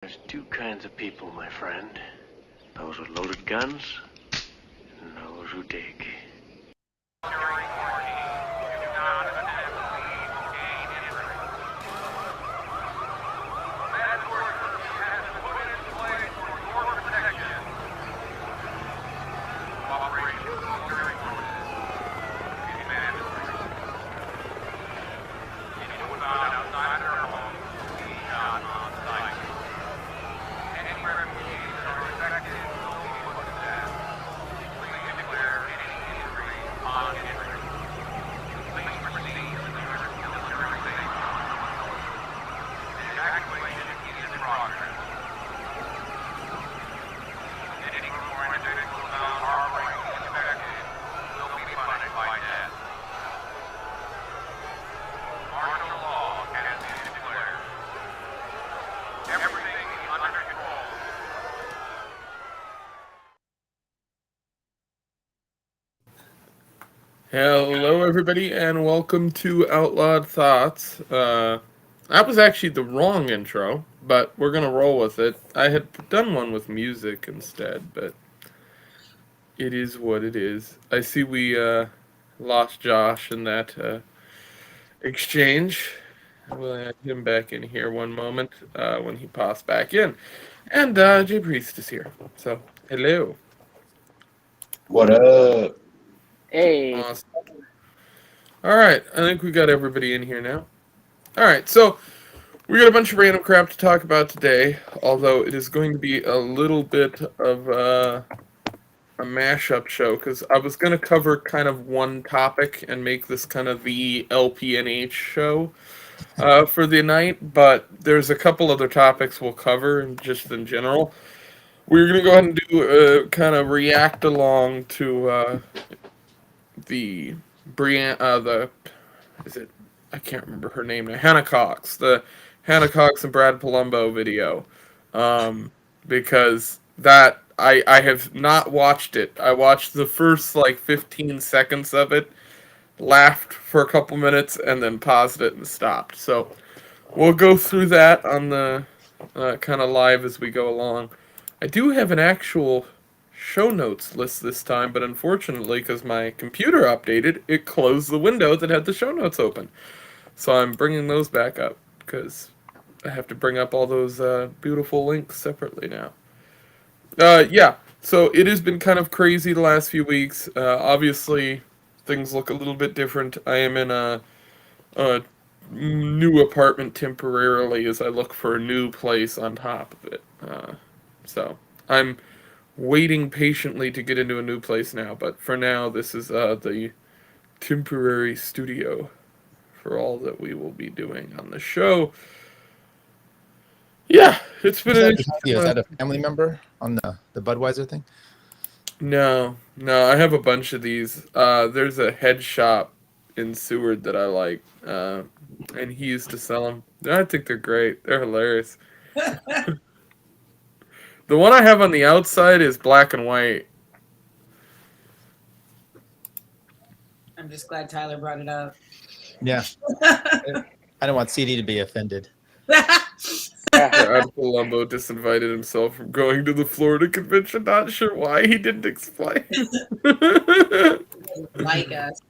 There's two kinds of people, my friend. Those with loaded guns, and those who dig. Hello, everybody, and welcome to Outlawed Thoughts. That was actually the wrong intro, but we're gonna roll with it. I had done one with music instead, but it is what it is. I see we lost Josh in that exchange. We'll add him back in here one moment when he pops back in. And Jay Priest is here. So, hello. What up? Hey. Awesome. All right, I think we got everybody in here now. All right, so we got a bunch of random crap to talk about today, although it is going to be a little bit of a mashup show, because I was going to cover kind of one topic and make this kind of the LPNH show for the night, but there's a couple other topics we'll cover just in general. We're going to go ahead and do kind of react along to the I can't remember her name now. Hannah Cox, the Hannah Cox and Brad Palumbo video, because that I have not watched it. I watched the first like 15 seconds of it, laughed for a couple minutes, and then paused it and stopped. So we'll go through that on the kind of live as we go along. I do have an actual show notes list this time, but unfortunately, because my computer updated, it closed the window that had the show notes open. So I'm bringing those back up because I have to bring up all those beautiful links separately now. Yeah, so it has been kind of crazy the last few weeks. Obviously, things look a little bit different. I am in a new apartment temporarily as I look for a new place on top of it. So I'm waiting patiently to get into a new place now, but for now, this is the temporary studio for all that we will be doing on the show. Yeah, it's been Is that a family member on the Budweiser thing? No, I have a bunch of these. There's a head shop in Seward that I like, and he used to sell them. I think they're great. They're hilarious. The one I have on the outside is black and white. I'm just glad Tyler brought it up. Yeah. I don't want CD to be offended. Brad Palumbo disinvited himself from going to the Florida convention. Not sure why. He didn't explain. Like us.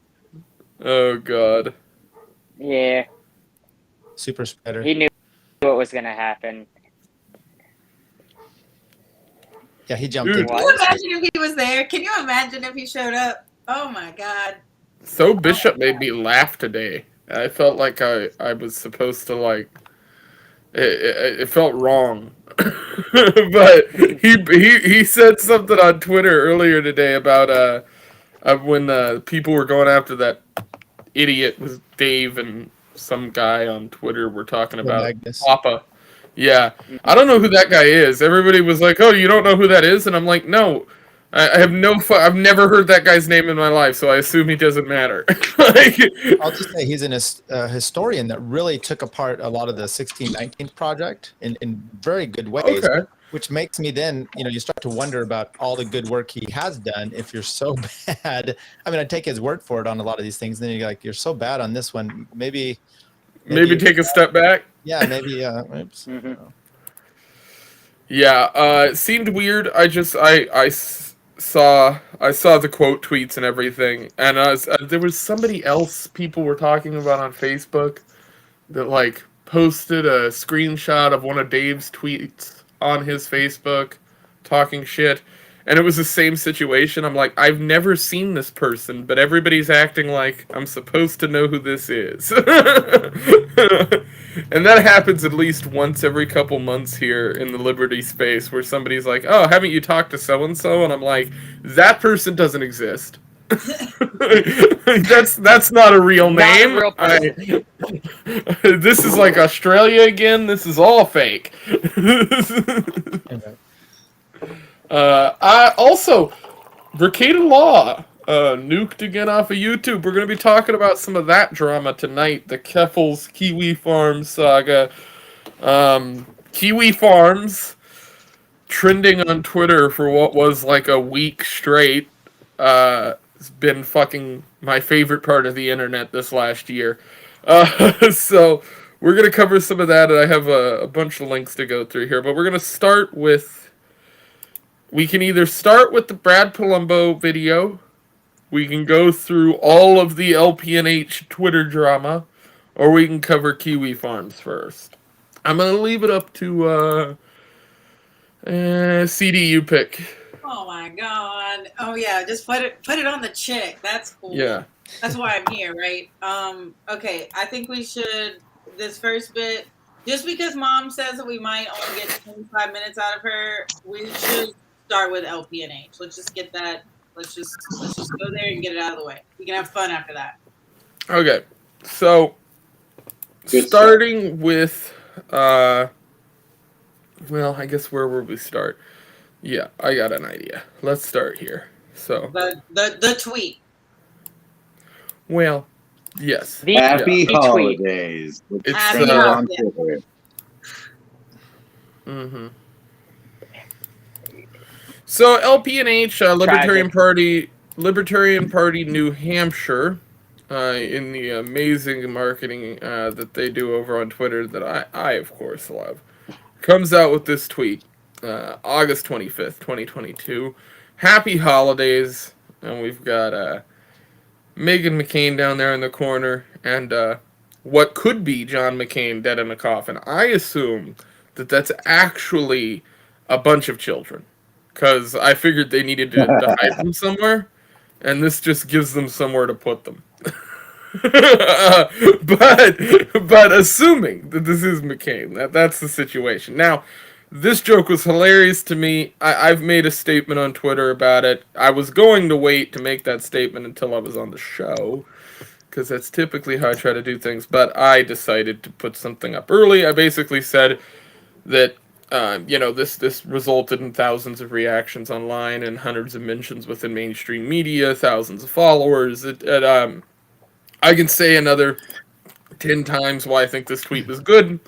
Oh, God. Yeah, Super spreader. he knew what was gonna happen. Yeah, he jumped Dude. in. Can you imagine if he was there? Can you imagine if he showed up? Oh my God. So Bishop made me laugh today. I felt like I was supposed to, like, it felt wrong. But he said something on Twitter earlier today about when people were going after that idiot with Dave and some guy on Twitter were talking about Magnus. Papa. Yeah, I don't know who that guy is. Everybody was like, "Oh, you don't know who that is?" And I'm like, "No, I have no. I've never heard that guy's name in my life, so I assume he doesn't matter." Like, I'll just say he's a historian that really took apart a lot of the 1619 project in very good ways. okay, Which makes me then, you start to wonder about all the good work he has done. If you're so bad, I mean, I take his word for it on a lot of these things. Then you're like, you're so bad on this one. Maybe maybe take a step back. Yeah, maybe. Oops. Mhm. Yeah, it seemed weird. I saw the quote tweets and everything, and there was somebody else people were talking about on Facebook that like posted a screenshot of one of Dave's tweets on his Facebook talking shit. And it was the same situation. I'm like, I've never seen this person, but everybody's acting like I'm supposed to know who this is. And that happens at least once every couple months here in the Liberty space where somebody's like, oh, haven't you talked to so and so? And I'm like, that person doesn't exist. That's not a real Not a name. real person. This is like Australia again. This is all fake. I also Brigade Law nuked again off of YouTube. We're going to be talking about some of that drama tonight. The Keffels Kiwi Farms saga. Kiwi Farms trending on Twitter for what was like a week straight. It's been fucking my favorite part of the internet this last year. So we're going to cover some of that, and I have a bunch of links to go through here. But we're going to start with... We can either start with the Brad Palumbo video, we can go through all of the LPNH Twitter drama, or we can cover Kiwi Farms first. I'm going to leave it up to CD, you pick. Oh my god. Oh yeah, just put it on the chick. That's cool. Yeah. That's why I'm here, right? Okay, I think we should this first bit, just because mom says that we might only get 25 minutes out of her, we should start with LPNH. Let's just get that. Let's just go there and get it out of the way. We can have fun after that. Okay. So Good starting with well, I guess where would we start? Yeah, I got an idea. Let's start here. So The tweet. well, yes. The Happy tweet. holidays. It's Happy on holidays. Twitter. Mm-hmm. So LPNH, Libertarian Party, New Hampshire, in the amazing marketing that they do over on Twitter that I of course love, comes out with this tweet, August 25th, 2022. Happy holidays, and we've got Meghan McCain down there in the corner, and what could be John McCain dead in a coffin. I assume that that's actually a bunch of children, because I figured they needed to hide them somewhere, and this just gives them somewhere to put them. but assuming that this is McCain, that's the situation. Now, this joke was hilarious to me. I've made a statement on Twitter about it. I was going to wait to make that statement until I was on the show, because that's typically how I try to do things, but I decided to put something up early. I basically said that this resulted in thousands of reactions online and hundreds of mentions within mainstream media, thousands of followers. I can say another 10 times why I think this tweet was good.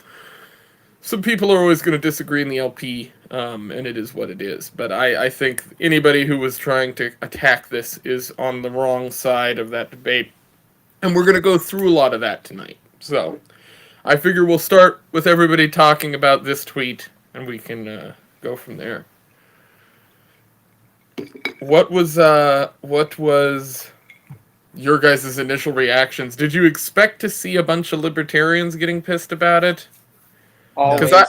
Some people are always going to disagree in the LP, and it is what it is. But I think anybody who was trying to attack this is on the wrong side of that debate. And we're going to go through a lot of that tonight. So I figure we'll start with everybody talking about this tweet, and we can go from there. What was your guys' initial reactions? Did you expect to see a bunch of libertarians getting pissed about it? Always. Because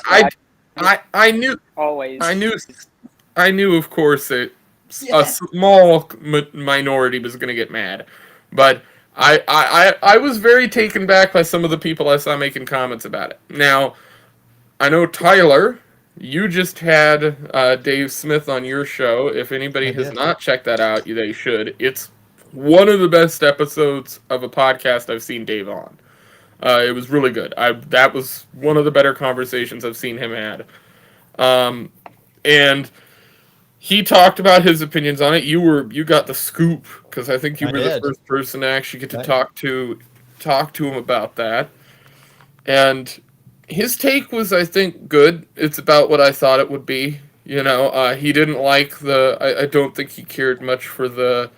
I knew, Always. I knew, of course, that Yeah. a small minority was going to get mad, but I was very taken back by some of the people I saw making comments about it. Now, I know Tyler, you just had Dave Smith on your show. If anybody has not checked that out, they should. It's one of the best episodes of a podcast I've seen Dave on. It was really good. That was one of the better conversations I've seen him had. And he talked about his opinions on it. You got the scoop, because I think you were the first person to actually get to talk to him about that. And his take was, I think, good. It's about what I thought it would be. He didn't like I don't think he cared much for the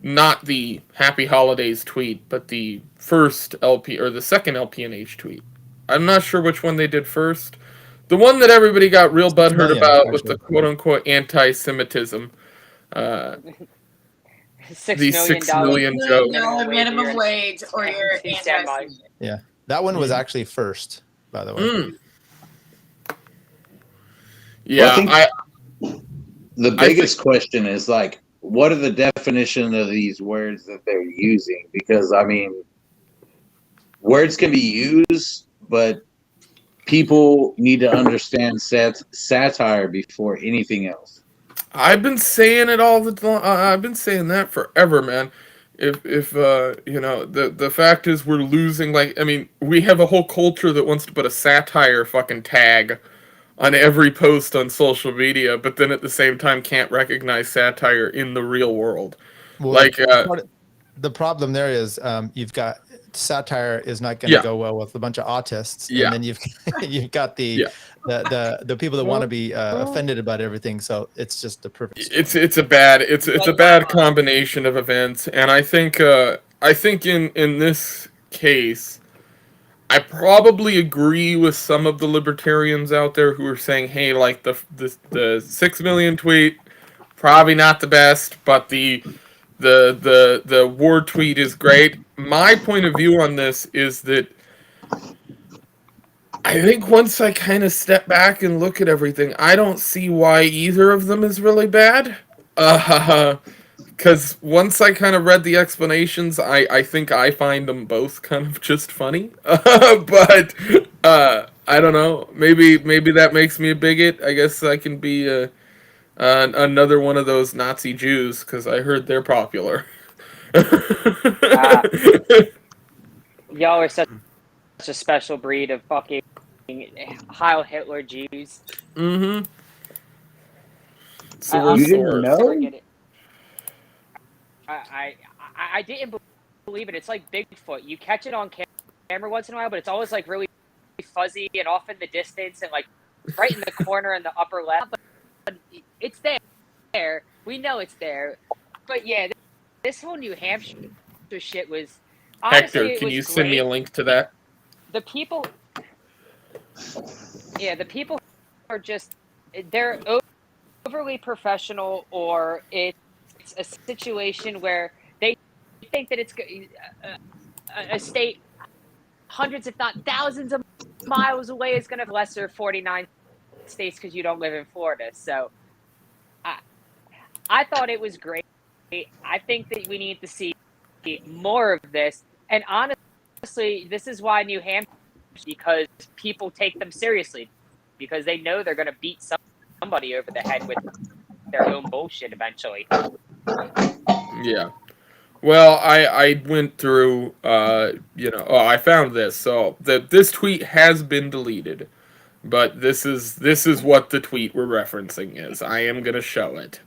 not the Happy Holidays tweet, but the first LP or the second LPNH tweet. I'm not sure which one they did first, the one that everybody got real butthurt million, about with the actually. quote-unquote anti-Semitism, uh, $6 the million 6 million joke. Minimum wage or your anti-Semite. Yeah, that one was actually first, by the way. Mm. Well, Yeah, I think the I biggest question is like, what are the definition of these words that they're using? Because I mean, words can be used, but people need to understand satire before anything else. I've been saying it all the time. I've been saying that forever, man. If you know, the fact is we're losing. Like, I mean, we have a whole culture that wants to put a satire fucking tag on every post on social media, but then at the same time can't recognize satire in the real world. Well, Like, the problem there is you've got satire is not going to go well with a bunch of autists, Yeah. and then you've got the people that want to be offended about everything. So it's just the perfect storm. it's a bad combination of events, and I think in this case, I probably agree with some of the libertarians out there who are saying, hey, like the 6 million tweet, probably not the best, but the war tweet is great. My point of view on this is that I think once I kind of step back and look at everything, I don't see why either of them is really bad. Because once I kind of read the explanations, I think I find them both kind of just funny. But I don't know. Maybe that makes me a bigot. I guess I can be another one of those Nazi Jews because I heard they're popular. Y'all are such a special breed of fucking Heil Hitler Jews. Mm-hmm. You didn't know? Get it. I didn't believe it. It's like Bigfoot. You catch it on camera once in a while, but it's always like really fuzzy and off in the distance and like right in the corner in the upper left. But it's there. We know it's there. But yeah, this whole New Hampshire shit was. Honestly, Hector, can you send me a link to that? The people are just, they're overly professional, or it's a situation where they think that it's a state hundreds if not thousands of miles away is going to lesser 49 states because you don't live in Florida. So I thought it was great. I think that we need to see more of this. And honestly, this is why New Hampshire, because people take them seriously, because they know they're going to beat somebody over the head with their own bullshit eventually. Yeah. Well, I went through, I found this. So this tweet has been deleted, but this is what the tweet we're referencing is. I am going to show it.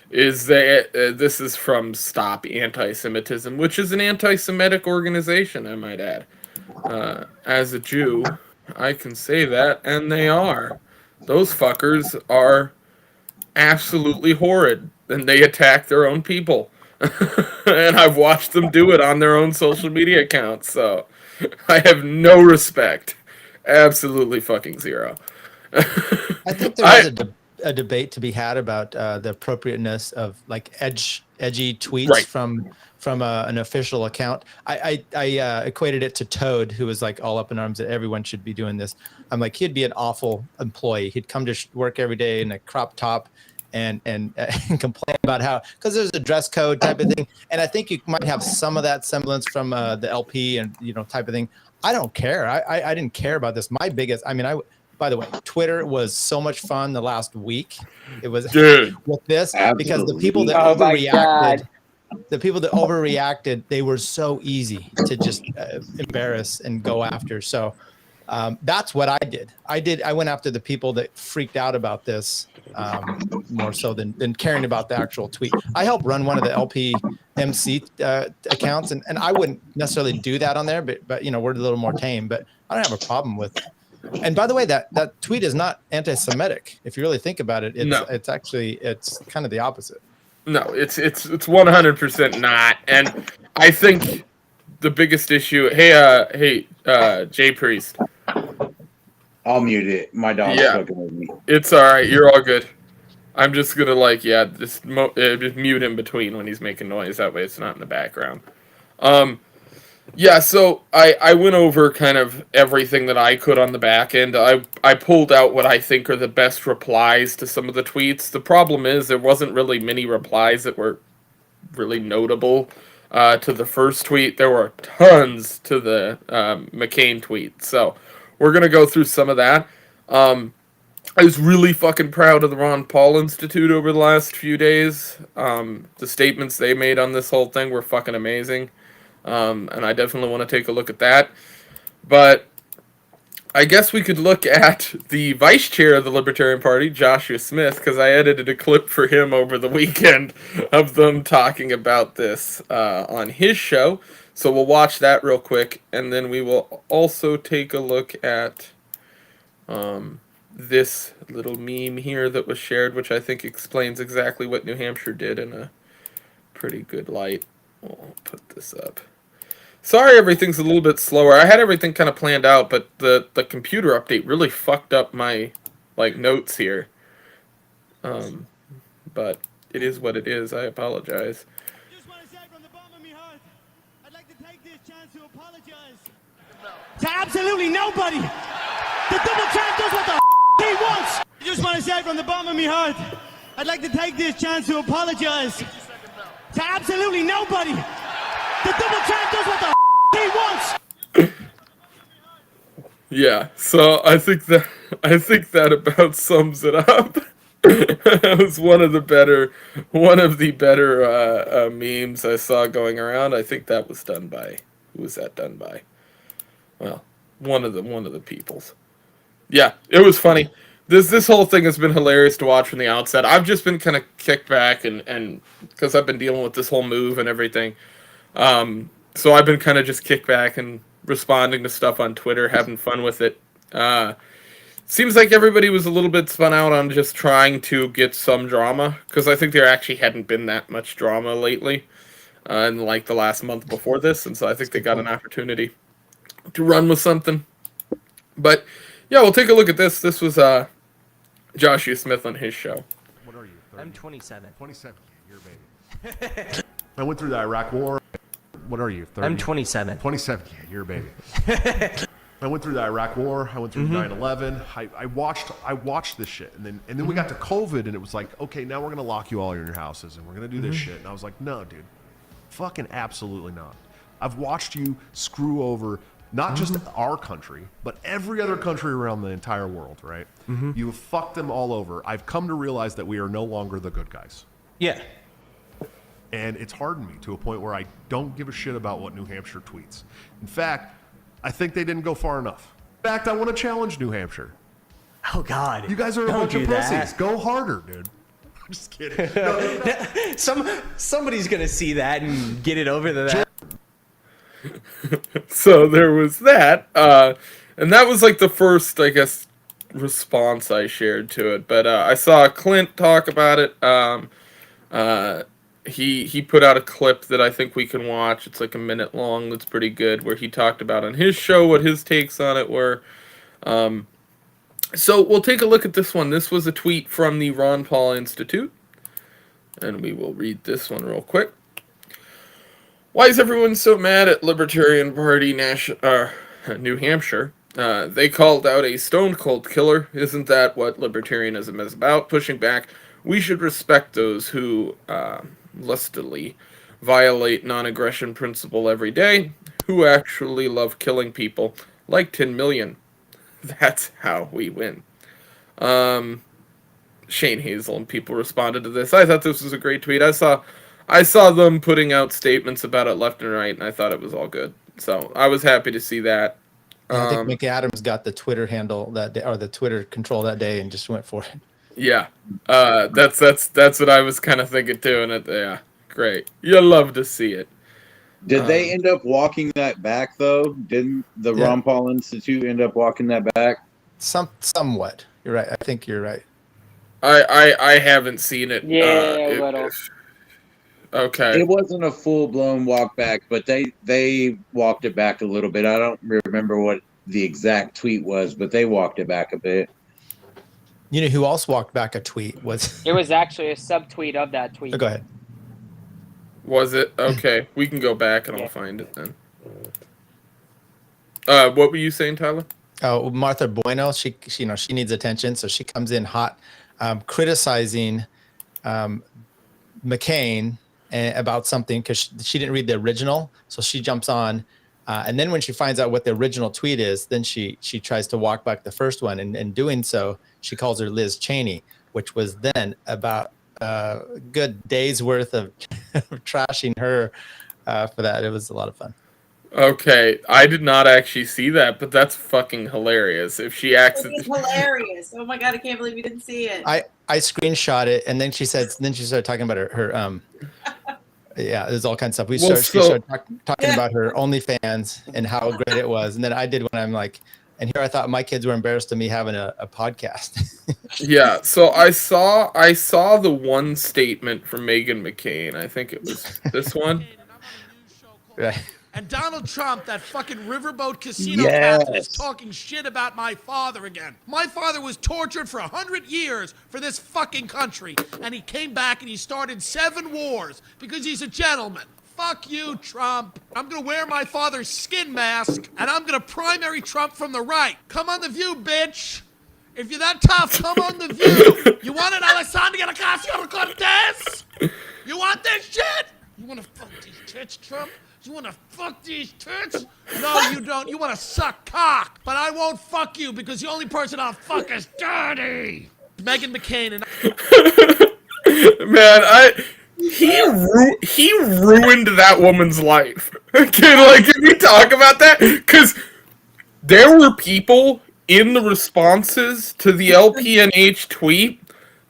This is from Stop Anti-Semitism, which is an anti-Semitic organization, I might add. As a Jew, I can say that, and they are. Those fuckers are absolutely horrid, and they attack their own people. And I've watched them do it on their own social media accounts, so I have no respect. Absolutely fucking zero. I think there is a debate to be had about the appropriateness of like edgy tweets from an official account. I equated it to Toad, who was like all up in arms that everyone should be doing this. I'm like, he'd be an awful employee. He'd come to work every day in a crop top and complain about how, because there's a dress code type of thing. And I think you might have some of that semblance from the LP and, type of thing. I don't care. I didn't care about this. My biggest, by the way, Twitter was so much fun the last week. It was with this. Absolutely. Because the people that overreacted, they were so easy to just embarrass and go after. So that's what I did. I went after the people that freaked out about this more so than caring about the actual tweet. I helped run one of the LPMC accounts, and I wouldn't necessarily do that on there, but we're a little more tame. But I don't have a problem with. And by the way, that tweet is not anti-Semitic. If you really think about it, it's actually kind of the opposite. No, it's 100% not. And I think the biggest issue. Hey, Jay Priest. I'll mute it. My dog's Yeah. fucking with me. It's all right. You're all good. I'm just gonna just mute in between when he's making noise. That way, it's not in the background. Yeah. So I went over kind of everything that I could on the back end. I pulled out what I think are the best replies to some of the tweets. The problem is there wasn't really many replies that were really notable. To the first tweet, there were tons to the McCain tweet. So we're gonna go through some of that. I was really fucking proud of the Ron Paul Institute over the last few days. The statements they made on this whole thing were fucking amazing. And I definitely want to take a look at that. But I guess we could look at the vice chair of the Libertarian Party, Joshua Smith, because I edited a clip for him over the weekend of them talking about this on his show. So we'll watch that real quick, and then we will also take a look at this little meme here that was shared, which I think explains exactly what New Hampshire did in a pretty good light. We'll put this up. Sorry everything's a little bit slower. I had everything kind of planned out, but the computer update really fucked up my notes here. But it is what it is. I apologize. Just want to say from the bottom of my heart, I'd like to take this chance to apologize to absolutely nobody. The double champ does what the he wants. I just want to say from the bottom of my heart, I'd like to take this chance to apologize to absolutely nobody. The double champ does what the he wants. Yeah, so I think that about sums it up. That was one of the better memes I saw going around. I think that was done by, who was that done by? Well, one of the peoples. Yeah, it was funny. This whole thing has been hilarious to watch from the outset. I've just been kind of kicked back and because I've been dealing with this whole move and everything. So I've been kind of just kicked back and responding to stuff on Twitter, having fun with it. Seems like everybody was a little bit spun out on just trying to get some drama, because I think there actually hadn't been that much drama lately in the last month before this, and so I think they got an opportunity to run with something. But yeah, we'll take a look at this. This was Joshua Smith on his show. What are you? 30? I'm 27. 27. You're a baby. I went through the Iraq War. What are you? 30? I'm 27. 27. Yeah, you're a baby. I went through the Iraq War. I went through 9/11. I watched this shit, and then we got to COVID, and it was like, okay, now we're gonna lock you all in your houses, and we're gonna do this shit. And I was like, no, dude, fucking absolutely not. I've watched you screw over not just our country, but every other country around the entire world, right? You have fucked them all over. I've come to realize that we are no longer the good guys. Yeah. And it's hardened me to a point where I don't give a shit about what New Hampshire tweets. In fact, I think they didn't go far enough. In fact, I want to challenge New Hampshire. Oh, God. You guys are a bunch of pussies. Go harder, dude. I'm just kidding. No. Somebody's going to see that and get it over to that. So there was that. And that was the first, I guess, response I shared to it. But I saw Clint talk about it. He put out a clip that I think we can watch. It's a minute long. That's pretty good, where he talked about on his show what his takes on it were. So we'll take a look at this one. This was a tweet from the Ron Paul Institute, and we will read this one real quick. Why is everyone so mad at Libertarian Party New Hampshire? They called out a stone cold killer. Isn't that what libertarianism is about? Pushing back. We should respect those who lustily violate non-aggression principle every day, who actually love killing people, like 10 million. That's how we win. Shane Hazel and people responded to this. I thought this was a great tweet. I saw them putting out statements about it left and right, and I thought it was all good. So I was happy to see that. I think McAdams got the Twitter handle that day, or the Twitter control that day, and just went for it. Yeah, that's what I was kind of thinking too, and yeah, great. You love to see it. Did they end up walking that back though? Didn't the Ron Paul Institute end up walking that back? Somewhat. You're right. I think you're right. I haven't seen it. Yeah, okay. It wasn't a full blown walk back, but they walked it back a little bit. I don't remember what the exact tweet was, but they walked it back a bit. You know who else walked back a tweet was? It was actually a subtweet of that tweet. Oh, go ahead. Was it? Okay, we can go back and Yeah. I'll find it then. What were you saying, Tyler? Oh, Martha Bueno, she needs attention, so she comes in hot, criticizing McCain about something because she didn't read the original, so she jumps on, and then when she finds out what the original tweet is, then she tries to walk back the first one, and in doing so, she calls her Liz Cheney, which was then about a good day's worth of trashing her for that. It was a lot of fun. Okay, I did not actually see that, but that's fucking hilarious. If she accidentally, It's hilarious. Oh my god, I can't believe you didn't see it. I screenshot it, and then she started talking about her yeah, there's all kinds of stuff. She started talking about her OnlyFans and how great it was, and then I did when I'm like, and here I thought my kids were embarrassed of me having a podcast. yeah. So I saw the one statement from Meghan McCain. I think it was this one. Right. And Donald Trump, that fucking riverboat casino Yes. captain, is talking shit about my father again. My father was tortured for 100 years for this fucking country, and he came back and he started 7 wars because he's a gentleman. Fuck you, Trump. I'm gonna wear my father's skin mask, and I'm gonna primary Trump from the right. Come on The View, bitch. If you're that tough, come on The View. You want an Alessandria Ocasio-Cortez? You want this shit? You wanna fuck these tits, Trump? You want to fuck these tits? No, you don't. You want to suck cock. But I won't fuck you because the only person I'll fuck is dirty. Meghan McCain and Man, he ruined that woman's life. Okay, like, can we talk about that? Because there were people in the responses to the LPNH tweet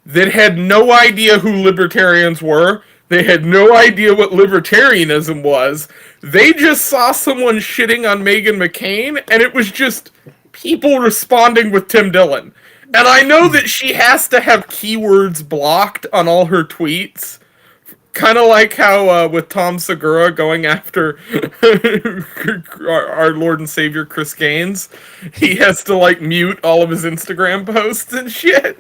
that had no idea who libertarians were. They had no idea what libertarianism was. They just saw someone shitting on Meghan McCain, and it was just people responding with Tim Dillon. And I know that she has to have keywords blocked on all her tweets. Kind of like how with Tom Segura going after our Lord and Savior Chris Gaines, he has to like mute all of his Instagram posts and shit.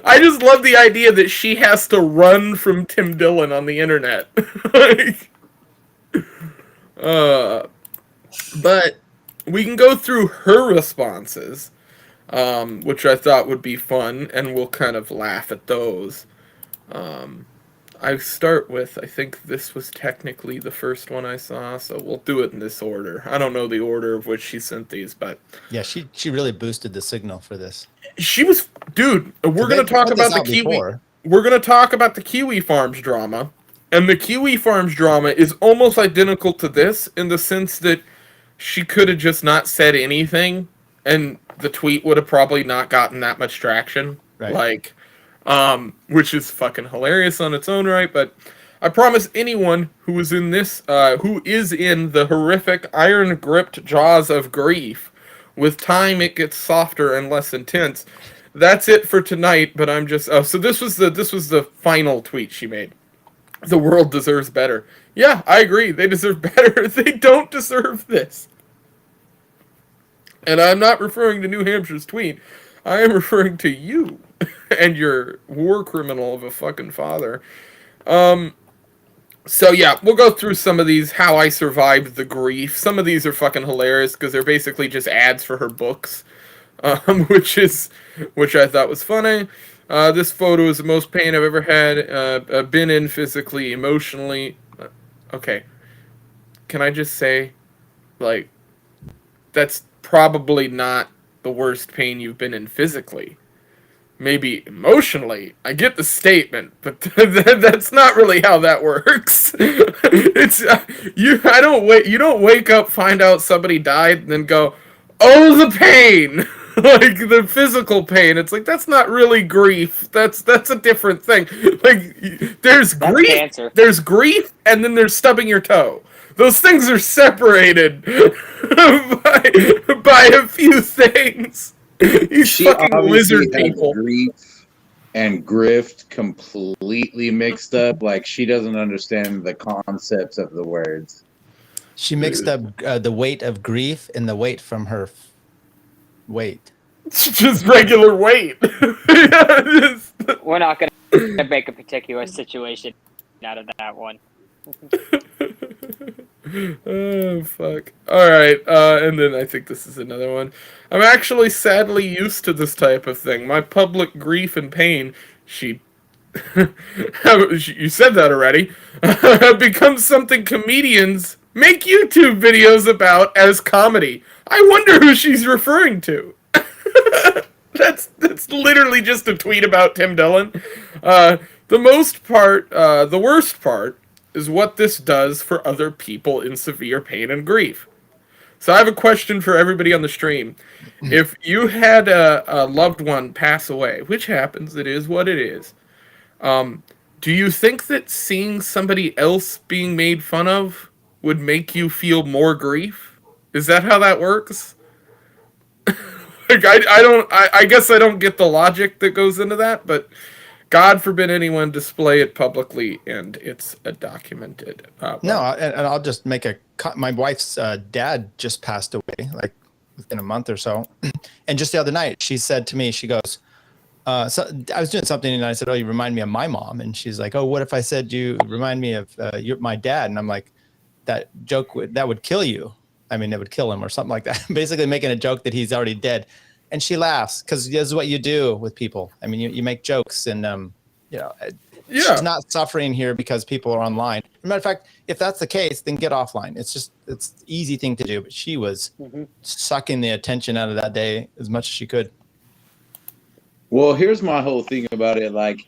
I just love the idea that she has to run from Tim Dillon on the internet. But we can go through her responses, which I thought would be fun, and we'll kind of laugh at those. I start with, I think this was technically the first one I saw, so we'll do it in this order. I don't know the order of which she sent these, but... Yeah, she really boosted the signal for this. She was... Dude, we're going to talk about the Kiwi... We're going to talk about the Kiwi Farms drama, and the Kiwi Farms drama is almost identical to this in the sense that she could have just not said anything, and the tweet would have probably not gotten that much traction. Right. Like... which is fucking hilarious on its own right, but I promise anyone who is in this, who is in the horrific iron-gripped jaws of grief, with time it gets softer and less intense. That's it for tonight, but I'm just, so this was the final tweet she made. The world deserves better. Yeah, I agree, they deserve better. They don't deserve this. And I'm not referring to New Hampshire's tweet, I am referring to you. And your war criminal of a fucking father. So yeah, we'll go through some of these, how I survived the grief. Some of these are fucking hilarious because they're basically just ads for her books, which I thought was funny. This photo is the most pain I've ever had, been in physically, emotionally. Okay, can I just say, like, that's probably not the worst pain you've been in physically. Maybe emotionally, I get the statement, but that's not really how that works. It's you don't wake up, find out somebody died, and then go, oh, the pain, like the physical pain. It's like that's not really grief. That's a different thing. Like there's grief, cancer. There's grief, and then there's stubbing your toe. Those things are separated by a few things. She fucking lizard has people. grief and grift completely mixed up. Like she doesn't understand the concepts of the words. She mixed up the weight of grief and the weight from her weight. It's just regular weight. We're not going to make a particular situation out of that one. Oh, fuck. Alright, and then I think this is another one. I'm actually sadly used to this type of thing. My public grief and pain, you said that already, becomes something comedians make YouTube videos about as comedy. I wonder who she's referring to. That's literally just a tweet about Tim Dillon. The worst part is what this does for other people in severe pain and grief. So I have a question for everybody on the stream. If you had a loved one pass away, which happens, it is what it is, do you think that seeing somebody else being made fun of would make you feel more grief? Is that how that works? Like, I guess I don't get the logic that goes into that, but God forbid anyone display it publicly, and it's documented. No, and I'll just make my wife's dad just passed away, like within a month or so. And just the other night, she said to me, she goes, so I was doing something and I said, oh, you remind me of my mom. And she's like, oh, what if I said you remind me of my dad? And I'm like, that joke, that would kill you. I mean, it would kill him or something like that. Basically making a joke that he's already dead. And she laughs because this is what you do with people. I mean, you make jokes and, she's not suffering here because people are online. As a matter of fact, if that's the case, then get offline. It's the easy thing to do. But she was sucking the attention out of that day as much as she could. Well, here's my whole thing about it. Like,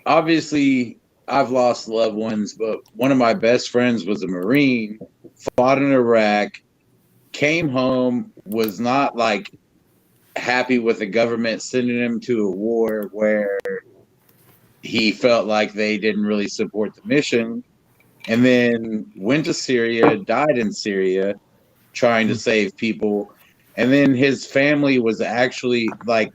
obviously, I've lost loved ones, but one of my best friends was a Marine, fought in Iraq, came home, was not like happy with the government sending him to a war where he felt like they didn't really support the mission, and then went to Syria, died in Syria, trying to save people. And then his family was actually like,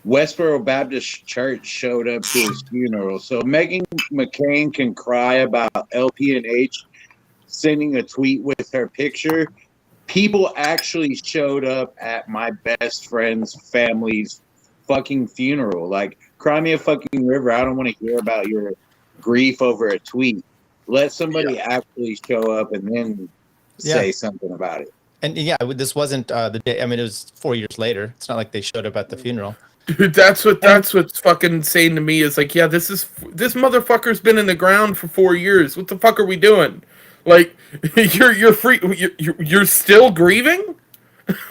Westboro Baptist Church showed up to his funeral. So Meghan McCain can cry about LPNH sending a tweet with her picture. People actually showed up at my best friend's family's fucking funeral. Like, cry me a fucking river. I don't want to hear about your grief over a tweet. Let somebody actually show up and then say something about it. And this wasn't the day. I mean, it was 4 years later. It's not like they showed up at the funeral. Dude, that's what's fucking insane to me is like, yeah, this motherfucker's been in the ground for 4 years. What the fuck are we doing? Like, you're free. You're still grieving?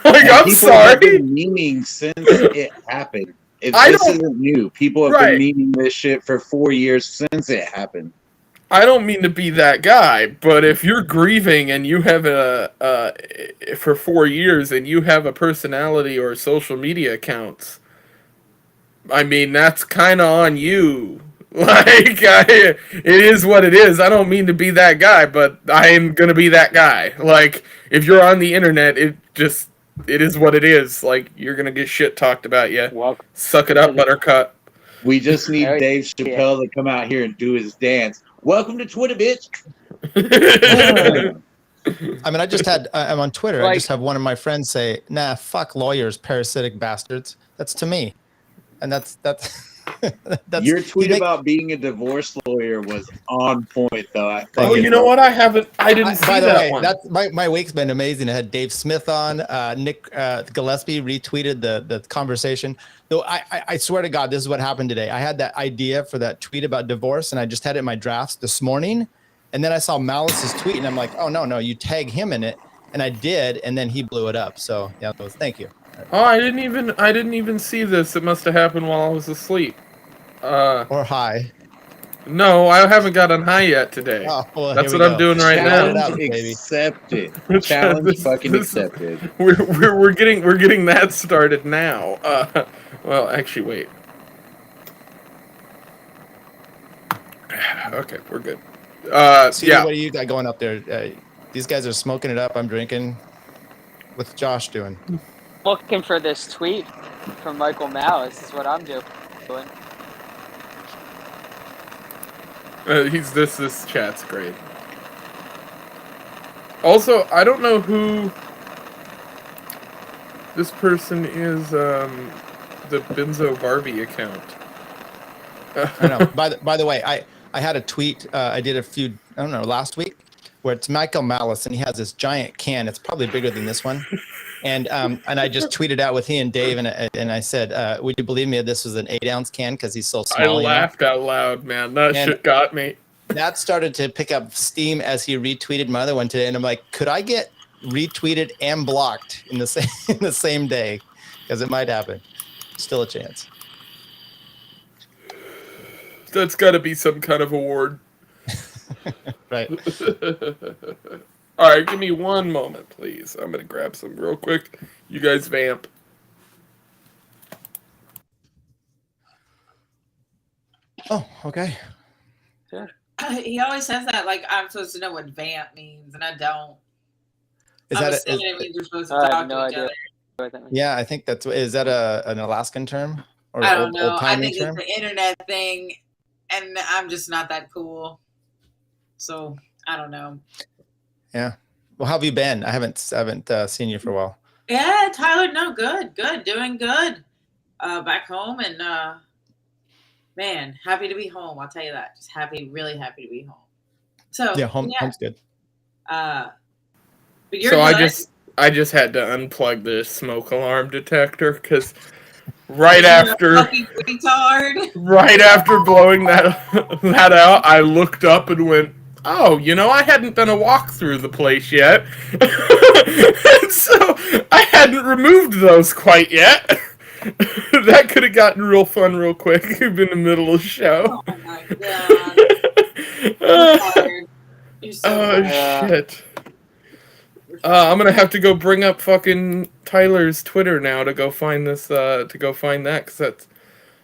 Like, I'm sorry. Have been memeing since it happened. This isn't new. People have been memeing this shit for 4 years since it happened. I don't mean to be that guy, but if you're grieving and you have for 4 years and you have a personality or social media accounts, I mean, that's kind of on you. Like, it is what it is. I don't mean to be that guy, but I am going to be that guy. Like, if you're on the internet, it is what it is. Like, you're going to get shit talked about you. Well, suck it up, buttercup. We just need Dave Chappelle to come out here and do his dance. Welcome to Twitter, bitch. I mean, I'm on Twitter. I just have one of my friends say, nah, fuck lawyers, parasitic bastards. That's to me. And that's your tweet about being a divorce lawyer was on point, though. Oh, you know what? I didn't see that one. That's my week's been amazing. I had Dave Smith on. Nick Gillespie retweeted the conversation. Though I swear to God, this is what happened today. I had that idea for that tweet about divorce, and I just had it in my drafts this morning. And then I saw Malice's tweet, and I'm like, oh no, you tag him in it, and I did, and then he blew it up. So yeah, thank you. Oh, I didn't even see this. It must have happened while I was asleep. Or high. No, I haven't gotten high yet today. Oh, well, that's what I'm doing right now. Accepted. Challenge fucking accepted. We're getting that started now. Well, actually, wait. Okay, we're good. What do you got going up there? These guys are smoking it up. I'm drinking. What's Josh doing? Looking for this tweet from Michael Malice is what I'm doing. This chat's great. Also, I don't know who this person is. The Benzo Barbie account. I know. By the way, I had a tweet I did I don't know, last week, where it's Michael Malice and he has this giant can. It's probably bigger than this one. And I just tweeted out with he and Dave and I said, would you believe me if this was an 8-ounce can because he's so small? I laughed out loud, man. That shit got me. That started to pick up steam as he retweeted my other one today, and I'm like, could I get retweeted and blocked in the same day? Because it might happen. Still a chance. That's got to be some kind of award. Right. All right, give me one moment, please. I'm gonna grab some real quick. You guys vamp. Oh, okay. Sure. He always says that like I'm supposed to know what vamp means, and I don't. Is I'm that assuming it means you're supposed to I talk have no to each idea. other. Yeah, I think is that an Alaskan term or I don't know. I old-timey think term? it's an internet thing, and I'm just not that cool. So I don't know. Yeah. Well, how have you been? I haven't seen you for a while. Yeah, Tyler. No, good, doing good. Back home, and man, happy to be home. I'll tell you that. Just really happy to be home. So Yeah, home's good. But you're So good. I just had to unplug the smoke alarm detector because right after fucking retard. right after blowing that out, I looked up and went, "Oh, I hadn't done a walk through the place yet," and so I hadn't removed those quite yet. That could have gotten real fun real quick in the middle of the show. Oh my god. You're tired. You're so tired. Shit. I'm gonna have to go bring up fucking Tyler's Twitter now to go find this. To go find that because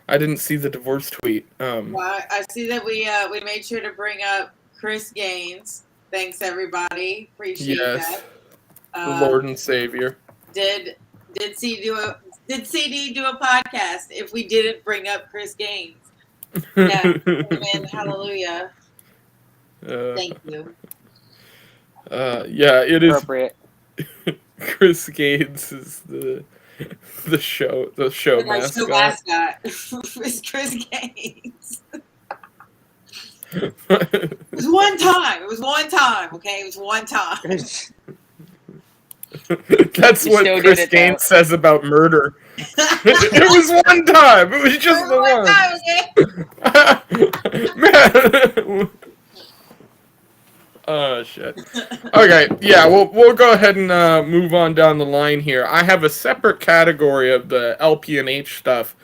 I didn't see the divorce tweet. Well, I see that we made sure to bring up Chris Gaines. Thanks everybody. Appreciate that. The Lord and Savior. Did CD do a podcast if we didn't bring up Chris Gaines? Yeah. Amen. Hallelujah. Thank you. Yeah, it is. Appropriate. Chris Gaines is the show mascot. Show mascot is Chris Gaines. It was one time. Okay, it was one time. That's You what still Chris did it, Gaines though. says about murder. It was one time. It was just the one. Man. Oh shit. Okay, yeah, we'll go ahead and move on down the line here. I have a separate category of the LP&H stuff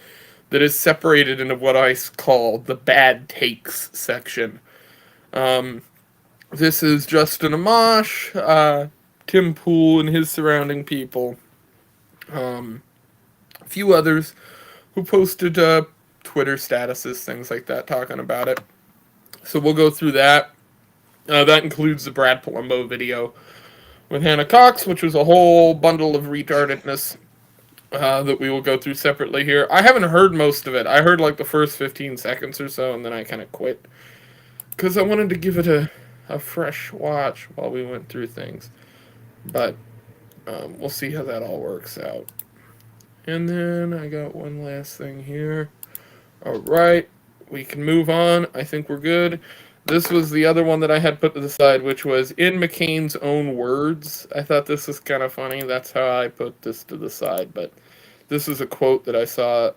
that is separated into what I call the bad takes section. This is Justin Amash, Tim Pool and his surrounding people, a few others who posted Twitter statuses, things like that, talking about it. So we'll go through that. That includes the Brad Palumbo video with Hannah Cox, which was a whole bundle of retardedness that we will go through separately here. I haven't heard most of it. I heard like the first 15 seconds or so, and then I kind of quit. Because I wanted to give it a fresh watch while we went through things. But we'll see how that all works out. And then I got one last thing here. All right, we can move on. I think we're good. This was the other one that I had put to the side, which was in McCain's own words. I thought this was kind of funny. That's how I put this to the side. But this is a quote that I saw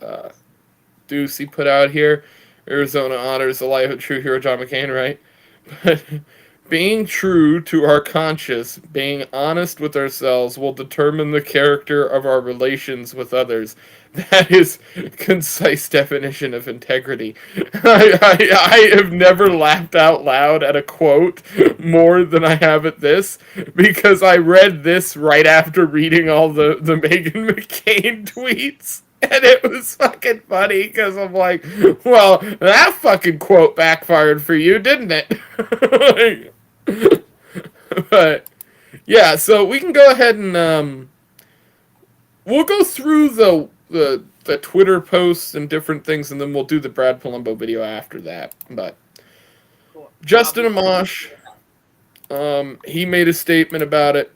Ducey put out here. Arizona honors the life of true hero John McCain, right? But being true to our conscience, being honest with ourselves will determine the character of our relations with others. That is concise definition of integrity. I have never laughed out loud at a quote more than I have at this, because I read this right after reading all the Meghan McCain tweets. And it was fucking funny because I'm like, well, that fucking quote backfired for you, didn't it? But yeah, so we can go ahead and we'll go through the Twitter posts and different things, and then we'll do the Brad Palumbo video after that. But Cool. Justin Amash, He made a statement about it.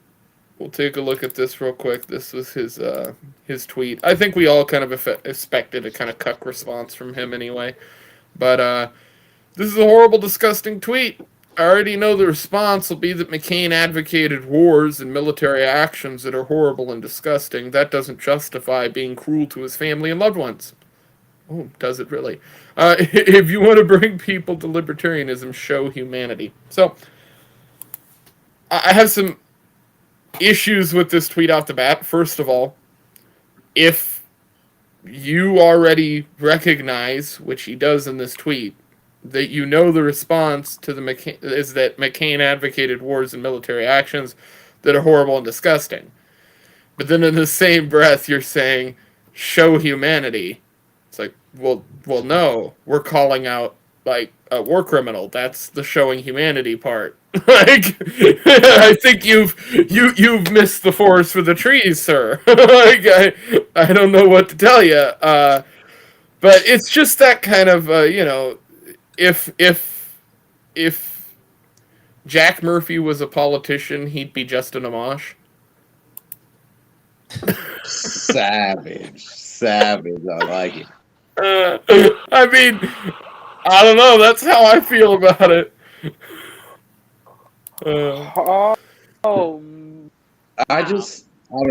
We'll take a look at this real quick. This was his tweet. I think we all kind of expected a kind of cuck response from him anyway. But this is a horrible, disgusting tweet. I already know the response will be that McCain advocated wars and military actions that are horrible and disgusting. That doesn't justify being cruel to his family and loved ones. Oh, does it really? If you want to bring people to libertarianism, show humanity. So, I have some issues with this tweet off the bat. First of all, if you already recognize, which he does in this tweet, that you know the response to the is that McCain advocated wars and military actions that are horrible and disgusting. But then in the same breath, you're saying, show humanity. It's like, well, no, we're calling out like a war criminal. That's the showing humanity part. Like, I think you've missed the forest for the trees, sir. Like, I don't know what to tell you. But it's just that kind of if Jack Murphy was a politician, he'd be Justin Amash. Savage. I like it. I mean, I don't know. That's how I feel about it. I don't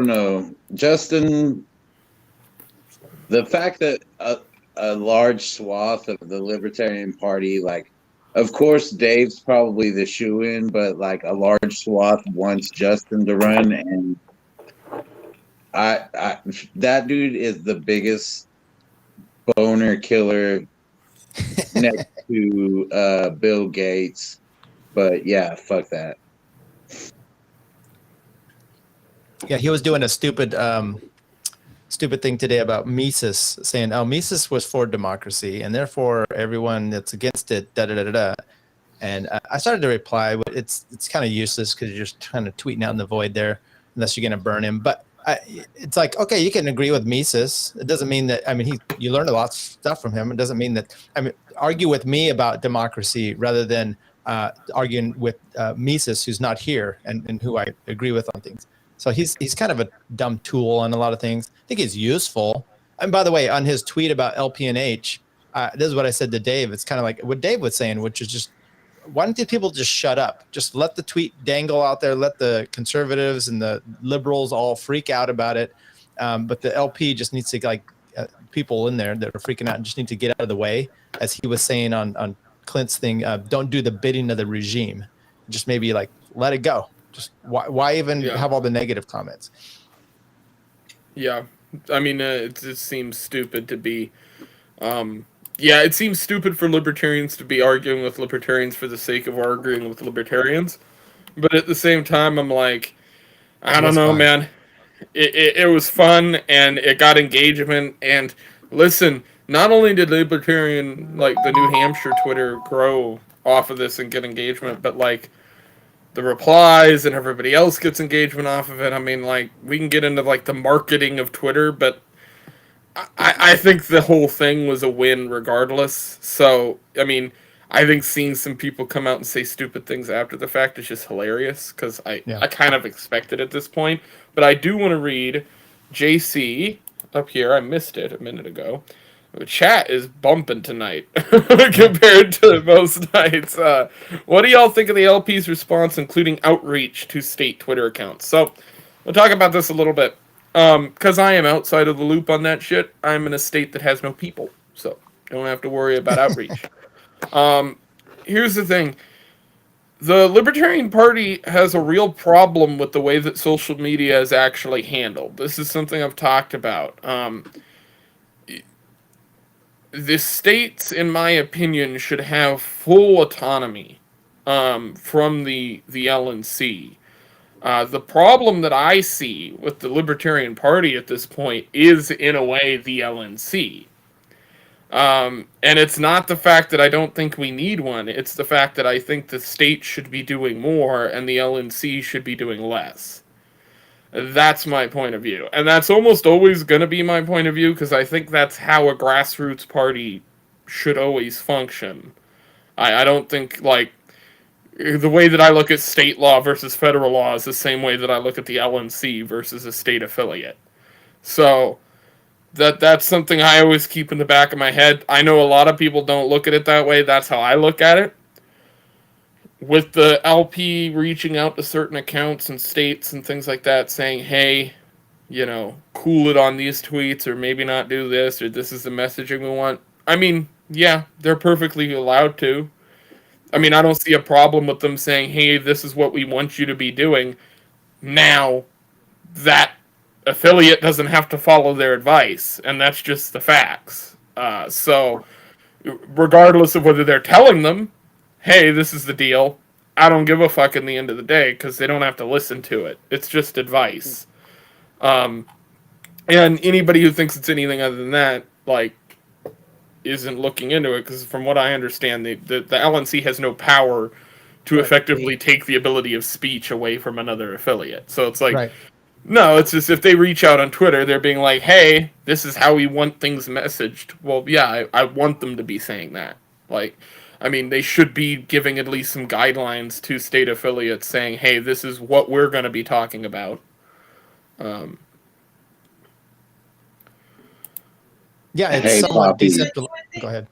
know. Justin, the fact that a large swath of the Libertarian Party, like, of course, Dave's probably the shoo-in, but like a large swath wants Justin to run, and I that dude is the biggest boner killer next to Bill Gates. But yeah, fuck that. Yeah, he was doing a stupid thing today about Mises, saying, "Oh, Mises was for democracy, and therefore everyone that's against it, da da da da da." And I started to reply, but it's kind of useless because you're just kind of tweeting out in the void there, unless you're going to burn him. But it's like, okay, you can agree with Mises. It doesn't mean that. I mean, you learned a lot of stuff from him. It doesn't mean that. I mean, argue with me about democracy rather than arguing with Mises, who's not here and who I agree with on things. So he's kind of a dumb tool on a lot of things. I think he's useful. And by the way, on his tweet about LPNH, this is what I said to Dave. It's kind of like what Dave was saying, which is just, why don't these people just shut up? Just let the tweet dangle out there. Let the conservatives and the liberals all freak out about it. But the LP just needs to, like, people in there that are freaking out and just need to get out of the way. As he was saying on Clint's thing, don't do the bidding of the regime. Just maybe like let it go. Just why even have all the negative comments? Yeah, I mean, it just seems stupid to be. It seems stupid for libertarians to be arguing with libertarians for the sake of arguing with libertarians. But at the same time, I'm like, I don't know, man. It was fun, and it got engagement. And listen, not only did libertarian, like, the New Hampshire Twitter grow off of this and get engagement, but, like, the replies and everybody else gets engagement off of it. I mean, like, we can get into, like, the marketing of Twitter, but I think the whole thing was a win regardless. So, I mean, I think seeing some people come out and say stupid things after the fact is just hilarious, because I kind of expect it at this point. But I do want to read JC up here. I missed it a minute ago. The chat is bumping tonight compared to most nights. What do y'all think of the LP's response, including outreach to state Twitter accounts? So, we'll talk about this a little bit. Because I am outside of the loop on that shit, I'm in a state that has no people. So, don't have to worry about outreach. Here's the thing. The Libertarian Party has a real problem with the way that social media is actually handled. This is something I've talked about. The states, in my opinion, should have full autonomy from the LNC. The problem that I see with the Libertarian Party at this point is, in a way, the LNC. And it's not the fact that I don't think we need one. It's the fact that I think the state should be doing more and the LNC should be doing less. That's my point of view. And that's almost always going to be my point of view, because I think that's how a grassroots party should always function. I don't think, like, The way that I look at state law versus federal law is the same way that I look at the LNC versus a state affiliate. So that's something I always keep in the back of my head. I know a lot of people don't look at it that way. That's how I look at it. With the LP reaching out to certain accounts and states and things like that, saying, hey, cool it on these tweets, or maybe not do this, or this is the messaging we want. I mean, yeah, they're perfectly allowed to. I mean, I don't see a problem with them saying, hey, this is what we want you to be doing. Now, that affiliate doesn't have to follow their advice, and that's just the facts. So, regardless of whether they're telling them, hey, this is the deal, I don't give a fuck in the end of the day, because they don't have to listen to it. It's just advice. And anybody who thinks it's anything other than that, isn't looking into it, because from what I understand, the LNC has no power to effectively take the ability of speech away from another affiliate. So it's like, no, it's just if they reach out on Twitter, they're being like, hey, this is how we want things messaged. Well, yeah, I want them to be saying that. They should be giving at least some guidelines to state affiliates saying, hey, this is what we're going to be talking about. Yeah, it's somewhat decentralized. Go ahead.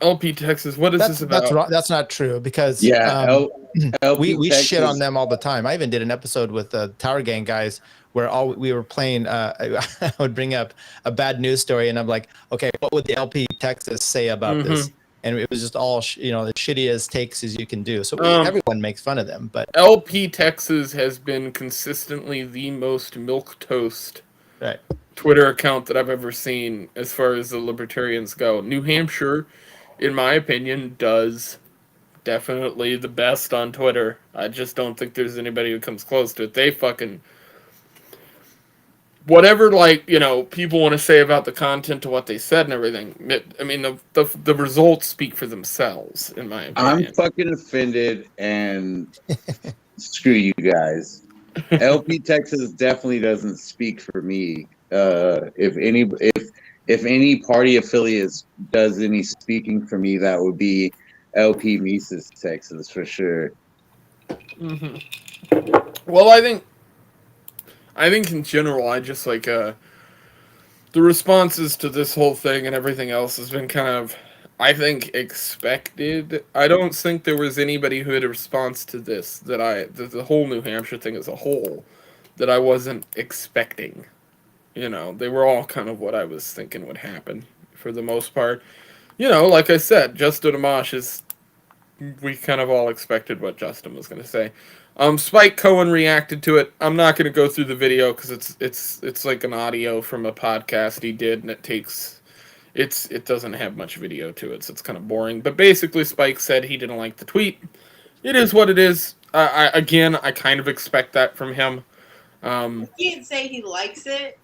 LP Texas, what is this about? That's wrong. That's not true, because we shit on them all the time. I even did an episode with the Tower Gang guys where we were playing. I would bring up a bad news story, and I'm like, okay, what would the LP Texas say about this? And it was just all the shittiest takes as you can do. So everyone makes fun of them, but LP Texas has been consistently the most milquetoast Twitter account that I've ever seen as far as the libertarians go. New Hampshire, in my opinion, does definitely the best on Twitter. I just don't think there's anybody who comes close to it. They fucking... Whatever, people want to say about the content to what they said and everything, the results speak for themselves, in my opinion. I'm fucking offended, and screw you guys. LP Texas definitely doesn't speak for me. If any party affiliates does any speaking for me, that would be LP Mises Texas for sure. Well, I think in general, I just the responses to this whole thing and everything else has been kind of, I think, expected. I don't think there was anybody who had a response to this the whole New Hampshire thing as a whole that I wasn't expecting. They were all kind of what I was thinking would happen for the most part. Like I said, Justin Amash we kind of all expected what Justin was going to say. Spike Cohen reacted to it. I'm not going to go through the video because it's like an audio from a podcast he did, and it doesn't have much video to it, so it's kind of boring. But basically, Spike said he didn't like the tweet. It is what it is. I kind of expect that from him. He can't say he likes it.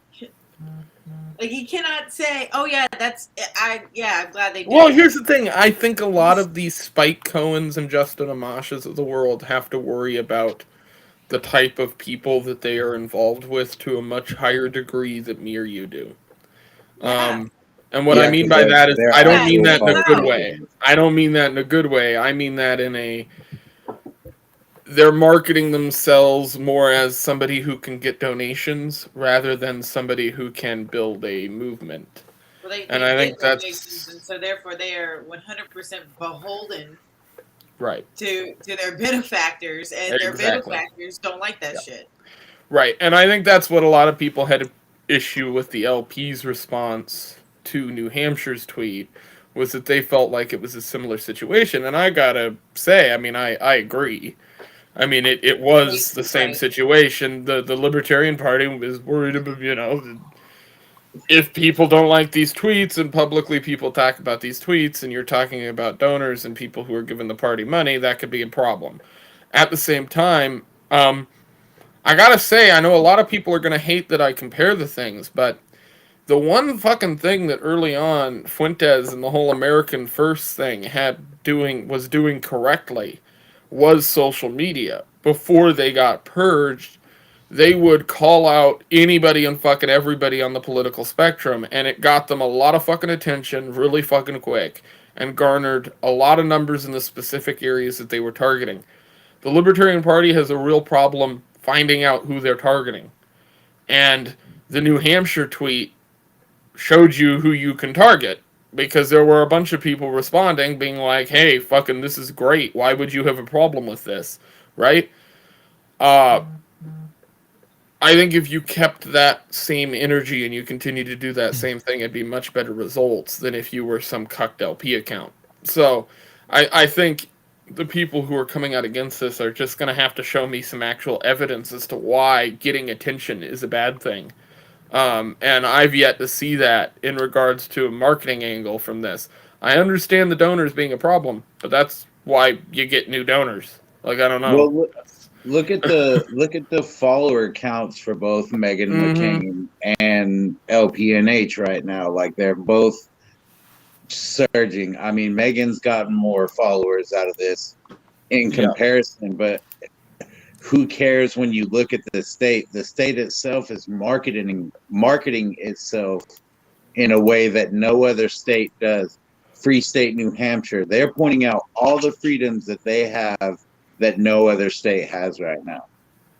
He cannot say, "Oh yeah, I'm glad they did." Well, here's the thing. I think a lot of these Spike Cohens and Justin Amashes of the world have to worry about the type of people that they are involved with to a much higher degree than me or you do. And what I mean by that is, I don't mean that in a good way. I don't mean that in a good way. I mean that in they're marketing themselves more as somebody who can get donations rather than somebody who can build a movement. Well, and I think that's... And so therefore they are 100% beholden to their benefactors, and their benefactors don't like that shit. Right, and I think that's what a lot of people had an issue with the LP's response to New Hampshire's tweet, was that they felt like it was a similar situation. And I gotta say, I agree. It was the same situation. The Libertarian Party was worried about, if people don't like these tweets and publicly people talk about these tweets and you're talking about donors and people who are giving the party money, that could be a problem. At the same time, I gotta say, I know a lot of people are gonna hate that I compare the things, but the one fucking thing that early on Fuentes and the whole American First thing was doing correctly was social media. Before they got purged, they would call out anybody and fucking everybody on the political spectrum, and it got them a lot of fucking attention really fucking quick. and garnered a lot of numbers in the specific areas that they were targeting. The Libertarian Party has a real problem finding out who they're targeting. And the New Hampshire tweet showed you who you can target, because there were a bunch of people responding being like, hey, fucking this is great. Why would you have a problem with this? Right? I think if you kept that same energy and you continue to do that same thing, it'd be much better results than if you were some cucked LP account. So I think the people who are coming out against this are just going to have to show me some actual evidence as to why getting attention is a bad thing. And I've yet to see that in regards to a marketing angle from this. I understand the donors being a problem, but that's why you get new donors. Like, I don't know. Well, look at the follower counts for both Meghan McCain and LPNH right now. Like, they're both surging. I mean, Meghan's gotten more followers out of this in comparison, but who cares when you look at the state? The state itself is marketing itself in a way that no other state does. Free State New Hampshire, they're pointing out all the freedoms that they have that no other state has right now.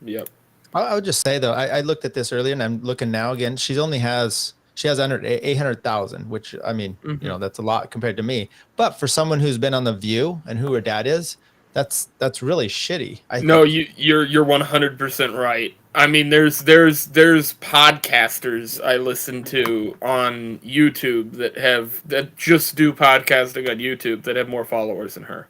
Yep. I would just say though, I looked at this earlier and I'm looking now again. She has under 800,000, which I mean, you know, that's a lot compared to me. But for someone who's been on The View and who her dad is, that's really shitty. No, you're 100% right. I mean, there's podcasters I listen to on YouTube that just do podcasting on YouTube that have more followers than her.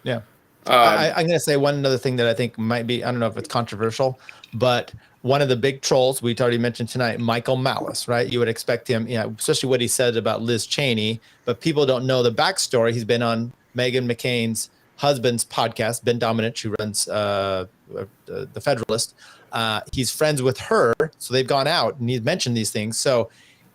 Yeah. I'm going to say one other thing that I think might be, I don't know if it's controversial, but one of the big trolls we already mentioned tonight, Michael Malice, right? You would expect him, you know, especially what he said about Liz Cheney, but people don't know the backstory. He's been on Meghan McCain's husband's podcast, Ben Dominant, who runs the Federalist. He's friends with her, so they've gone out and he's mentioned these things. So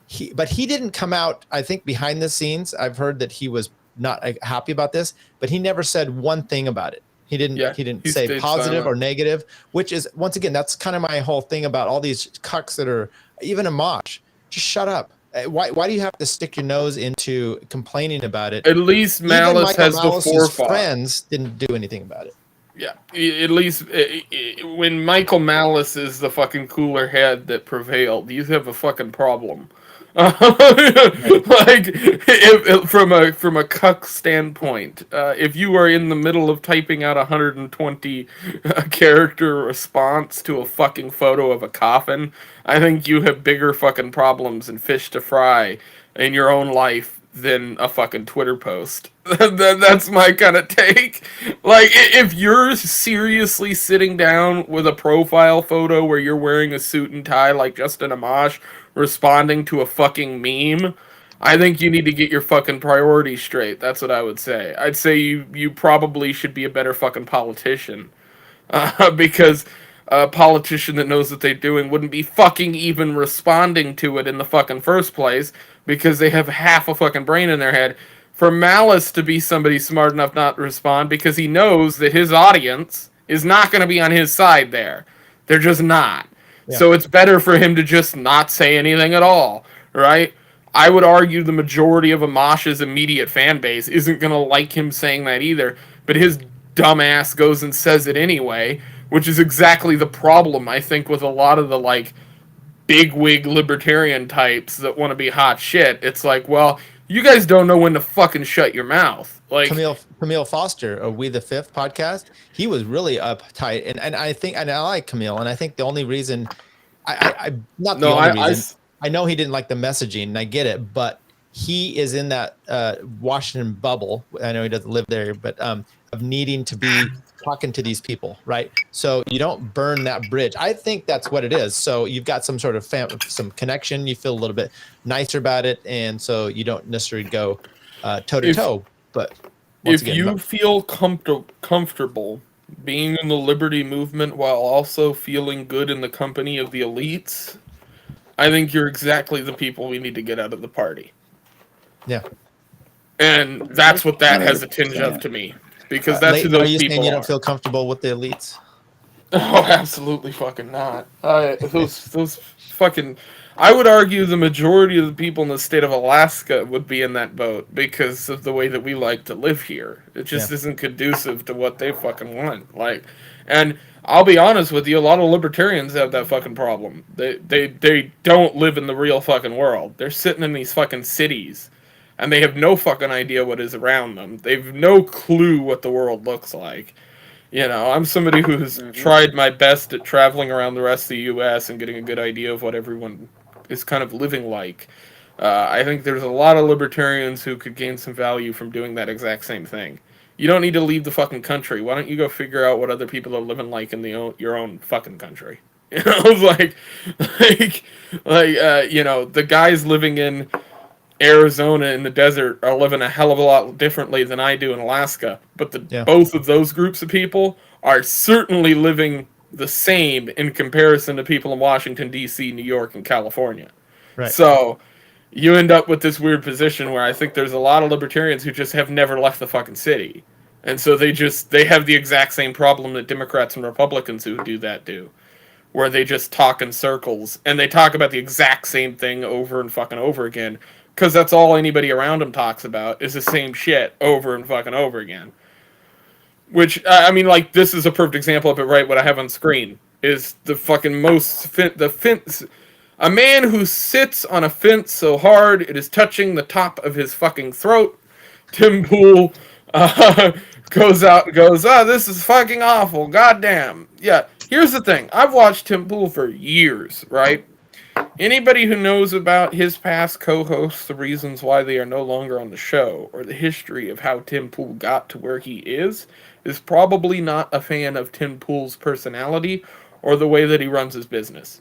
he didn't come out, I think, behind the scenes. I've heard that he was not happy about this, but he never said one thing about it. He didn't say positive or negative, which is, once again, that's kind of my whole thing about all these cucks that are, even Amash, just shut up. Why do you have to stick your nose into complaining about it? At least Malice has the forethought. Friends didn't do anything about it. Yeah, at least when Michael Malice is the fucking cooler head that prevailed, you have a fucking problem. Like, from a cuck standpoint, if you are in the middle of typing out 120 character response to a fucking photo of a coffin, I think you have bigger fucking problems and fish to fry in your own life than a fucking Twitter post. That's my kind of take. Like, if you're seriously sitting down with a profile photo where you're wearing a suit and tie like Justin Amash, responding to a fucking meme, I think you need to get your fucking priorities straight. That's what I would say. I'd say you probably should be a better fucking politician. Because a politician that knows what they're doing wouldn't be fucking even responding to it in the fucking first place, because they have half a fucking brain in their head. For Malice to be somebody smart enough not to respond, because he knows that his audience is not going to be on his side there. They're just not. Yeah. So it's better for him to just not say anything at all, right? I would argue the majority of Amash's immediate fan base isn't going to like him saying that either, but his dumbass goes and says it anyway, which is exactly the problem, I think, with a lot of the, like, bigwig libertarian types that want to be hot shit. It's like, well, you guys don't know when to fucking shut your mouth. Like Camille Foster of We the Fifth podcast, he was really uptight, and I think, and I like Camille, and I think the only reason, I know he didn't like the messaging, and I get it, but he is in that Washington bubble. I know he doesn't live there, but of needing to be talking to these people, right? So you don't burn that bridge. I think that's what it is. So you've got some sort of some connection. You feel a little bit nicer about it, and so you don't necessarily go toe to toe. But if you feel comfortable being in the liberty movement while also feeling good in the company of the elites, I think you're exactly the people we need to get out of the party. Yeah. And that's what that has a tinge of to me. Because that's who those people are. Are you saying you don't feel comfortable with the elites? Oh, absolutely fucking not. Those fucking... I would argue the majority of the people in the state of Alaska would be in that boat because of the way that we like to live here. It just isn't conducive to what they fucking want. Like, and I'll be honest with you, a lot of libertarians have that fucking problem. They don't live in the real fucking world. They're sitting in these fucking cities, and they have no fucking idea what is around them. They've no clue what the world looks like. You know, I'm somebody who's tried my best at traveling around the rest of the U.S. and getting a good idea of what everyone is kind of living like. I think there's a lot of libertarians who could gain some value from doing that exact same thing. You don't need to leave the fucking country. Why don't you go figure out what other people are living like in your own fucking country? You know, you know, the guys living in Arizona in the desert are living a hell of a lot differently than I do in Alaska. But both of those groups of people are certainly living the same in comparison to people in Washington, D.C., New York, and California. Right. So you end up with this weird position where I think there's a lot of libertarians who just have never left the fucking city. And so they have the exact same problem that Democrats and Republicans who do that do. Where they just talk in circles, and they talk about the exact same thing over and fucking over again. Because that's all anybody around them talks about, is the same shit over and fucking over again. Which, I mean, like, this is a perfect example of it, right? What I have on screen is the fucking the fence. A man who sits on a fence so hard it is touching the top of his fucking throat. Tim Pool goes out and goes, this is fucking awful, goddamn. Yeah, here's the thing. I've watched Tim Pool for years, right? Anybody who knows about his past co-hosts, the reasons why they are no longer on the show, or the history of how Tim Pool got to where he is probably not a fan of Tim Pool's personality or the way that he runs his business.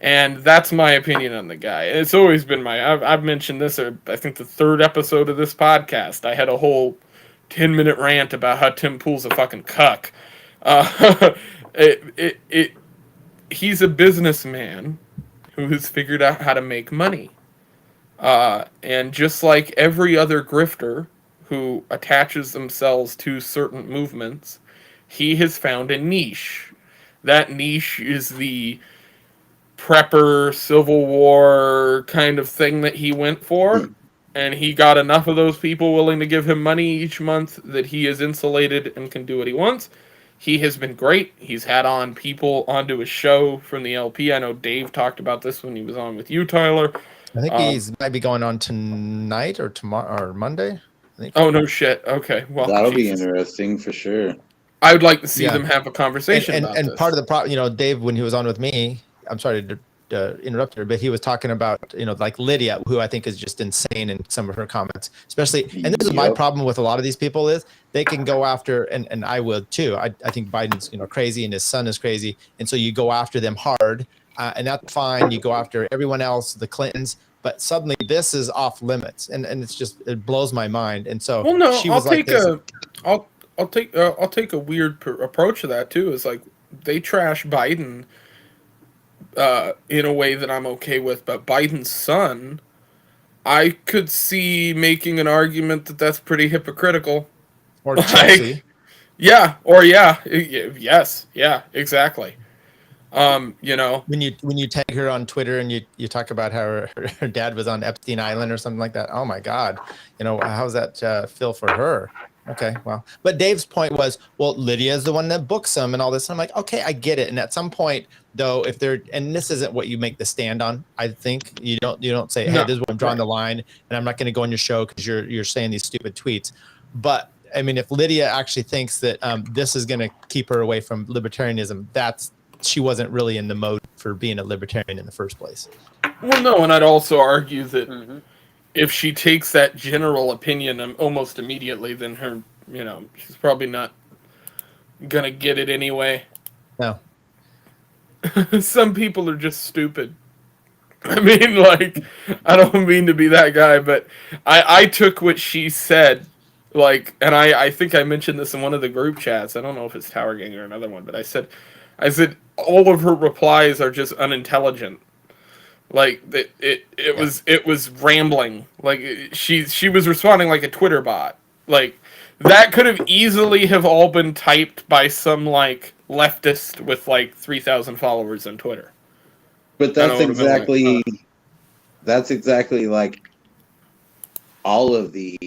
And that's my opinion on the guy. It's always been I've mentioned this, I think the third episode of this podcast. I had a whole 10-minute rant about how Tim Pool's a fucking cuck. He's a businessman who has figured out how to make money. And just like every other grifter who attaches themselves to certain movements, he has found a niche. That niche is the prepper, Civil War kind of thing that he went for. And he got enough of those people willing to give him money each month that he is insulated and can do what he wants. He has been great. He's had on people onto his show from the LP. I know Dave talked about this when he was on with you, Tyler. I think he's might be going on tonight or tomorrow or Monday. I think. Oh, no shit. Okay. Well, that'll be interesting for sure. I would like to see them have a conversation and about this. Part of the problem, you know, Dave, when he was on with me, I'm sorry to interrupt her, but he was talking about, you know, like Lydia, who I think is just insane in some of her comments, especially. And this is my problem with a lot of these people is they can go after, and I will too. I think Biden's, you know, crazy and his son is crazy. And so you go after them hard and that's fine. You go after everyone else, the Clintons, but suddenly this is off limits. And it's just, it blows my mind. And so well, no, she was I'll take a weird approach to that too. Is like they trash Biden in a way that I'm okay with, but Biden's son, I could see making an argument that that's pretty hypocritical. Or Chelsea. Yes, exactly. You know, when you tag her on Twitter and you talk about how her dad was on Epstein Island or something like that. Oh my God, you know, how's that feel for her? Okay, well, but Dave's point was, well, Lydia's the one that books them and all this. And I'm like, okay, I get it. And at some point, though, if they're, and this isn't what you make the stand on, I think you don't say, hey, this is where I'm drawing the line, and I'm not going to go on your show because you're saying these stupid tweets. But I mean, if Lydia actually thinks that this is going to keep her away from libertarianism, she wasn't really in the mode for being a libertarian in the first place. Well, no, and I'd also argue that if she takes that general opinion almost immediately, then her, you know, she's probably not gonna get it anyway. No. Some people are just stupid. I mean, like, I don't mean to be that guy, but I took what she said, like, and I think I mentioned this in one of the group chats. I don't know if it's Tower Gang or another one, but I said all of her replies are just unintelligent. Like it was rambling. Like she was responding like a Twitter bot. Like that could have easily have all been typed by some like leftist with like 3,000 followers on Twitter. But Kinda would've been like, that's exactly like all of the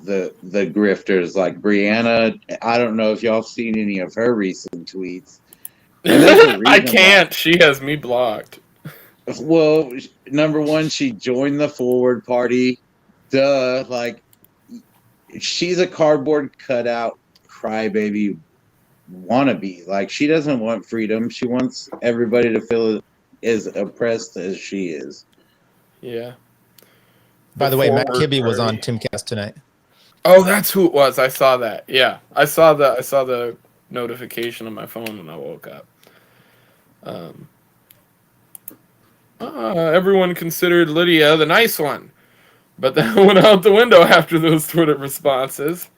grifters. Like Brianna, I don't know if y'all have seen any of her recent tweets. And there's a I reason why. can't. She has me blocked. Well, number one, she joined the Forward Party. Duh. Like, she's a cardboard cutout crybaby wannabe. Like, she doesn't want freedom. She wants everybody to feel as oppressed as she is. Yeah. By the way, Matt Forward Kibbe was on Party. Timcast tonight. Oh, that's who it was. I saw that. Yeah, I saw the notification on my phone when I woke up. Everyone considered Lydia the nice one, but that went out the window after those Twitter responses.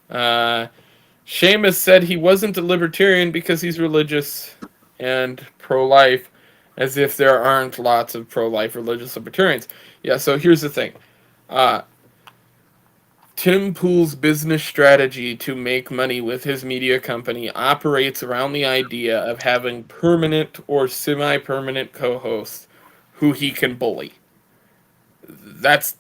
Seamus said he wasn't a libertarian because he's religious and pro-life, as if there aren't lots of pro-life religious libertarians. Yeah, so here's the thing. Tim Pool's business strategy to make money with his media company operates around the idea of having permanent or semi-permanent co-hosts who he can bully. That's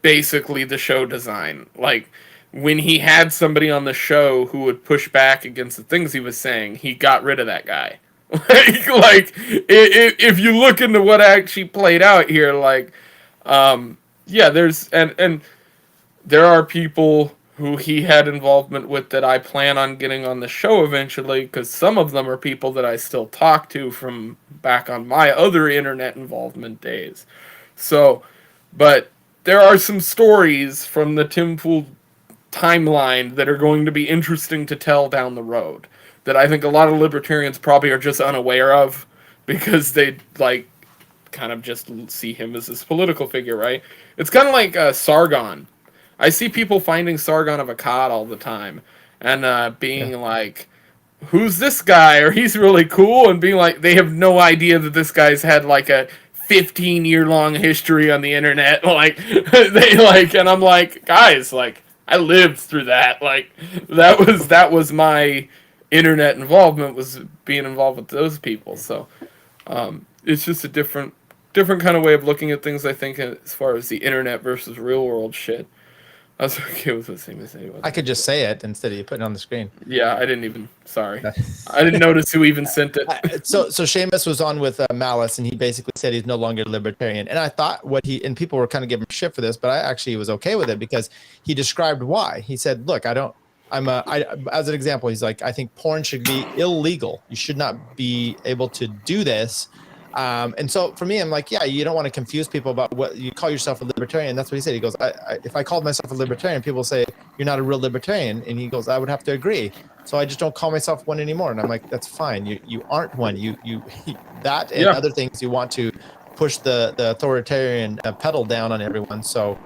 basically the show design. Like, when he had somebody on the show who would push back against the things he was saying, he got rid of that guy. If you look into what actually played out here, yeah, there's and there are people who he had involvement with that I plan on getting on the show eventually, because some of them are people that I still talk to from back on my other internet involvement days. So, but there are some stories from the Tim Pool timeline that are going to be interesting to tell down the road that I think a lot of libertarians probably are just unaware of because they kind of just see him as this political figure, right? It's kind of like Sargon. I see people finding Sargon of Akkad all the time and being like, who's this guy? Or he's really cool, and being like, they have no idea that this guy's had like a 15-year-long history on the internet. And I'm like, guys, I lived through that. That was my internet involvement, was being involved with those people. So it's just a different kind of way of looking at things, I think, as far as the internet versus real world shit. I was okay with the same thing. I could just say it instead of you putting it on the screen. Yeah, I didn't even. Sorry, I didn't notice who even sent it. So Seamus was on with Malice, and he basically said he's no longer libertarian. And I thought and people were kind of giving him shit for this, but I actually was okay with it because he described why. He said, "Look, as an example, he's like, I think porn should be illegal. You should not be able to do this." And so for me, I'm like, yeah, you don't want to confuse people about what you call yourself a libertarian. That's what he said. He goes, if I called myself a libertarian, people say you're not a real libertarian. And he goes, I would have to agree. So I just don't call myself one anymore. And I'm like, that's fine. You aren't one. You that and other things you want to push the authoritarian pedal down on everyone. So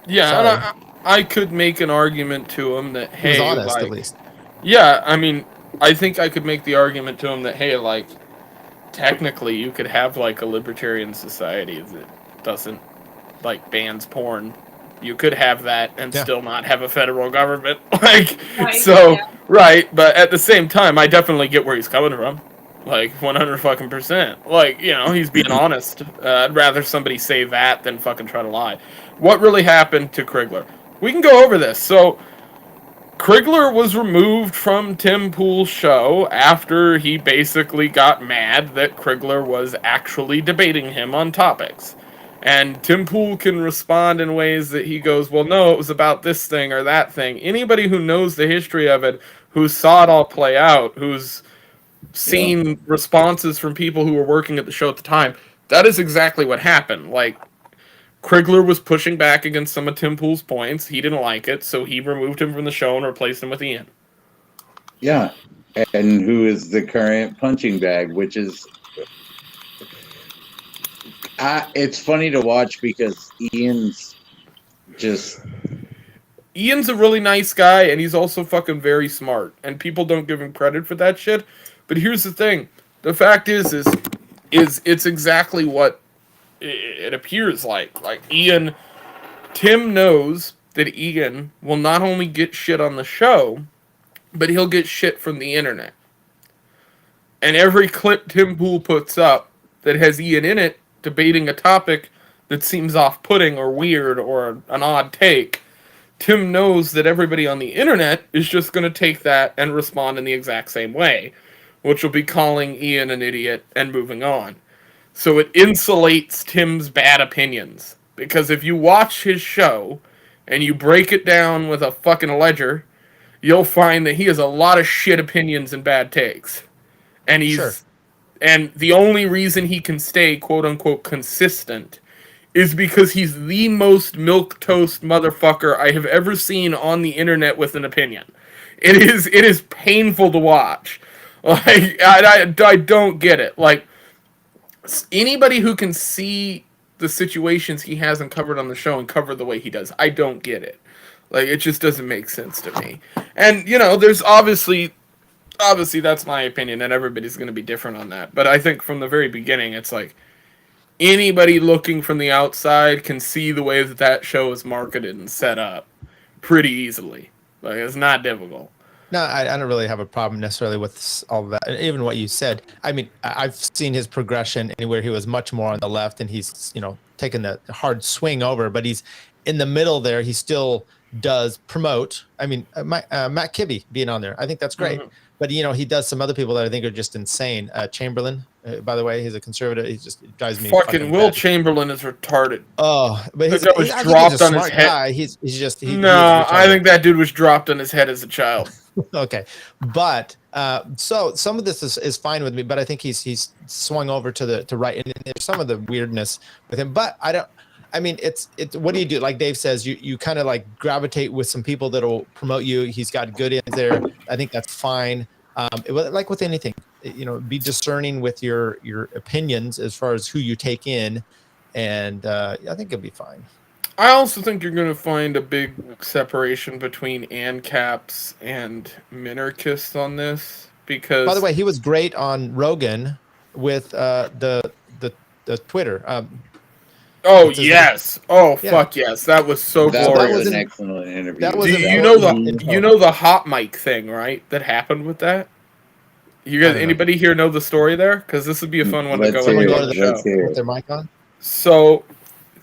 yeah, and I could make an argument to him that, hey, he was honest, at least. Yeah, I mean, I think I could make the argument to him that, hey, technically you could have a libertarian society that doesn't bans porn. You could have that and still not have a federal government. Right, but at the same time, I definitely get where he's coming from. 100%. He's being honest. I'd rather somebody say that than fucking try to lie. What really happened to Krigler? We can go over this. So Krigler was removed from Tim Pool's show after he basically got mad that Krigler was actually debating him on topics. And Tim Pool can respond in ways that he goes, well, no, it was about this thing or that thing. Anybody who knows the history of it, who saw it all play out, who's seen responses from people who were working at the show at the time, that is exactly what happened. Krigler was pushing back against some of Tim Pool's points. He didn't like it, so he removed him from the show and replaced him with Ian. Yeah, and who is the current punching bag, which is... it's funny to watch because Ian's a really nice guy, and he's also fucking very smart, and people don't give him credit for that shit. But here's the thing. The fact is it's exactly what it appears like. Tim knows that Ian will not only get shit on the show, but he'll get shit from the internet. And every clip Tim Pool puts up that has Ian in it debating a topic that seems off-putting or weird or an odd take, Tim knows that everybody on the internet is just going to take that and respond in the exact same way, which will be calling Ian an idiot and moving on. So it insulates Tim's bad opinions. Because if you watch his show and you break it down with a fucking ledger, you'll find that he has a lot of shit opinions and bad takes. And and the only reason he can stay quote unquote consistent is because he's the most milquetoast motherfucker I have ever seen on the internet with an opinion. It is painful to watch. Like I don't get it. Like anybody who can see the situations he hasn't covered on the show and cover the way he does, I don't get it. Like it just doesn't make sense to me. And there's obviously that's my opinion, and everybody's going to be different on that. But I think from the very beginning, it's like anybody looking from the outside can see the way that show is marketed and set up pretty easily. Like it's not difficult. No, I don't really have a problem necessarily with all of that. Even what you said. I mean, I've seen his progression anywhere he was much more on the left, and he's taken the hard swing over. But he's in the middle there. He still does promote. I mean, Matt Kibbe being on there, I think that's great. Mm-hmm. But he does some other people that I think are just insane. Chamberlain, by the way, he's a conservative. He just drives me fucking Will Chamberlain is retarded. Oh, but that was dropped on his head. Guy. He's just I think that dude was dropped on his head as a child. Okay, but so some of this is fine with me, but I think he's swung over to right, and there's some of the weirdness with him. But I mean, it's what do you do? Like Dave says, you kind of like gravitate with some people that'll promote you. He's got good ends there. I think that's fine. Like with anything, be discerning with your opinions as far as who you take in, and I think it'll be fine. I also think you're going to find a big separation between ANCAPs and minarchists on this because. By the way, he was great on Rogan with the Twitter. Oh yes! Oh yeah. Fuck yes! That was so glorious. That was an excellent interview. That was you know the hot mic thing, right? That happened with that. You guys, anybody here know the story there? Because this would be a fun one to go into on the show. With their mic on. So,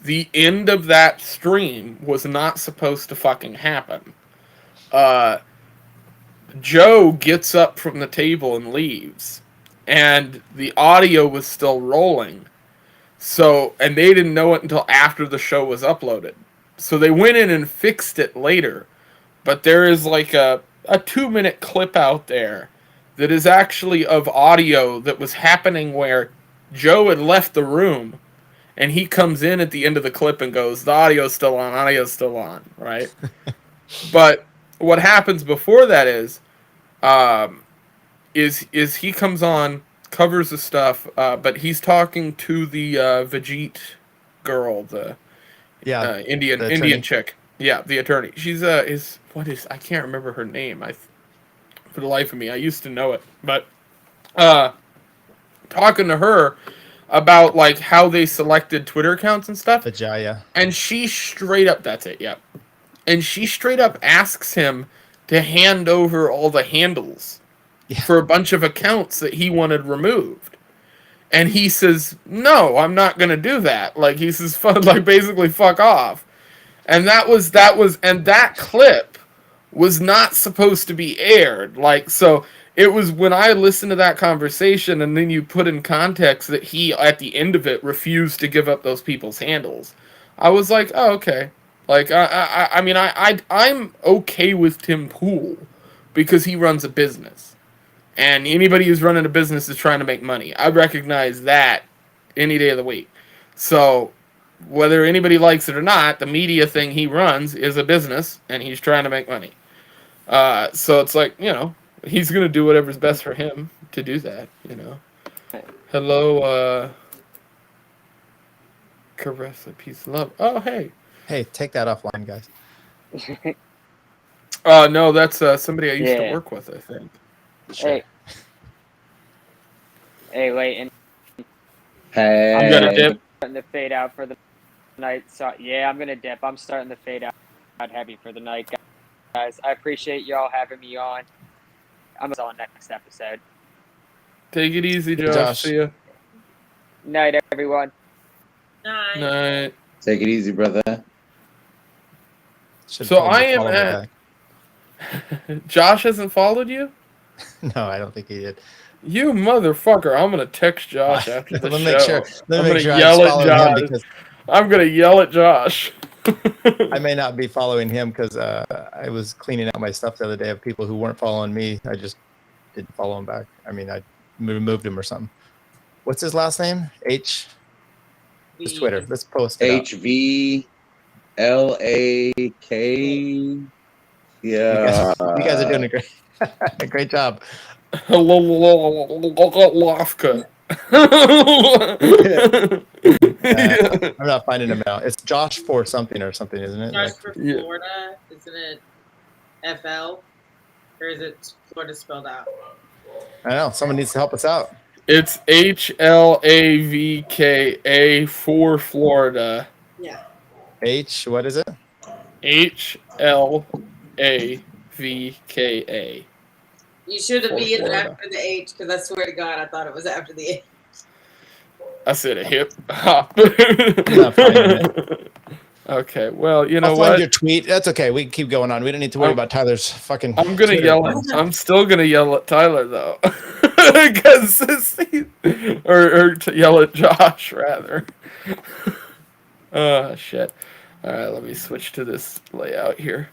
the end of that stream was not supposed to fucking happen. Joe gets up from the table and leaves, and the audio was still rolling. So, and they didn't know it until after the show was uploaded. So they went in and fixed it later. But there is like a 2-minute clip out there that is actually of audio that was happening where Joe had left the room and he comes in at the end of the clip and goes, the audio's still on, right? But what happens before that is he comes on, covers the stuff, but he's talking to the Vijit girl, the Indian chick. Yeah, the attorney. She's I can't remember her name. For the life of me, I used to know it, but talking to her about like how they selected Twitter accounts and stuff. Vijaya. And she straight up, that's it, yeah. And she straight up asks him to hand over all the handles for a bunch of accounts that he wanted removed. And he says, no, I'm not going to do that. Like, he says, basically, fuck off. And that clip was not supposed to be aired. Like, so it was when I listened to that conversation and then you put in context that he, at the end of it, refused to give up those people's handles. I was like, oh, okay. Like, I'm okay with Tim Pool because he runs a business. And anybody who's running a business is trying to make money. I recognize that any day of the week. So, whether anybody likes it or not, the media thing he runs is a business, and he's trying to make money. So it's like, he's going to do whatever's best for him to do that, Hello, caress a piece of love. Oh, hey. Hey, take that offline, guys. No, that's somebody I used to work with, I think. Sure. Hey, wait, and I'm gonna dip. Starting to fade out for the night. So yeah, I'm gonna dip. I'm starting to fade out heavy for the night, guys. I appreciate y'all having me on. I'm on next episode. Take it easy, Josh. See ya. Night, everyone. Night. Night. Take it easy, brother. Should So probably I am follow me at. Josh hasn't followed you? back. No, I don't think he did. You motherfucker! I'm gonna text Josh after the Let me show. make sure. Let I'm me gonna make sure I'm yell at following him Josh. because I'm gonna yell at Josh. I may not be following him because I was cleaning out my stuff the other day of people who weren't following me. I just didn't follow him back. I mean, I removed him or something. What's his last name? H. His Twitter. Let's post it. HVLAK. Yeah. You guys are doing a great job. Lofka. I'm not finding him now. It's Josh for something or something, isn't it? Josh Like, for Florida, isn't it FL? Or is it Florida spelled out? I don't know. Someone needs to help us out. It's HLAVKA for Florida. Yeah. H. What is it? HLAVKA. You should have For been Florida. after the H, because I swear to God, I thought it was after the H. I said a hip hop. I'm not finding it. Okay, well, you know I'll find what? your tweet. That's okay. We can keep going on. We don't need to worry about Tyler's fucking. I'm gonna Twitter yell. accounts. I'm still gonna yell at Tyler though, because or to yell at Josh rather. Oh shit! All right, let me switch to this layout here.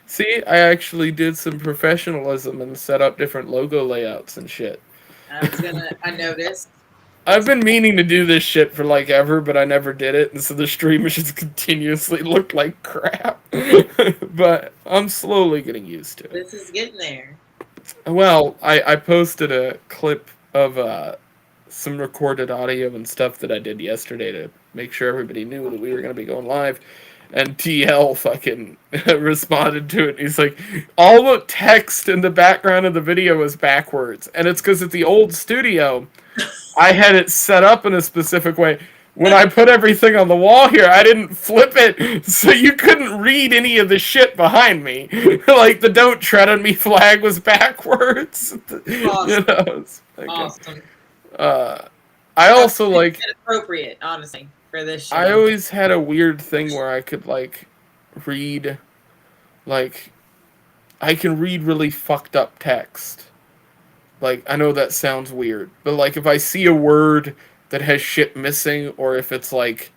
See, I actually did some professionalism and set up different logo layouts and shit. I noticed. I've been meaning to do this shit for like ever, but I never did it, and so the stream has just continuously looked like crap. But I'm slowly getting used to it. This is getting there. Well, I posted a clip of some recorded audio and stuff that I did yesterday to make sure everybody knew that we were going to be going live. And TL fucking responded to it. He's like, all the text in the background of the video is backwards. And it's because at the old studio, I had it set up in a specific way. When I put everything on the wall here, I didn't flip it, so you couldn't read any of the shit behind me. Like, the "Don't Tread on Me" flag was backwards. Awesome. You know, it's like, Awesome. I also, like... appropriate, honestly, for this show. I always had a weird thing where I could, like, read, like... I can read really fucked up text. Like, I know that sounds weird, but, like, if I see a word that has shit missing, or if it's, like,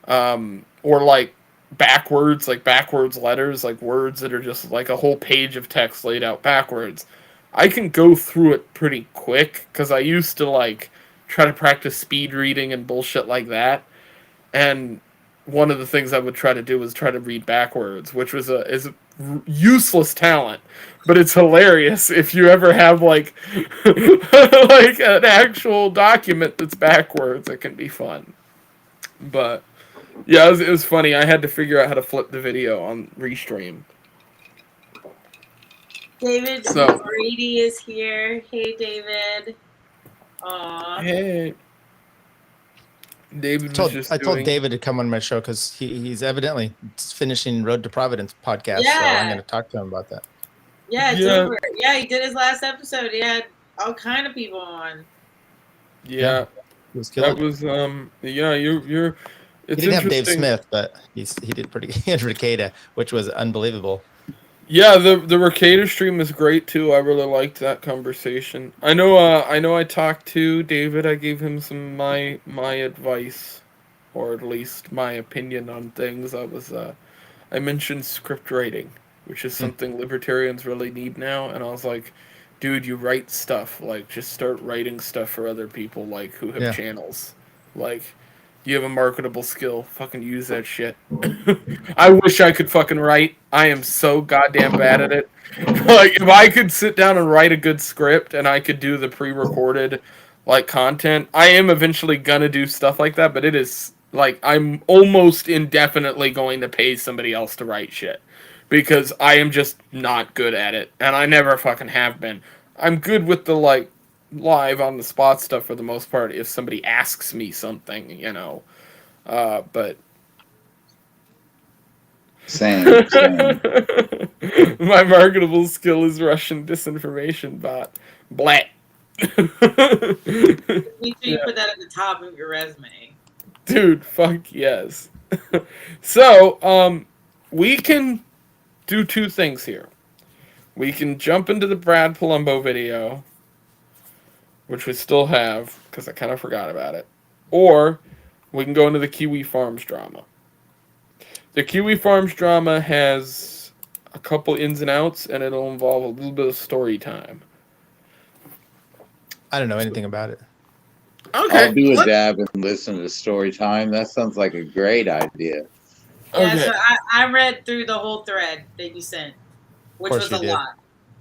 or, like, backwards letters, like, words that are just, like, a whole page of text laid out backwards, I can go through it pretty quick, because I used to, like, try to practice speed reading and bullshit like that, and one of the things I would try to do was try to read backwards, which is a useless talent, but it's hilarious if you ever have like like an actual document that's backwards. It can be fun. But yeah, it was funny. I had to figure out how to flip the video on Restream. David So- Brady is here. Hey, David. Aw. Hey, David was just I told doing- David to come on my show because he's evidently finishing Road to Providence podcast. So Yeah. I'm going to talk to him about that. Yeah, it's Yeah. over. Yeah, he did his last episode. He had all kind of people on. Yeah, It was that killer. was yeah. You're. He It's didn't have Dave interesting. Smith, but he did pretty good. He had Ricada, which was unbelievable. Yeah, the Ricada stream is great too. I really liked that conversation. I know I talked to David. I gave him some my advice, or at least my opinion on things. I mentioned script writing, which is something libertarians really need now, and I was like, dude, you write stuff, like just start writing stuff for other people like who have Yeah. channels. Like, you have a marketable skill, fucking use that shit. I wish I could fucking write. I am so goddamn bad at it. Like, if I could sit down and write a good script and I could do the pre-recorded like content, I am eventually gonna do stuff like that, but it is like I'm almost indefinitely going to pay somebody else to write shit because I am just not good at it, and I never fucking have been. I'm good with the like live on the spot stuff for the most part if somebody asks me something, you know. But Same. my marketable skill is Russian disinformation bot. Blat. Make sure you put that at the top of your resume. Dude, fuck yes. So, we can do two things here. We can jump into the Brad Palumbo video, which we still have, because I kind of forgot about it. Or, we can go into the Kiwi Farms drama. The Kiwi Farms drama has a couple ins and outs, and it'll involve a little bit of story time. I don't know anything about it. Okay. I'll do a dab and listen to story time. That sounds like a great idea. Yeah, Okay. so I read through the whole thread that you sent, which was a lot.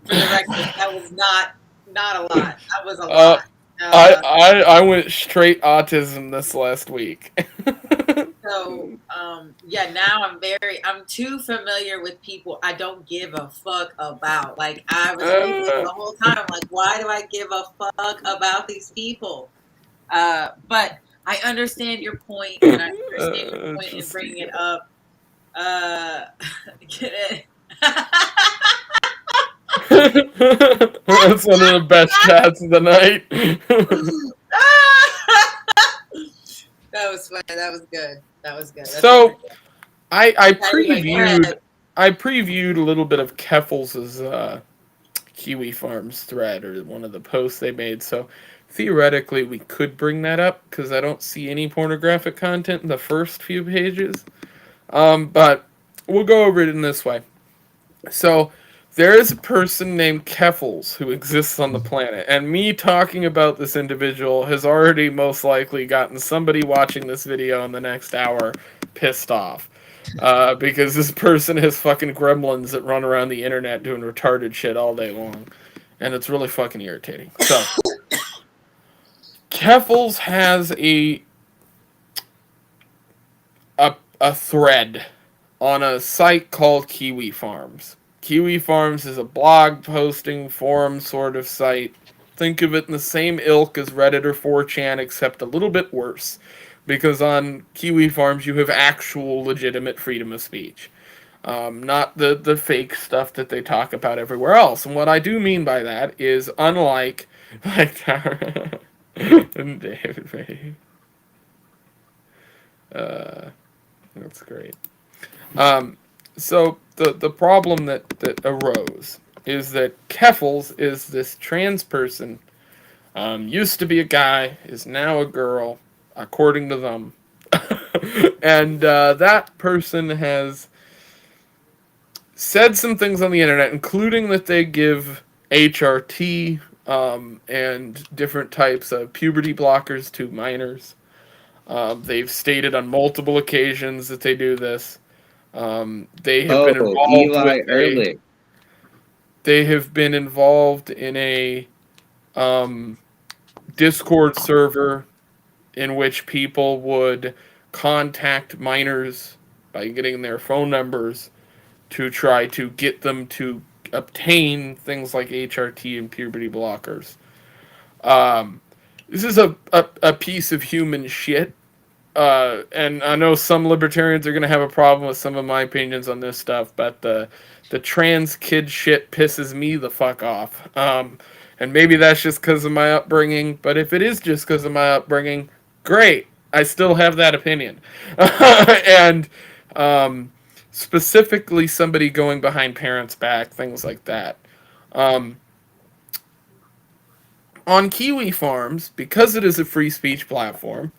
For the record, that was not a lot. That was a lot. I went straight autism this last week. So yeah, now I'm too familiar with people I don't give a fuck about. Like I was thinking the whole time, I'm like, why do I give a fuck about these people? But I understand your point, and I understand your point in bringing it up. That's one of the best chats of the night. That was funny. That was good. That was good. So, I previewed a little bit of Keffels' Kiwi Farms thread, or one of the posts they made. So theoretically, we could bring that up because I don't see any pornographic content in the first few pages. But we'll go over it in this way. So there is a person named Keffels who exists on the planet, and me talking about this individual has already most likely gotten somebody watching this video in the next hour pissed off. Because this person has fucking gremlins that run around the internet doing retarded shit all day long. And it's really fucking irritating. So, Keffels has a thread on a site called Kiwi Farms. Kiwi Farms is a blog posting forum sort of site. Think of it in the same ilk as Reddit or 4chan, except a little bit worse. Because on Kiwi Farms, you have actual legitimate freedom of speech. Not the fake stuff that they talk about everywhere else. And what I do mean by that is, unlike like Tara and David Ray. That's great. So the problem that arose is that Keffels is this trans person, used to be a guy, is now a girl, according to them. And that person has said some things on the internet, including that they give HRT and different types of puberty blockers to minors. They've stated on multiple occasions that they do this. They have been involved Eli Ehrlich. They have been involved in a Discord server in which people would contact minors by getting their phone numbers to try to get them to obtain things like HRT and puberty blockers. This is a piece of human shit. And I know some libertarians are going to have a problem with some of my opinions on this stuff, but the trans kid shit pisses me the fuck off. And maybe that's just because of my upbringing, but if it is just because of my upbringing, great. I still have that opinion. And specifically somebody going behind parents' back, things like that. On Kiwi Farms, because it is a free speech platform,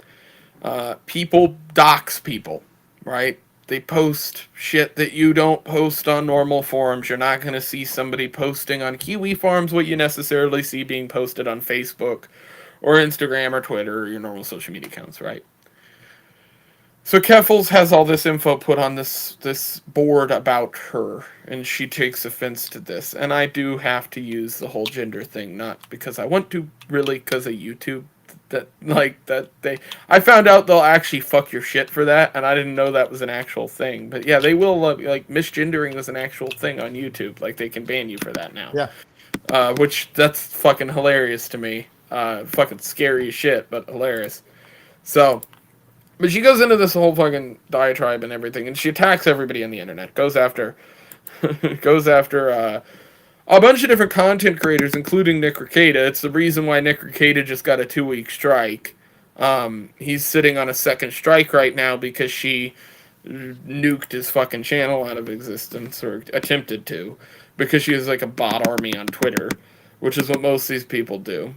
people dox people, right? They post shit that you don't post on normal forums. You're not going to see somebody posting on Kiwi Farms what you necessarily see being posted on Facebook or Instagram or Twitter or your normal social media accounts, right? So Keffels has all this info put on this board about her, and she takes offense to this. And I do have to use the whole gender thing, not because I want to, really because of YouTube. I found out they'll actually fuck your shit for that, and I didn't know that was an actual thing. But yeah, they will, like, misgendering is an actual thing on YouTube. Like, they can ban you for that now. Yeah. Which, that's fucking hilarious to me. Fucking scary as shit, but hilarious. So, but she goes into this whole fucking diatribe and everything, and she attacks everybody on the internet. Goes after a bunch of different content creators, including Nick Rekieta. It's the reason why Nick Rekieta just got a 2-week strike. He's sitting on a second strike right now because she nuked his fucking channel out of existence, or attempted to, because she has like a bot army on Twitter, which is what most of these people do.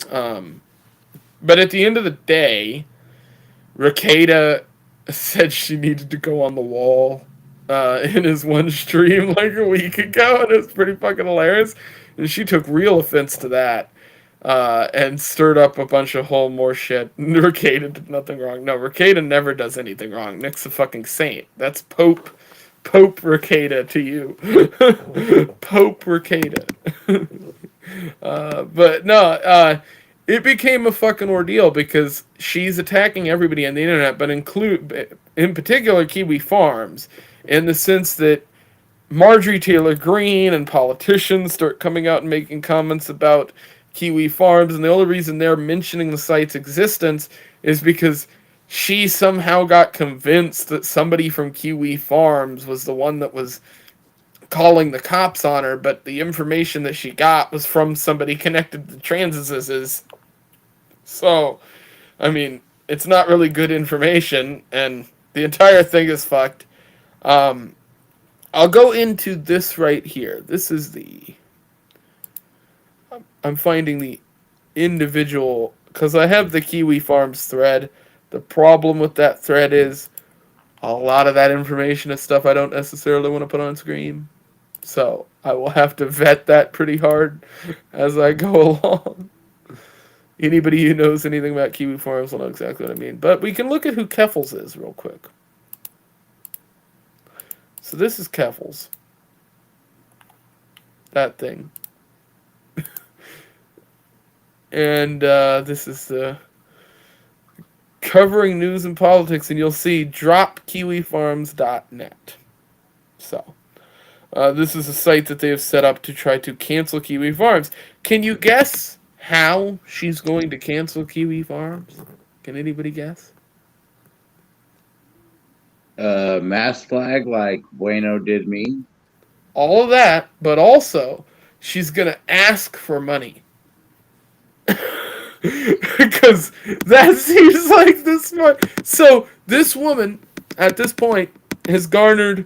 But at the end of the day, Rekieta said she needed to go on the wall in his one stream like a week ago, and it was pretty fucking hilarious. And she took real offense to that and stirred up a bunch of whole more shit. Rekieta did nothing wrong. No, Rekieta never does anything wrong. Nick's a fucking saint. That's Pope Rekieta to you. Pope Rekieta. But no, it became a fucking ordeal because she's attacking everybody on the internet, but in particular Kiwi Farms, in the sense that Marjorie Taylor Greene and politicians start coming out and making comments about Kiwi Farms, and the only reason they're mentioning the site's existence is because she somehow got convinced that somebody from Kiwi Farms was the one that was calling the cops on her, but the information that she got was from somebody connected to Transis's. So, I mean, it's not really good information, and the entire thing is fucked. I'll go into this right here. This is I'm finding the individual, because I have the Kiwi Farms thread. The problem with that thread is a lot of that information is stuff I don't necessarily want to put on screen. So I will have to vet that pretty hard as I go along. Anybody who knows anything about Kiwi Farms will know exactly what I mean. But we can look at who Keffels is real quick. So this is Keffels. That thing. And this is the covering news and politics, and you'll see dropkiwifarms.net. So, this is a site that they have set up to try to cancel Kiwi Farms. Can you guess how she's going to cancel Kiwi Farms? Can anybody guess? Mass flag like Bueno did me. All of that, but also she's going to ask for money. Because that seems like the smart. So this woman, at this point, has garnered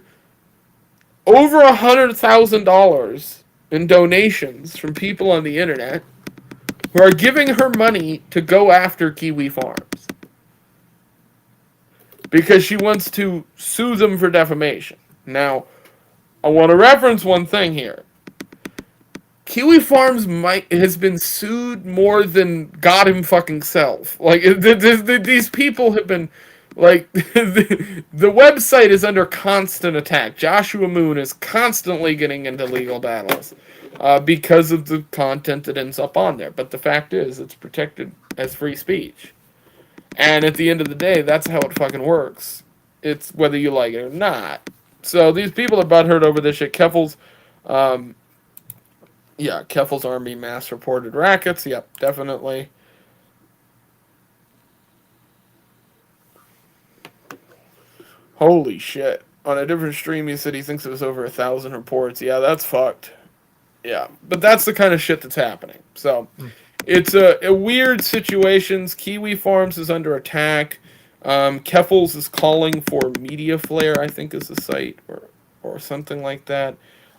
over $100,000 in donations from people on the internet who are giving her money to go after Kiwi Farms because she wants to sue them for defamation. Now, I want to reference one thing here. Kiwi Farms has been sued more than God him fucking self. Like, these people have been, like, the website is under constant attack. Joshua Moon is constantly getting into legal battles because of the content that ends up on there. But the fact is, it's protected as free speech. And at the end of the day, that's how it fucking works. It's whether you like it or not. So these people are butthurt over this shit. Keffels, yeah, Keffel's Army mass reported rackets. Yep, definitely. Holy shit. On a different stream, he said he thinks it was over 1,000 reports. Yeah, that's fucked. Yeah, but that's the kind of shit that's happening. So, it's a weird situation. Kiwi Farms is under attack. Keffels is calling for Media Flare, I think is the site, or something like that.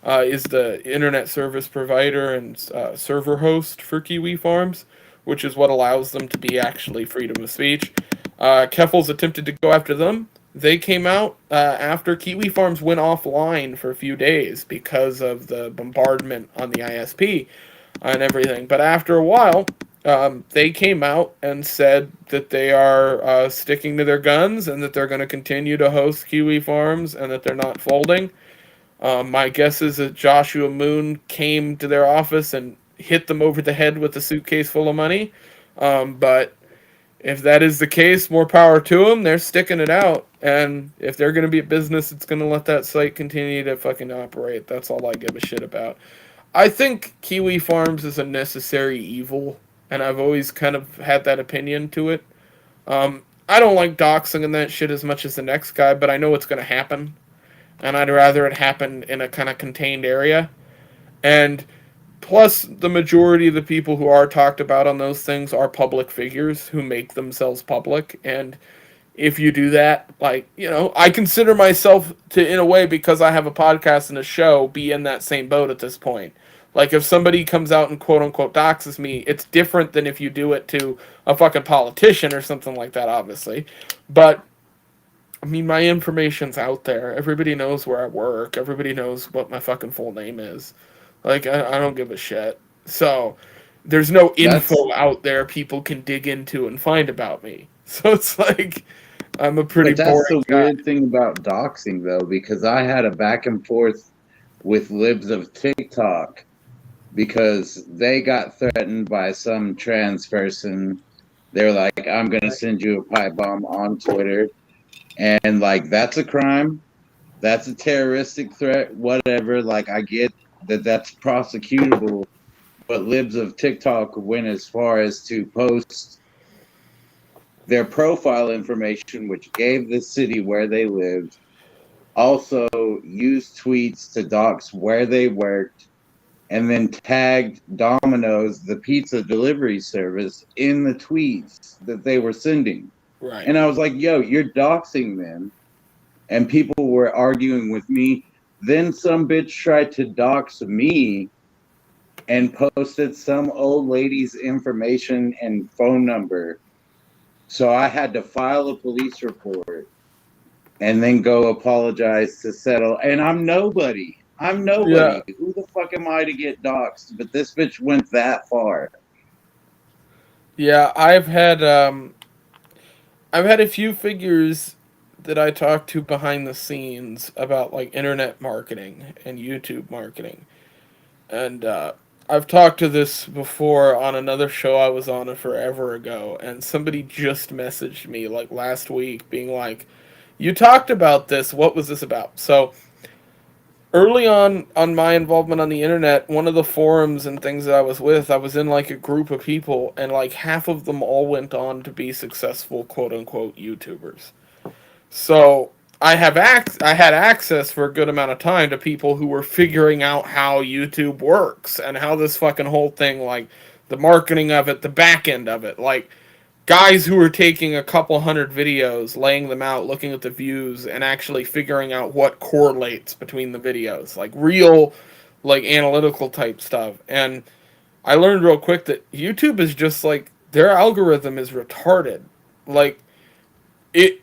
Is the internet service provider and server host for Kiwi Farms, which is what allows them to be actually freedom of speech. Keffels attempted to go after them. They came out after Kiwi Farms went offline for a few days because of the bombardment on the ISP and everything. But after a while, they came out and said that they are sticking to their guns and that they're going to continue to host Kiwi Farms and that they're not folding. My guess is that Joshua Moon came to their office and hit them over the head with a suitcase full of money. But if that is the case, more power to them. They're sticking it out. And if they're going to be a business, it's going to let that site continue to fucking operate. That's all I give a shit about. I think Kiwi Farms is a necessary evil, and I've always kind of had that opinion to it. I don't like doxing and that shit as much as the next guy, but I know it's going to happen. And I'd rather it happen in a kind of contained area. And plus, the majority of the people who are talked about on those things are public figures who make themselves public. And if you do that, like, I consider myself to, in a way, because I have a podcast and a show, be in that same boat at this point. Like, if somebody comes out and quote unquote doxes me, it's different than if you do it to a fucking politician or something like that, obviously. But I mean, my information's out there. Everybody knows where I work. Everybody knows what my fucking full name is. Like, I don't give a shit. So, there's no info out there people can dig into and find about me. So, it's like, I'm a pretty But that's boring the guy. weird thing about doxing, though, because I had a back and forth with libs of TikTok because they got threatened by some trans person. They're like, I'm going to send you a pipe bomb on Twitter. And, like, that's a crime. That's a terroristic threat, whatever. Like, I get that that's prosecutable. But libs of TikTok went as far as to post their profile information, which gave the city where they lived, also used tweets to dox where they worked, and then tagged Domino's, the pizza delivery service, in the tweets that they were sending. Right. And I was like, yo, you're doxing them. And people were arguing with me. Then some bitch tried to dox me and posted some old lady's information and phone number. So I had to file a police report and then go apologize to settle. And I'm nobody. Yeah. Who the fuck am I to get doxxed? But this bitch went that far. Yeah, I've had a few figures that I talked to behind the scenes about like internet marketing and YouTube marketing. And I've talked to this before on another show I was on forever ago, and somebody just messaged me like last week being like, "You talked about this. What was this about?" So early on my involvement on the internet, one of the forums and things that I was with, I was in like a group of people, and like half of them all went on to be successful quote unquote YouTubers. So I had access for a good amount of time to people who were figuring out how YouTube works and how this fucking whole thing, like the marketing of it, the back end of it, like guys who were taking a couple hundred videos, laying them out, looking at the views, and actually figuring out what correlates between the videos, like real, like analytical type stuff. And I learned real quick that YouTube is just like their algorithm is retarded. Like it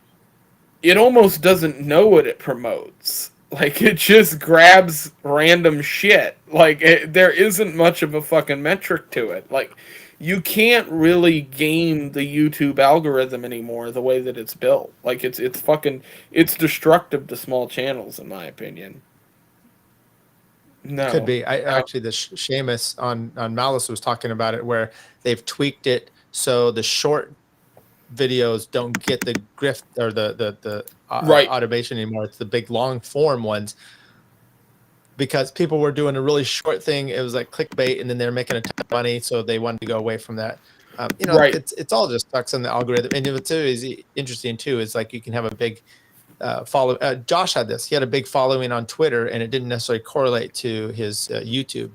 it almost doesn't know what it promotes. Like, it just grabs random shit. Like, there isn't much of a fucking metric to it. Like, you can't really game the YouTube algorithm anymore the way that it's built. Like, it's destructive to small channels, in my opinion. No. Could be. I actually, the Seamus on Malice was talking about it, where they've tweaked it so the short videos don't get the grift or the right. automation anymore. It's the big long form ones, because people were doing a really short thing. It was like clickbait, and then they're making a ton of money, so they wanted to go away from that. Right. It's all just sucks on the algorithm. And what's interesting too is like you can have a big follow. Josh had this. He had a big following on Twitter, and it didn't necessarily correlate to his YouTube.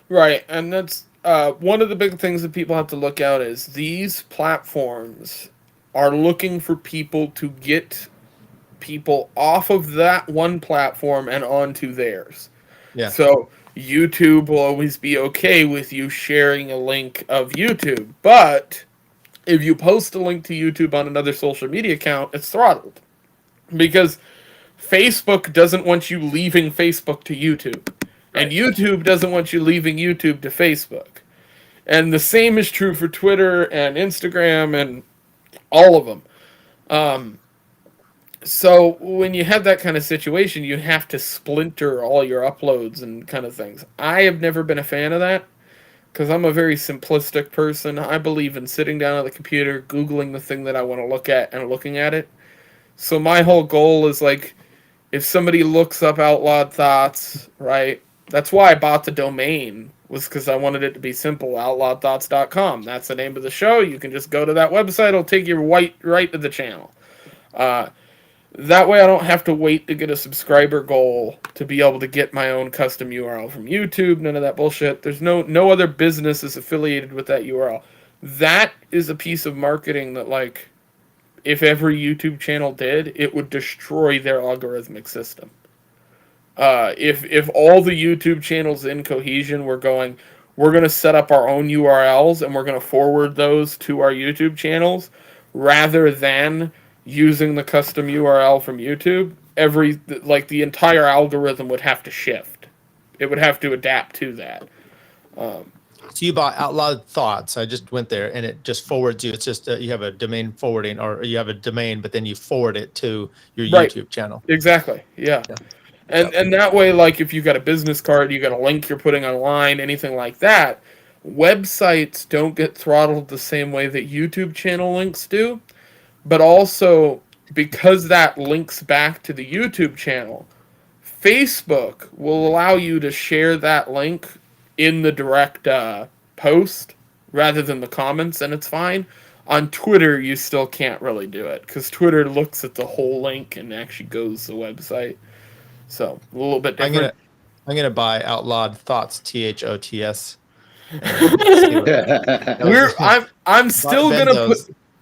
Right, and that's one of the big things that people have to look at is these platforms are looking for people to get people off of that one platform and onto theirs. Yeah. So YouTube will always be okay with you sharing a link of YouTube, but if you post a link to YouTube on another social media account, it's throttled. Because Facebook doesn't want you leaving Facebook to YouTube. And YouTube doesn't want you leaving YouTube to Facebook. And the same is true for Twitter and Instagram and all of them. So when you have that kind of situation, you have to splinter all your uploads and kind of things. I have never been a fan of that because I'm a very simplistic person. I believe in sitting down at the computer, Googling the thing that I want to look at and looking at it. So my whole goal is like, if somebody looks up Outlawed Thoughts, right? That's why I bought the domain, was because I wanted it to be simple, outlawedthoughts.com. That's the name of the show. You can just go to that website. It'll take you right to the channel. That way I don't have to wait to get a subscriber goal to be able to get my own custom URL from YouTube. None of that bullshit. There's no other business is affiliated with that URL. That is a piece of marketing that, like, if every YouTube channel did, it would destroy their algorithmic system. If all the YouTube channels in Cohesion were going, we're going to set up our own URLs and we're going to forward those to our YouTube channels rather than using the custom URL from YouTube, the entire algorithm would have to shift. It would have to adapt to that. So you bought Outlawed Thoughts. I just went there and it just forwards you. It's just you have a domain forwarding, or you have a domain, but then you forward it to your YouTube channel. Exactly. Yeah. And that way, like, if you got a business card, you got a link you're putting online, anything like that, websites don't get throttled the same way that YouTube channel links do. But also, because that links back to the YouTube channel, Facebook will allow you to share that link in the direct post rather than the comments, and it's fine. On Twitter, you still can't really do it, because Twitter looks at the whole link and actually goes to the website. So, a little bit different. I'm gonna buy Outlawed Thoughts, THOTS.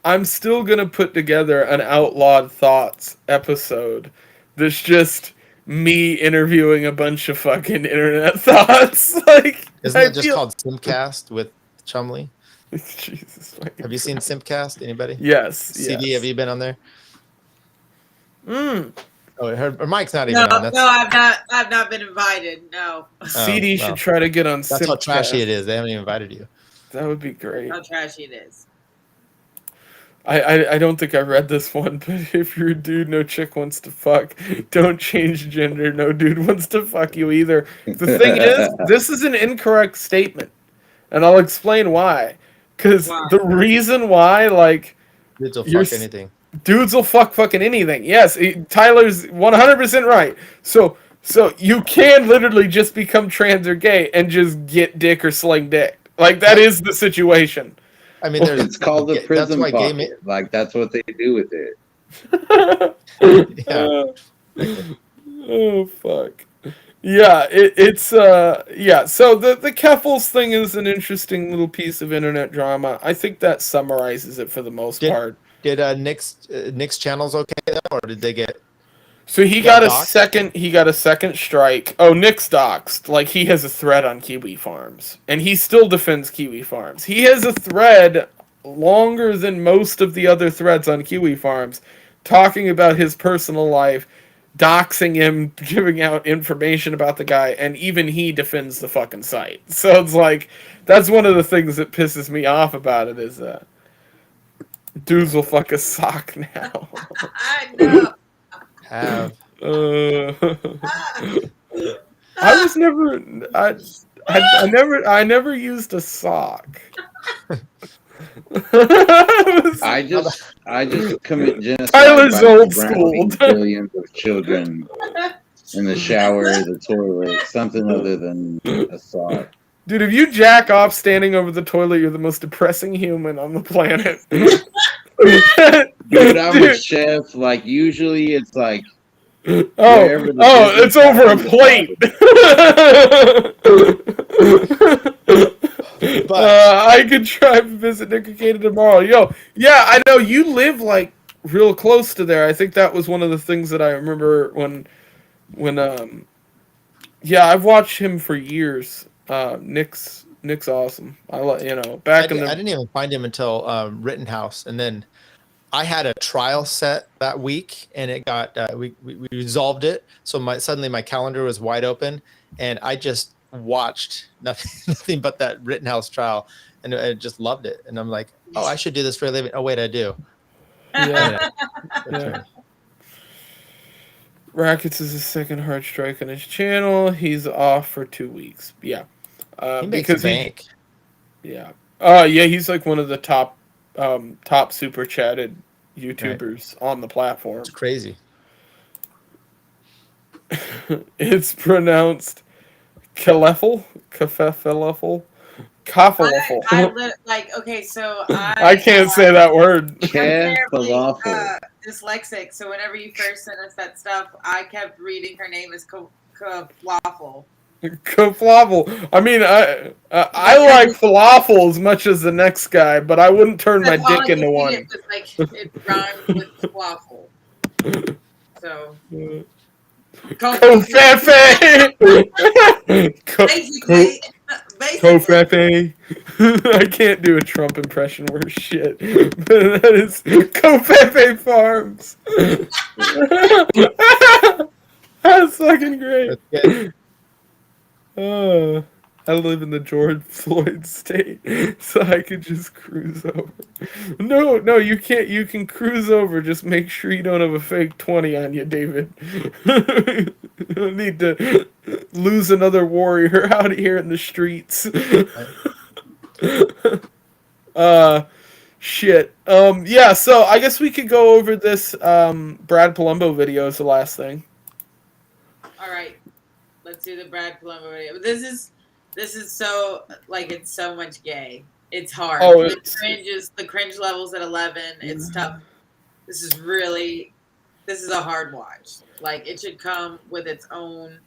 I'm still gonna put together an Outlawed Thoughts episode that's just me interviewing a bunch of fucking internet thoughts. Like, isn't it just called Simpcast with Chumley? Jesus. Have you seen Simpcast? Anybody? Yes. CD, yes. have you been on there? Mm. Oh, her Mike's not even on. No, I've not been invited. No. CD should try to get on. That's how trashy it is. They haven't even invited you. That would be great. How trashy it is. I don't think I read this one, but if you're a dude, no chick wants to fuck. Don't change gender. No dude wants to fuck you either. The thing is, this is an incorrect statement, and I'll explain why. Because the reason why, like, dudes will fuck anything. Dudes will fucking anything. Yes, Tyler's 100% right. So you can literally just become trans or gay and just get dick or sling dick. Like, that is the situation. I mean, it's called the prison pocket. Like, that's what they do with it. Oh fuck. Yeah, it's yeah. So the Keffels thing is an interesting little piece of internet drama. I think that summarizes it for the most part. Did Nick's channels okay though, or did they get? So he got a second. He got a second strike. Oh, Nick's doxxed. Like, he has a thread on Kiwi Farms, and he still defends Kiwi Farms. He has a thread longer than most of the other threads on Kiwi Farms, talking about his personal life, doxing him, giving out information about the guy, and even he defends the fucking site. So it's like, that's one of the things that pisses me off about it is that dudes will fuck a sock now. I know. Have. I was never. I never used a sock. I just commit genocide. Tyler's old school. Billions of children in the shower, the toilet, something other than a sock. Dude, if you jack off standing over the toilet, you're the most depressing human on the planet. Dude, I'm a chef. Like, usually it's like, it's over a plate. I could try to visit Nicocated tomorrow. Yo, yeah, I know you live like real close to there. I think that was one of the things that I remember when yeah, I've watched him for years. Nick's awesome. I didn't even find him until Rittenhouse, and then I had a trial set that week, and it got we resolved it. So suddenly my calendar was wide open, and I just watched nothing but that Rittenhouse trial, and I just loved it. And I'm like, oh, I should do this for a living. Oh wait, I do. Yeah. Yeah. Rackets is his second hard strike on his channel. He's off for 2 weeks. Yeah. He makes bank. Yeah. Yeah, he's like one of the top super chatted YouTubers on the platform. It's crazy. It's pronounced Kalefel? Kafefel? Kafelefel. Okay, so I can't say that word. I dyslexic, so whenever you first sent us that stuff, I kept reading her name as falafel. Falafel. I mean, I like falafel as much as the next guy, but I wouldn't turn my That's all dick I into could one. get was like it rhymed with waffle. So Covfefe. basically. Covfefe. I can't do a Trump impression worth shit. But that is Covfefe Farms. That's fucking great. I live in the George Floyd state, so I could just cruise over. No, you can't. You can cruise over. Just make sure you don't have a fake 20 on you, David. You don't need to lose another warrior out here in the streets. Shit. Yeah, so I guess we could go over this Brad Palumbo video as the last thing. All right, let's do the Brad Palumbo video. This is so like it's so much gay. It's hard. Oh, the cringe levels at 11. It's tough. This is a hard watch. Like it should come with its own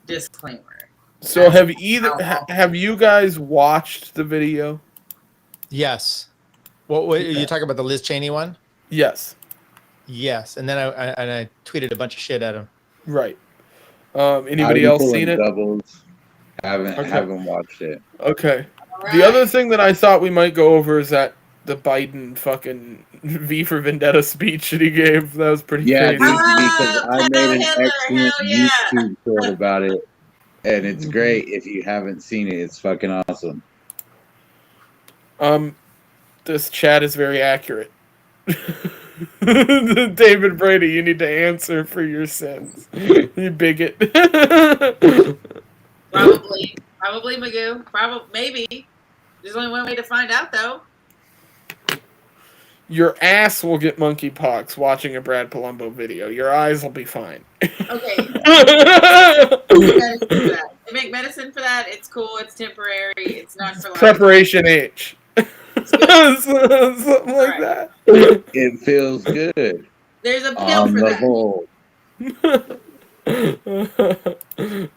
disclaimer. So have you guys watched the video? Yes. What you talking about, the Liz Cheney one? Yes. Yes, and then I tweeted a bunch of shit at him. Right. Anybody else seen it? Doubles. Haven't watched it. Okay. Right. The other thing that I thought we might go over is that the Biden fucking V for Vendetta speech that he gave. That was pretty crazy. Because I made an excellent YouTube short about it, and it's great. If you haven't seen it, it's fucking awesome. This chat is very accurate. David Brady, you need to answer for your sins. You bigot. Probably Magoo. Maybe. There's only one way to find out, though. Your ass will get monkeypox watching a Brad Palumbo video. Your eyes will be fine. Okay. They make medicine for that. It's cool. It's temporary. It's not for life. Preparation H. Something like that. It feels good. There's a pill for that. Whole.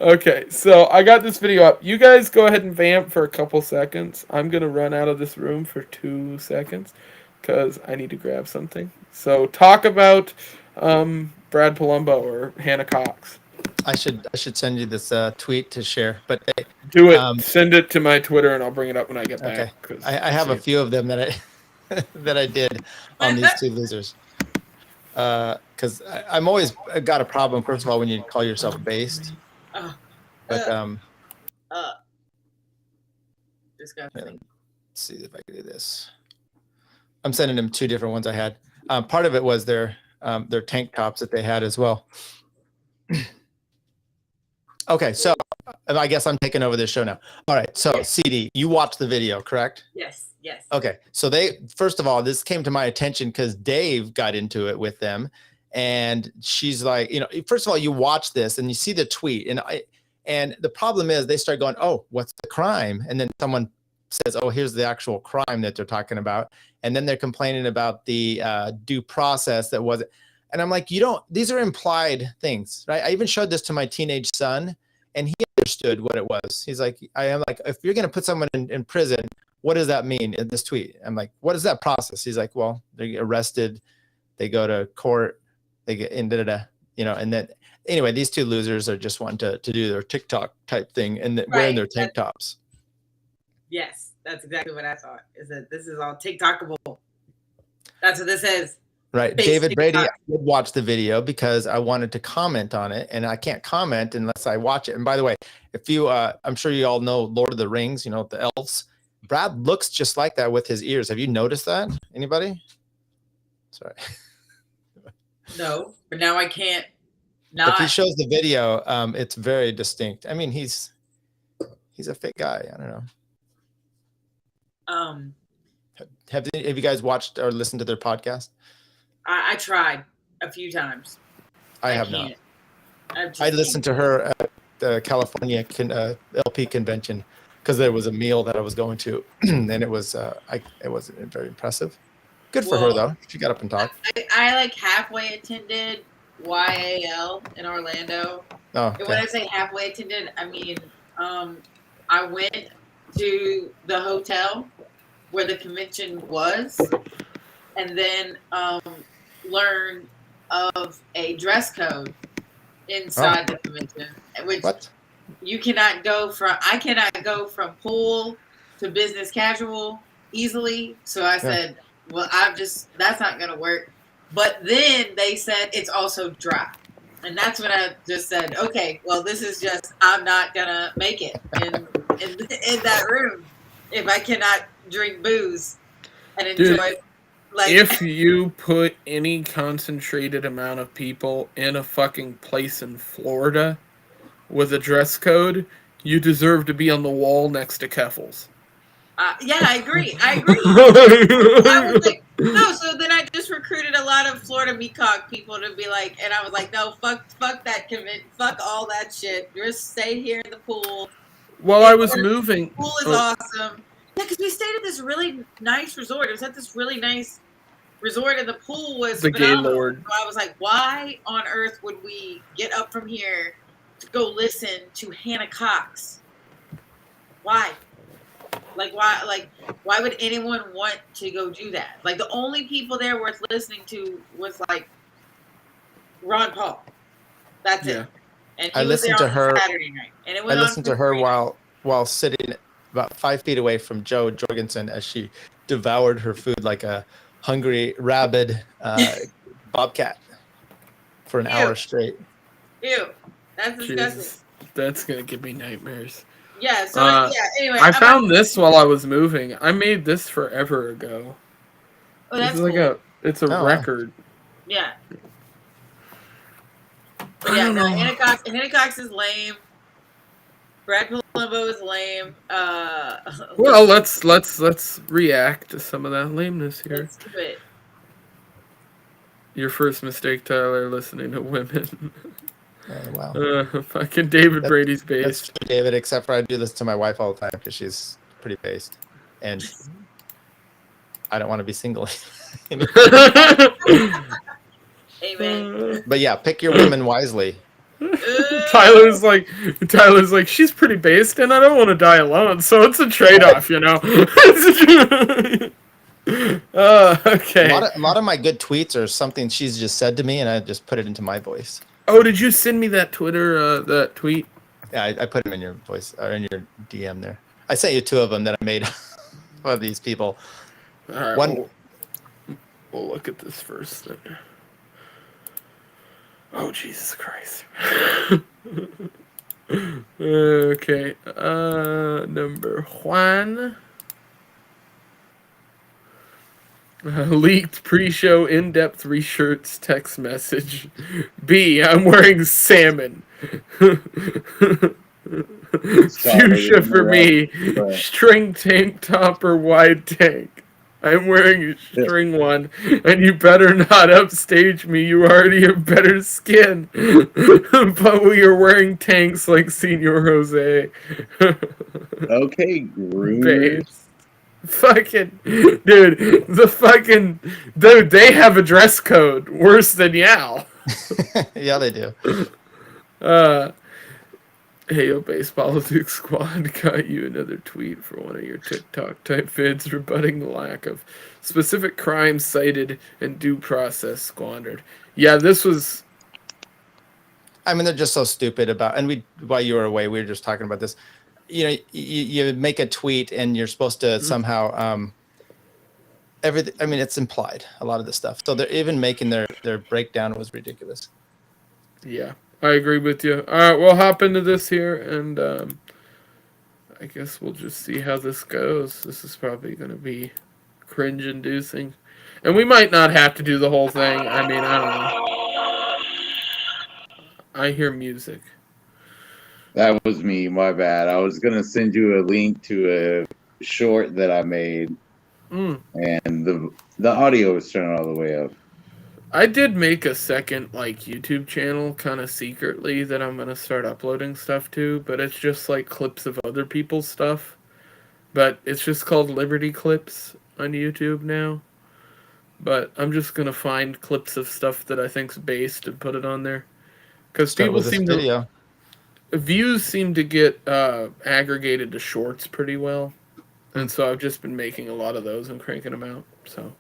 Okay, so I got this video up. You guys go ahead and vamp for a couple seconds. I'm gonna run out of this room for 2 seconds because I need to grab something. So talk about Brad Palumbo or Hannah Cox. I should send you this tweet to share, but do it. Send it to my Twitter, and I'll bring it up when I get back. Okay. I have a few of them that I did on these two losers. Because I'm always got a problem. First of all, when you call yourself based, but disgusting. Let's see if I can do this. I'm sending them 2 different ones I had. Part of it was their tank tops that they had as well. Okay, so I guess I'm taking over this show now. All right, so yes. CD, you watched the video, correct? Yes. Okay, so first of all, this came to my attention because Dave got into it with them, and she's like, first of all, you watch this and you see the tweet, and the problem is they start going, oh, what's the crime? And then someone says, oh, here's the actual crime that they're talking about, and then they're complaining about the due process that wasn't. And I'm like, these are implied things, right? I even showed this to my teenage son, and he understood what it was. He's like, if you're going to put someone in prison, what does that mean in this tweet? I'm like, what is that process? He's like, well, they get arrested, they go to court, they get in, and then anyway, these 2 losers are just wanting to do their TikTok type thing and wearing their tank tops. Yes, that's exactly what I thought. Is that this is all TikTokable? That's what this is. Right. David Brady, I did watch the video because I wanted to comment on it, and I can't comment unless I watch it. And by the way, if you, I'm sure you all know Lord of the Rings, the elves. Brad looks just like that with his ears. Have you noticed that? Anybody? Sorry. No, but now I can't not. If he shows the video, it's very distinct. I mean, he's a fit guy. I don't know. Have you guys watched or listened to their podcast? I tried a few times. I have not. I listened to her at the California LP convention because there was a meal that I was going to, and it wasn't very impressive Good for her though. She got up and talked. I like halfway attended YAL in Orlando. Oh, And when okay. I say halfway attended, I mean I went to the hotel where the convention was, and then learned of a dress code inside the convention, which you cannot go from. I cannot go from pool to business casual easily. So I said, well, that's not going to work. But then they said it's also dry. And that's when I just said, okay, well, this is just, I'm not going to make it in that room if I cannot drink booze and enjoy. Dude, if you put any concentrated amount of people in a fucking place in Florida with a dress code, you deserve to be on the wall next to Keffels. Yeah, I agree. I was like, no, so then I just recruited a lot of Florida MECOG people to be like, and I was like, no, fuck that convention, fuck all that shit. Just stay here in the pool. While I was moving. The pool is awesome. Yeah, because we stayed at this really nice resort. It was at this really nice resort, and the pool was the phenomenal. Gaylord. So I was like, why on earth would we get up from here to go listen to Hannah Cox? Why? Why would anyone want to go do that? Like, the only people there worth listening to was like Ron Paul. That's it. And I listened to her Saturday night, and it I listened to her while sitting about 5 feet away from Joe Jorgensen as she devoured her food like a hungry, rabid bobcat for an hour straight. Ew, that's disgusting. Jesus, that's gonna give me nightmares. Yeah. So Anyway, I found this while I was moving. I made this forever ago. Oh, that's cool. It's a record. Yeah. But yeah, no, Hannah Cox is lame. Brad Palumbo is lame. Well, let's react to some of that lameness here. Let's do it. Your first mistake, Tyler, listening to women. Wow. Fucking David Brady's based. That's true, David, except for I do this to my wife all the time because she's pretty based. And I don't want to be single. Amen. But yeah, pick your women wisely. Tyler's like, she's pretty based, and I don't want to die alone, so it's a trade-off, you know. Okay. A lot of my good tweets are something she's just said to me, and I just put it into my voice. Oh, did you send me that that tweet? Yeah, I put them in your voice or in your DM there. I sent you 2 of them that I made of these people. All right, One. We'll look at this first then. Oh, Jesus Christ. Okay. Number 1. Leaked pre-show in-depth reshirts text message. B, I'm wearing salmon. Fuchsia for me. String tank top or wide tank. I'm wearing a string one, and you better not upstage me. You already have better skin. But we are wearing tanks like Senor Jose. Okay, groomers. Fucking dude, they have a dress code worse than Yao. Yeah, they do. Hey, yo, Baseball Duke Squad got you another tweet for one of your TikTok type vids rebutting the lack of specific crimes cited and due process squandered. Yeah, this was. I mean, they're just so stupid about. And while you were away, we were just talking about this. You know, you make a tweet and you're supposed to somehow everything. I mean, it's implied, a lot of this stuff. So they're even making their breakdown was ridiculous. Yeah, I agree with you. All right, we'll hop into this here, and I guess we'll just see how this goes. This is probably going to be cringe-inducing, and we might not have to do the whole thing. I mean, I don't know. I hear music. That was me, my bad. I was gonna send you a link to a short that I made, and the audio was turned all the way up. I did make a second YouTube channel kind of secretly that I'm gonna start uploading stuff to, but it's just like clips of other people's stuff. But it's just called Liberty Clips on YouTube now. but I'm just gonna find clips of stuff that I think's based and put it on there. Because Start people with this seem video. to views seem to get aggregated to shorts pretty well, and so I've just been making a lot of those and cranking them out. So.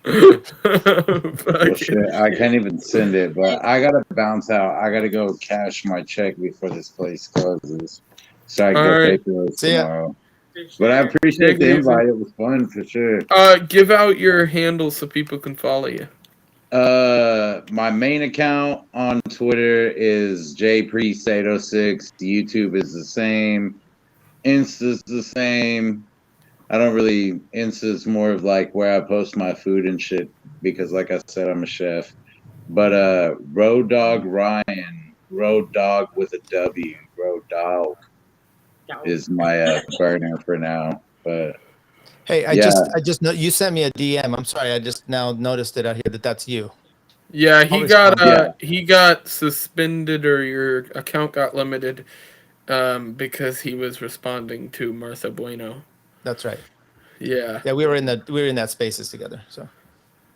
Well, shit, I can't even send it, but I gotta bounce out. I gotta go cash my check before this place closes, so I can go pay for those See ya. tomorrow. But I appreciate the invite. It was fun for sure. Give out your handle so people can follow you. My main account on Twitter is jpriest806. YouTube is the same. Insta's the same. I don't really. Insta's more of like where I post my food and shit because, like I said, I'm a chef. But Road Dog Ryan, Road Dog with a W, Road Dog is my burner for now. But Hey, I yeah. just know you sent me a DM. I'm sorry, I just now noticed it out here that's you. Yeah, he I'll got respond. he got suspended or your account got limited because he was responding to Martha Bueno. That's right. Yeah. Yeah, we were in that spaces together. So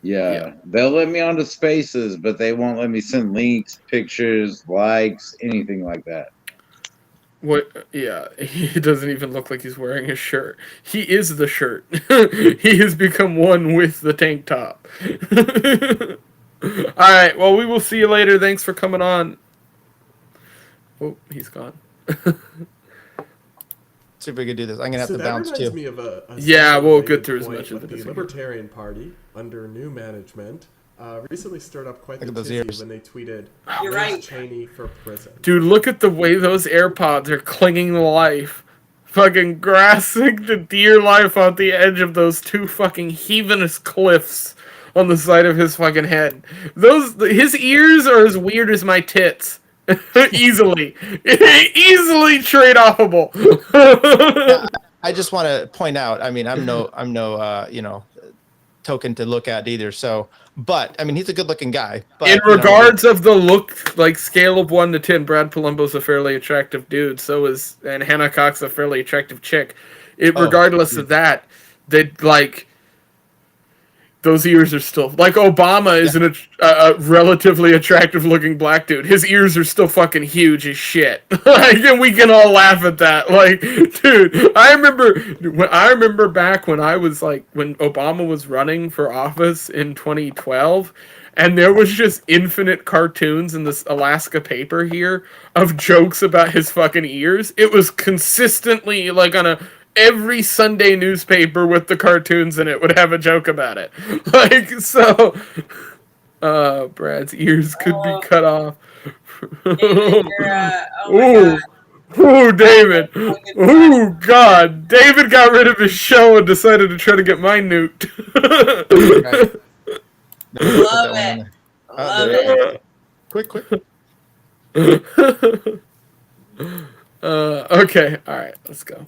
Yeah, they'll let me onto spaces, but they won't let me send links, pictures, likes, anything like that. What? Yeah, he doesn't even look like he's wearing a shirt. He is the shirt. He has become one with the tank top. All right. Well, we will see you later. Thanks for coming on. Oh, he's gone. see if we could do this. I'm gonna have to bounce reminds too. me of a Yeah, we'll somewhat get through as related much of point, it but as the we can. Libertarian Party, under new management, recently stirred up quite Look the at those tizzy ears. when they tweeted You're Liz right. Cheney for prison. Dude, look at the way those AirPods are clinging to life. Fucking grasping to dear life on the edge of those two fucking heathenous cliffs on the side of his fucking head. His ears are as weird as my tits. Easily. Easily trade-offable. I just want to point out. I mean, I'm no token to look at either. So, but I mean, he's a good-looking guy. But In regards of the look, like scale of 1 to 10, Brad Palumbo's a fairly attractive dude. And Hannah Cox a fairly attractive chick. Regardless of that, those ears are still like Obama is a relatively attractive looking black dude. His ears are still fucking huge as shit. And we can all laugh at that. Like, dude, I remember back when when Obama was running for office in 2012. And there was just infinite cartoons in this Alaska paper here of jokes about his fucking ears. It was consistently like every Sunday newspaper with the cartoons in it would have a joke about it. Like, so Brad's ears could be cut off. David, Ooh. Ooh, David. Ooh, God. David got rid of his show and decided to try to get mine nuked. Love it. Love it. Quick. Okay. All right. Let's go.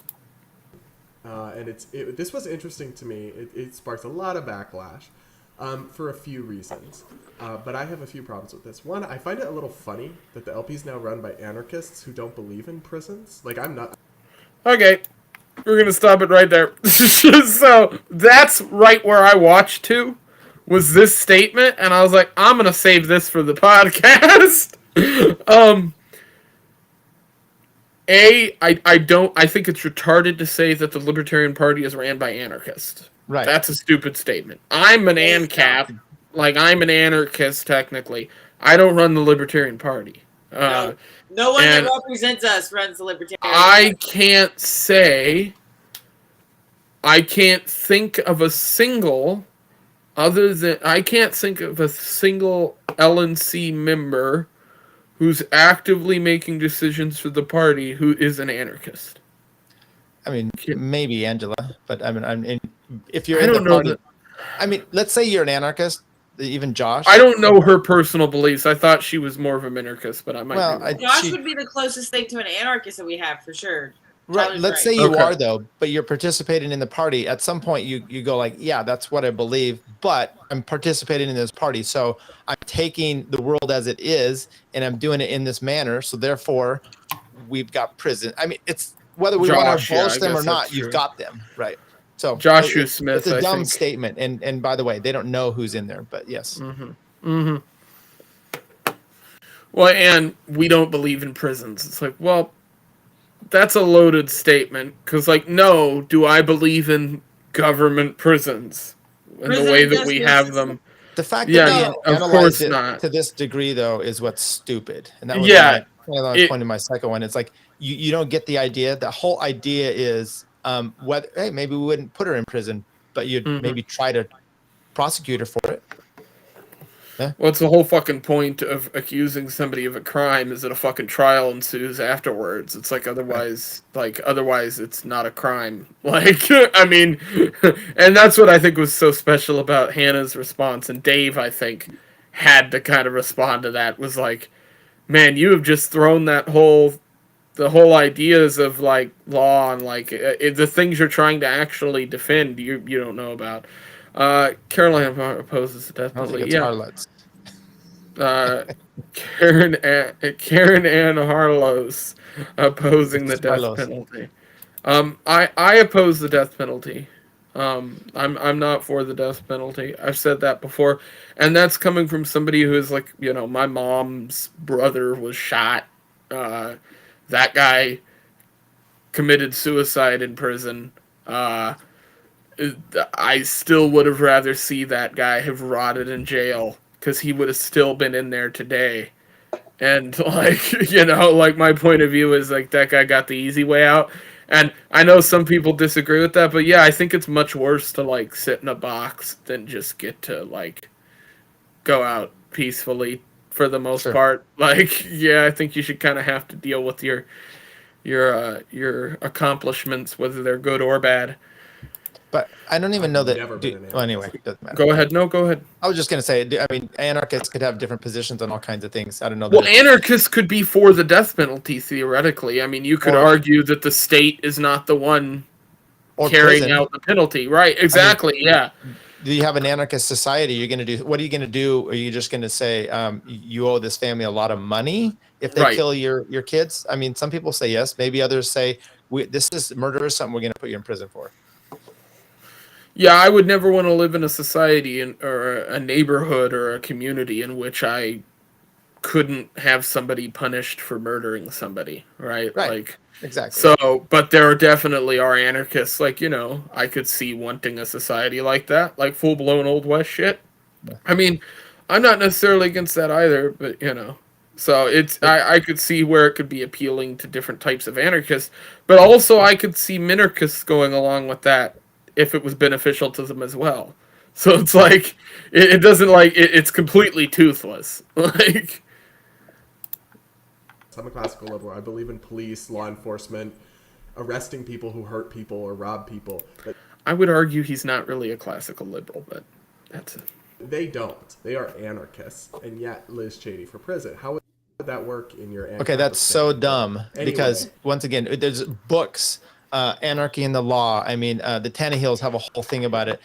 And this was interesting to me. It sparked a lot of backlash for a few reasons. But I have a few problems with this. One, I find it a little funny that the LP is now run by anarchists who don't believe in prisons. Like, I'm not... Okay. We're going to stop it right there. So, that's right where I watched to, was this statement, and I was like, I'm going to save this for the podcast. I think it's retarded to say that the Libertarian Party is ran by anarchists. Right. That's a stupid statement. I'm an ANCAP. Like, I'm an anarchist, technically. I don't run the Libertarian Party. No one that represents us runs the Libertarian Party. I can't think of a single LNC member who's actively making decisions for the party who is an anarchist. I mean, maybe Angela, but I mean, if you're in the party, I mean, let's say you're an anarchist, even Josh. I don't know her personal beliefs. I thought she was more of a minarchist, but I might be wrong. Josh would be the closest thing to an anarchist that we have for sure. Right. Let's say you are though, but you're participating in the party. At some point, you go like, yeah, that's what I believe, but I'm participating in this party, so I'm taking the world as it is, and I'm doing it in this manner. So therefore, we've got prison. I mean, it's whether we want Josh, to yeah, abolish I them or guess not, that's you've true. got them, right? So Joshua Smith, it's a I dumb think. statement. And by the way, they don't know who's in there, but yes. Well, and we don't believe in prisons. It's like, well, that's a loaded statement because, like, no, do I believe in government prisons in the way that we have them? The fact Yeah, that we of analyzed course it not. to this degree, though, is what's stupid. And that was Yeah, my point in my second one. It's like you don't get the idea. The whole idea is whether hey, maybe we wouldn't put her in prison, but you'd maybe try to prosecute her for it. Yeah. Well, it's the whole fucking point of accusing somebody of a crime is that a fucking trial ensues afterwards. It's like otherwise it's not a crime. Like, I mean, and that's what I think was so special about Hannah's response. And Dave, I think, had to kind of respond to that. Was like, man, you have just thrown the whole ideas of like law and like the things you're trying to actually defend. You don't know about. Caroline opposes the death penalty. It's harlots. Karen Ann Harlos opposing the death Harlos. penalty. I oppose the death penalty. I'm not for the death penalty. I've said that before, and that's coming from somebody who is like, my mom's brother was shot. That guy committed suicide in prison. I still would have rather see that guy have rotted in jail because he would have still been in there today. And like, like my point of view is like that guy got the easy way out. And I know some people disagree with that, but yeah, I think it's much worse to like sit in a box than just get to like go out peacefully for the most part. Like, yeah, I think you should kind of have to deal with your accomplishments, whether they're good or bad. But I don't even know that. Well, anyway, it doesn't matter. Go ahead. No, go ahead. I was just going to say, I mean, anarchists could have different positions on all kinds of things. I don't know. Well, anarchists could be for the death penalty, theoretically. I mean, you could argue that the state is not the one carrying out the penalty. Right, exactly, yeah. Do you have an anarchist society? You're going to do. What are you going to do? Are you just going to say you owe this family a lot of money if they kill your kids? I mean, some people say yes. Maybe others say this is murder is something we're going to put you in prison for. Yeah, I would never want to live in a society or a neighborhood or a community in which I couldn't have somebody punished for murdering somebody, right? Like, exactly. So, but there definitely are anarchists, like, I could see wanting a society like that, like full-blown Old West shit. Yeah. I mean, I'm not necessarily against that either, but, So it's I could see where it could be appealing to different types of anarchists, but also I could see minarchists going along with that if it was beneficial to them as well. So it's like it doesn't like it's completely toothless. Like, I'm a classical liberal. I believe in police, law enforcement, arresting people who hurt people or rob people. But I would argue he's not really a classical liberal, but that's it. They don't. They are anarchists, and yet Liz Cheney for prison. How would that work in your? Okay, that's so dumb. Because once again, there's books, Anarchy in the Law. I mean, the Tannehills have a whole thing about it.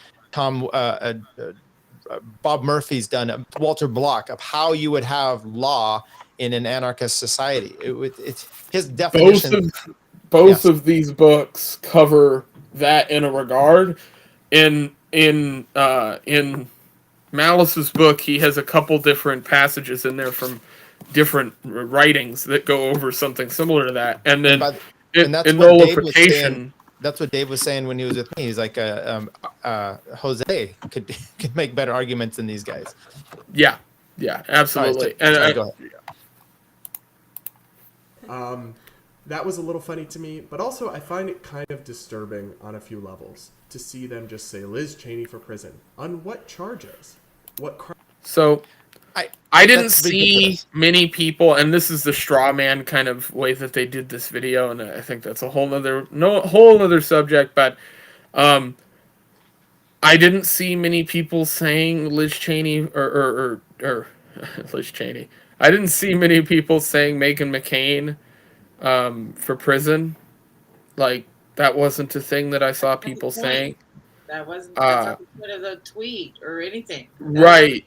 Bob Murphy's done Walter Block of how you would have law in an anarchist society. It's his definition. Both of these books cover that in a regard. In Malice's book, he has a couple different passages in there from different writings that go over something similar to that. And then that's in what nullification. That's what Dave was saying when he was with me. He's like, Jose could make better arguments than these guys. Yeah, absolutely. Right, go ahead. That was a little funny to me, but also I find it kind of disturbing on a few levels to see them just say Liz Cheney for prison. On what charges? What crime? So I didn't see many people, and this is the straw man kind of way that they did this video, and I think that's a whole other subject, but I didn't see many people saying Liz Cheney or Liz Cheney. I didn't see many people saying Meghan McCain for prison. Like, that wasn't a thing that I saw people saying. That wasn't that's not the point of the tweet or anything. Right.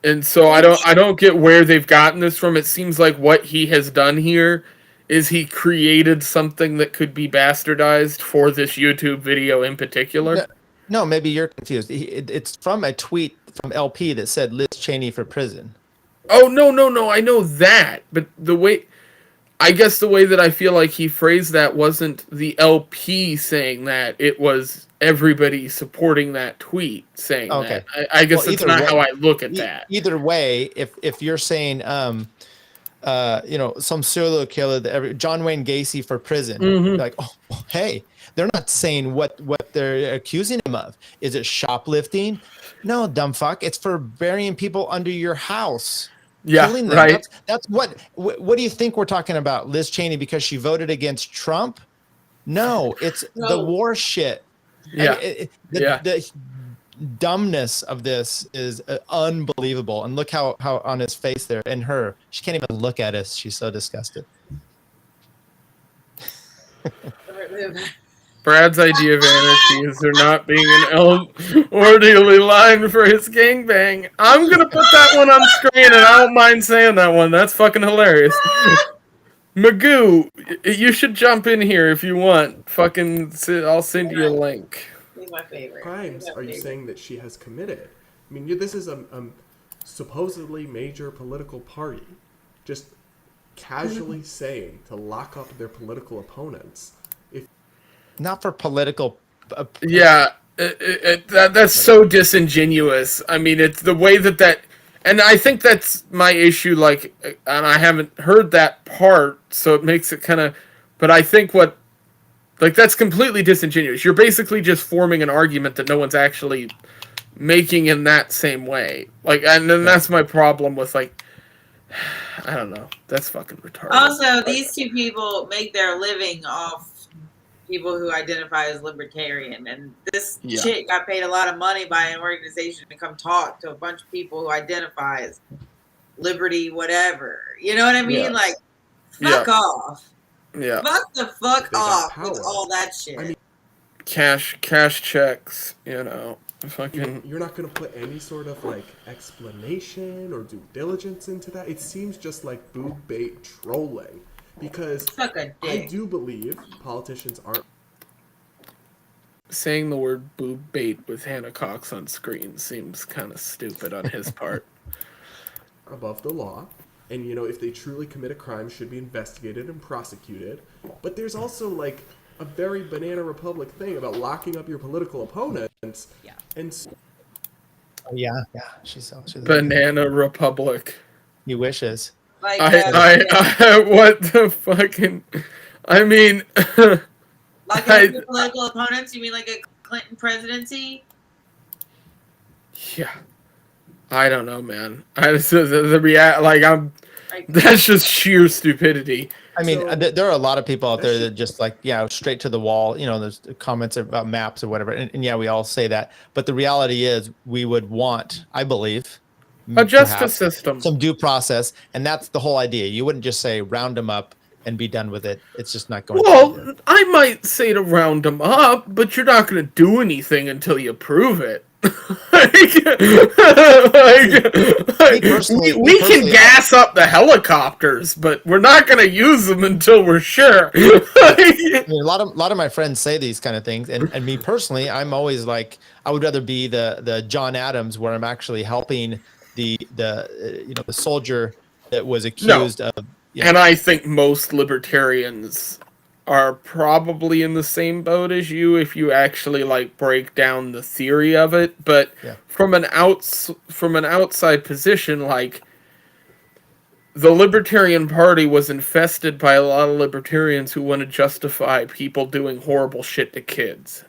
And so I don't get where they've gotten this from. It seems like what he has done here is he created something that could be bastardized for this YouTube video in particular. No, maybe you're confused. It's from a tweet from LP that said Liz Cheney for prison. Oh, no, I know that, but I guess the way that I feel like he phrased that wasn't the LP saying that, it was everybody supporting that tweet saying that. I guess that's not how I look at that. Either way, if you're saying, some serial killer, John Wayne Gacy for prison, like, oh, hey, they're not saying what they're accusing him of. Is it shoplifting? No, dumb fuck. It's for burying people under your house. Yeah, Killing them. right. That's what do you think we're talking about? Liz Cheney because she voted against Trump? No, it's the war shit. Yeah. The dumbness of this is unbelievable. And look how on his face there, and she can't even look at us. She's so disgusted. Brad's idea of anarchy is there not being an orderly line for his gangbang. I'm gonna put that one on screen, and I don't mind saying that one. That's fucking hilarious. Magoo, you should jump in here if you want. I'll send you a link. He's my favorite. Crimes are you saying that she has committed? I mean, this is a supposedly major political party just casually saying to lock up their political opponents. Not for political. That's so disingenuous. I mean, it's the way that, and I think that's my issue. Like, and I haven't heard that part, so it makes it kind of. But I think that's completely disingenuous. You're basically just forming an argument that no one's actually making in that same way. Like, and then that's my problem with I don't know. That's fucking retarded. Also, these two people make their living off people who identify as libertarian, and this chick got paid a lot of money by an organization to come talk to a bunch of people who identify as liberty, whatever. You know what I mean? Like, fuck off. Yeah. Fuck the fuck off with all that shit. I mean, cash checks, fucking. You're not gonna put any sort of explanation or due diligence into that. It seems just like boob bait trolling. Because I do believe politicians aren't saying the word boob bait with Hannah Cox on screen seems kind of stupid on his part. Above the law, and if they truly commit a crime, should be investigated and prosecuted. But there's also a very banana republic thing about locking up your political opponents. Yeah. And she's banana republic. He wishes. What the fucking? I mean, your political opponents? You mean like a Clinton presidency? Yeah, I don't know, man. That's just sheer stupidity. I mean, there are a lot of people out there that just straight to the wall. There's comments about maps or whatever, and we all say that. But the reality is, we would want, I believe, a justice system, some due process, and that's the whole idea. You wouldn't just say round them up and be done with it. It's just not going. Well, I might say to round them up, but you're not going to do anything until you prove it. We can gas up the helicopters, but we're not going to use them until we're sure. A lot of my friends say these kind of things, and me personally, I'm always I would rather be the John Adams, where I'm actually helping the soldier that was accused of. And I think most libertarians are probably in the same boat as you if you actually break down the theory of it. But from an outside position, the Libertarian Party was infested by a lot of libertarians who want to justify people doing horrible shit to kids.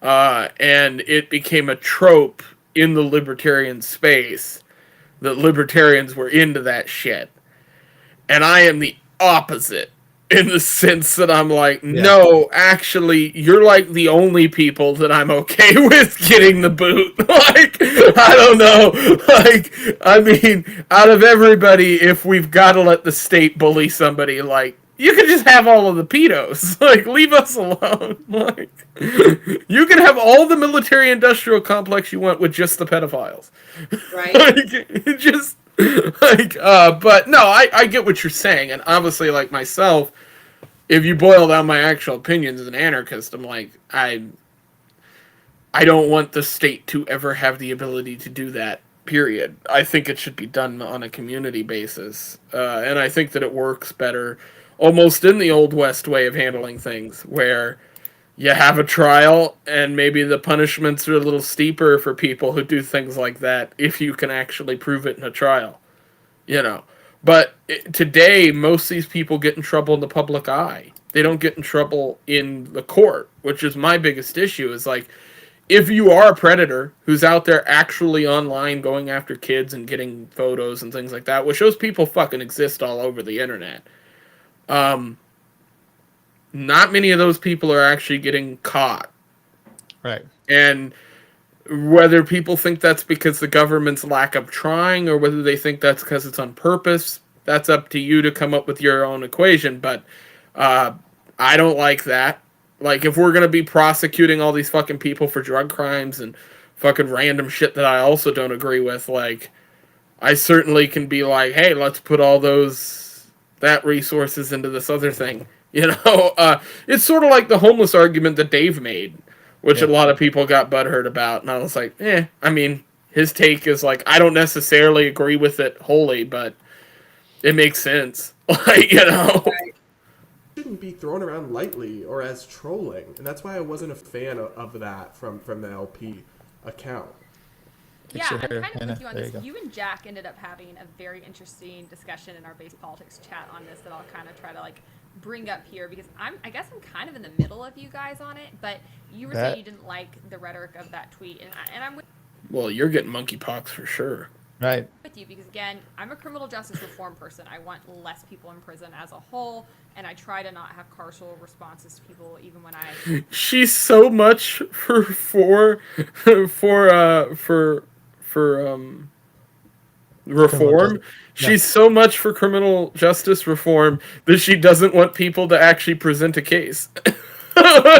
And it became a trope in the libertarian space that libertarians were into that shit. And I am the opposite, in the sense that I'm no, actually, you're the only people that I'm okay with getting the boot. I don't know. I mean, out of everybody, if we've got to let the state bully somebody, you can just have all of the pedos. Leave us alone. You can have all the military-industrial complex you want with just the pedophiles. Right. Just... But no, I get what you're saying, and obviously, like myself, if you boil down my actual opinions as an anarchist, I'm like, I don't want the state to ever have the ability to do that. Period. I think it should be done on a community basis, and I think that it works better, almost in the old West way of handling things, where you have a trial and maybe the punishments are a little steeper for people who do things like that if you can actually prove it in a trial. But today, most of these people get in trouble in the public eye. They don't get in trouble in the court, which is my biggest issue. Is like, if you are a predator who's out there actually online going after kids and getting photos and things like that, which those people fucking exist all over the internet. Not many of those people are actually getting caught. Right. And whether people think that's because the government's lack of trying or whether they think that's because it's on purpose, that's up to you to come up with your own equation. But I don't like that. Like, if we're going to be prosecuting all these fucking people for drug crimes and fucking random shit that I also don't agree with, like, I certainly can be like, hey, let's put all that resources into this other thing. It's sort of like the homeless argument that Dave made, which a lot of people got butthurt about. And I was like, I mean, his take is like, I don't necessarily agree with it wholly, but it makes sense. Shouldn't be thrown around lightly or as trolling, and that's why I wasn't a fan of that from the LP account. Yeah, I'm kind of with you on this. You and Jack ended up having a very interesting discussion in our base politics chat on this that I'll kind of try to bring up here, because I guess I'm kind of in the middle of you guys on it, but you were saying you didn't like the rhetoric of that tweet, and I'm with. Well, you're getting monkeypox for sure. Right. With you, because again, I'm a criminal justice reform person. I want less people in prison as a whole, and I try to not have carceral responses to people, even when I. She's so much for reform. She's so much for criminal justice reform that she doesn't want people to actually present a case. I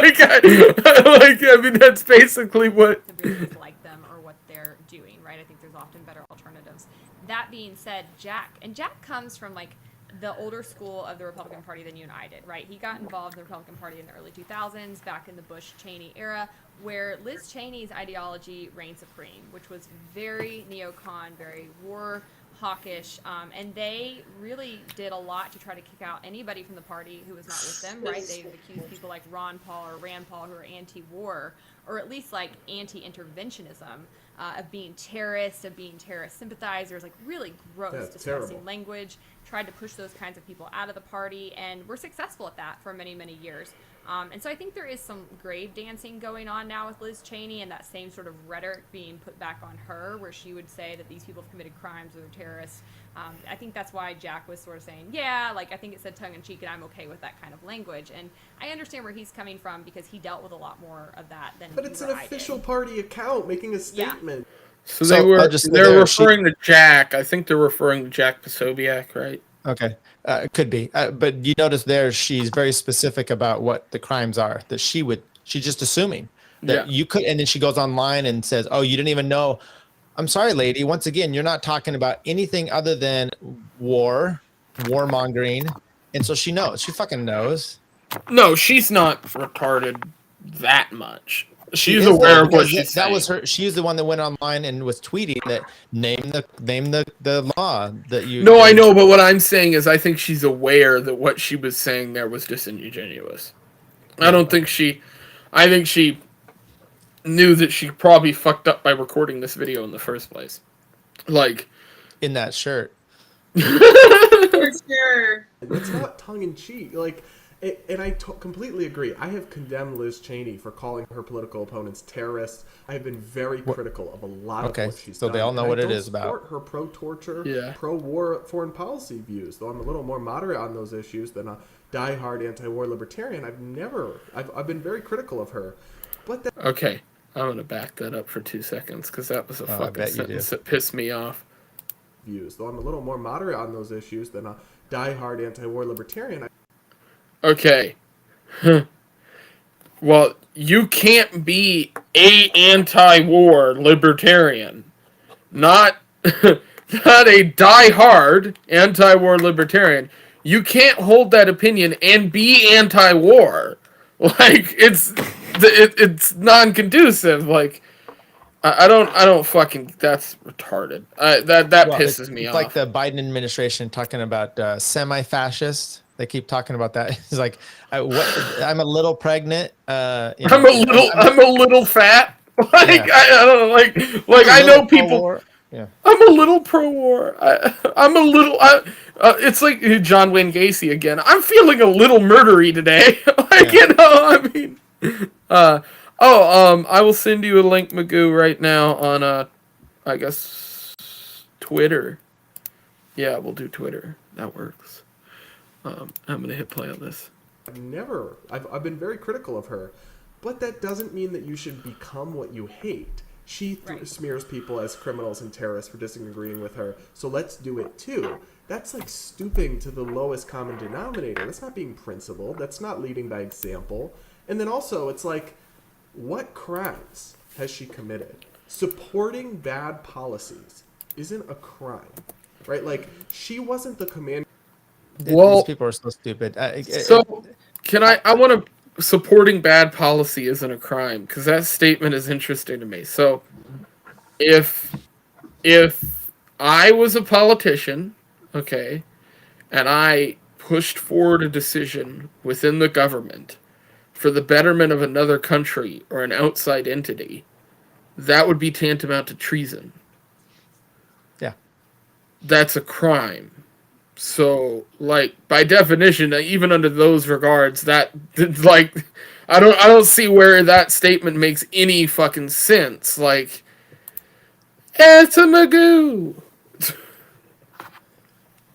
mean, that's basically what. Like them or what they're doing, right? I think there's often better alternatives. That being said, Jack comes from the older school of the Republican Party than you and I did, right? He got involved in the Republican Party in the early 2000s, back in the Bush-Cheney era, where Liz Cheney's ideology reigned supreme, which was very neocon, very war hawkish, and they really did a lot to try to kick out anybody from the party who was not with them, right? They've accused people like Ron Paul or Rand Paul who are anti-war, or at least anti-interventionism, of being terrorists, of being terrorist sympathizers, really gross, disgusting language. Tried to push those kinds of people out of the party, and we're successful at that for many, many years. And so I think there is some grave dancing going on now with Liz Cheney, and that same sort of rhetoric being put back on her, where she would say that these people have committed crimes or they're terrorists. I think that's why Jack was sort of saying, I think it said tongue-in-cheek, and I'm okay with that kind of language. And I understand where he's coming from, because he dealt with a lot more of that than. But it's an official party account making a statement. So they're referring to Jack. I think they're referring to Jack Posobiec, right? Okay. Could be. But you notice there she's very specific about what the crimes are, that she's just assuming that you could, and then she goes online and says, oh, you didn't even know. I'm sorry, lady. Once again, you're not talking about anything other than warmongering. And so she knows. She fucking knows. No, she's not retarded that much. She's aware of what she's saying. That was her. She's the one that went online and was tweeting that name the law that you. No, I know, but what I'm saying is, I think she's aware that what she was saying there was disingenuous. I think she knew that she probably fucked up by recording this video in the first place. In that shirt. For sure. It's not tongue in cheek. And I completely agree. I have condemned Liz Cheney for calling her political opponents terrorists. I have been very critical of a lot of what she's done. So they all know what it is about. I don't support her pro-torture, pro-war foreign policy views, though I'm a little more moderate on those issues than a die-hard anti-war libertarian. I've been very critical of her. But okay, I'm going to back that up for 2 seconds, because that was a fucking sentence that pissed me off. Views, though I'm a little more moderate on those issues than a die-hard anti-war libertarian. Okay. Well, you can't be a anti-war libertarian. Not not a die-hard anti-war libertarian, you can't hold that opinion and be anti-war. Like it's non-conducive. Like I don't fucking. That's retarded. That pisses me it's off. like the Biden administration talking about semi-fascist. They keep talking about that. It's like, I'm a little pregnant. I'm a little fat. Like Yeah. I don't know. Like I know people. pro-war. Yeah. I'm a little pro-war. I'm a little. It's like John Wayne Gacy again. I'm feeling a little murdery today. Like you know. I mean. I will send you a link, Magoo, right now on I guess Twitter. Yeah, we'll do Twitter. That works. I'm gonna hit play on this. I've been very critical of her, but that doesn't mean that you should become what you hate. She smears people as criminals and terrorists for disagreeing with her, so let's do it too. That's like stooping to the lowest common denominator. That's not being principled. That's not leading by example. And then also, it's like, what crimes has she committed? Supporting bad policies isn't a crime, right? Like, she wasn't the commander. Well, these people are so stupid. So, can I want to supporting bad policy isn't a crime because that statement is interesting to me. So, if I was a politician, okay, and I pushed forward a decision within the government for the betterment of another country or an outside entity, that would be tantamount to treason. Yeah. That's a crime. So, like, by definition, even under those regards, that, like, I don't see where that statement makes any fucking sense. Like, it's a Magoo.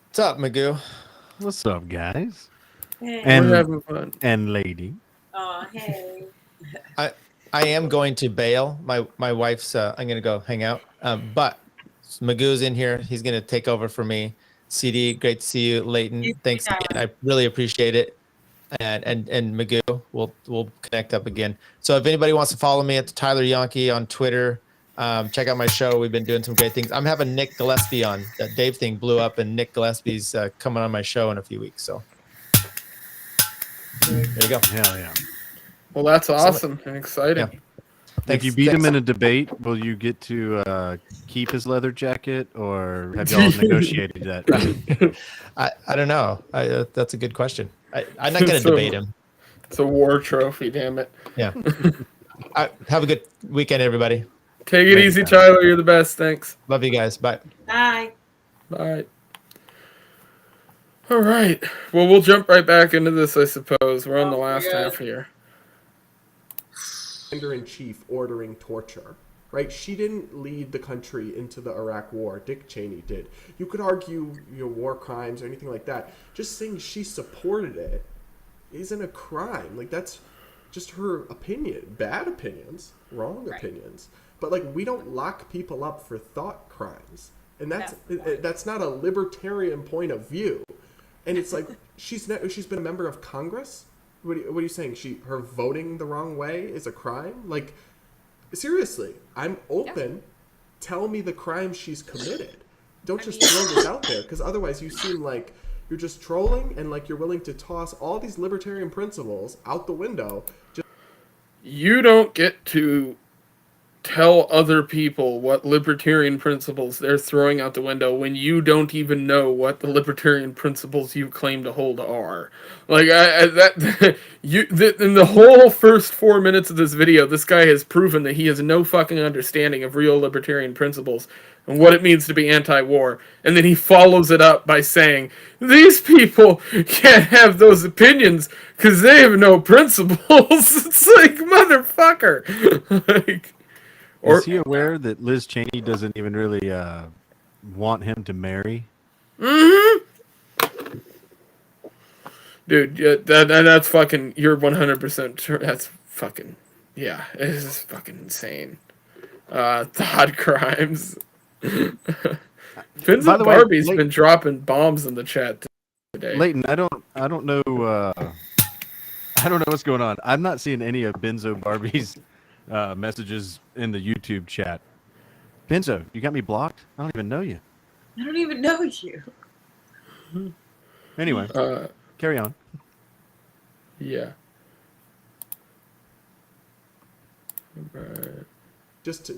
What's up, Magoo? What's up, guys? Hey. And we're having fun. And lady. Oh, hey. I am going to bail. My wife's. I'm gonna go hang out. But Magoo's in here. He's gonna take over for me. CD, great to see you, Leighton. Thanks again. I really appreciate it. And Magoo, we'll connect up again. So if anybody wants to follow me at the Tyler Yonke on Twitter, check out my show. We've been doing some great things. I'm having Nick Gillespie on. That Dave thing blew up, and Nick Gillespie's coming on my show in a few weeks. So there you go. Hell yeah. Well, that's awesome and exciting. Yeah. If you beat him in a debate, will you get to keep his leather jacket, or have y'all negotiated that? I don't know. That's a good question. I'm not going to debate him. It's a war trophy, damn it. Yeah. Have a good weekend, everybody. Take it easy, Tyler. You're the best. Thanks. Love you guys. Bye. Bye. Bye. All right. Well, we'll jump right back into this, I suppose. We're on the last half here. Commander-in-chief ordering torture, right? She didn't lead the country into the Iraq War. Dick Cheney did. You could argue, war crimes or anything like that. Just saying she supported it isn't a crime. Like, that's just her opinion. Bad opinions, wrong opinions. But, like, we don't lock people up for thought crimes. And that's not a libertarian point of view. And it's like, she's been a member of Congress. What are you saying? Her voting the wrong way is a crime? Like, seriously, I'm open. Yeah. Tell me the crime she's committed. Don't just throw this out there, because otherwise you seem like you're just trolling and like you're willing to toss all these libertarian principles out the window. You don't get to tell other people what libertarian principles they're throwing out the window when you don't even know what the libertarian principles you claim to hold are. Like in the whole first 4 minutes of this video, this guy has proven that he has no fucking understanding of real libertarian principles and what it means to be anti-war. And then he follows it up by saying, these people can't have those opinions because they have no principles. It's like, motherfucker. Like, is he aware that Liz Cheney doesn't even really want him to marry? Mm-hmm. Dude, that's fucking, you're 100% sure. That's fucking, yeah, this is fucking insane. Thought crimes. Fins and Barbie's been dropping bombs in the chat today. Leighton, I don't know what's going on. I'm not seeing any of Benzo Barbie's messages in the YouTube chat. Benzo, you got me blocked? I don't even know you. I don't even know you. Anyway, carry on. Yeah. Right.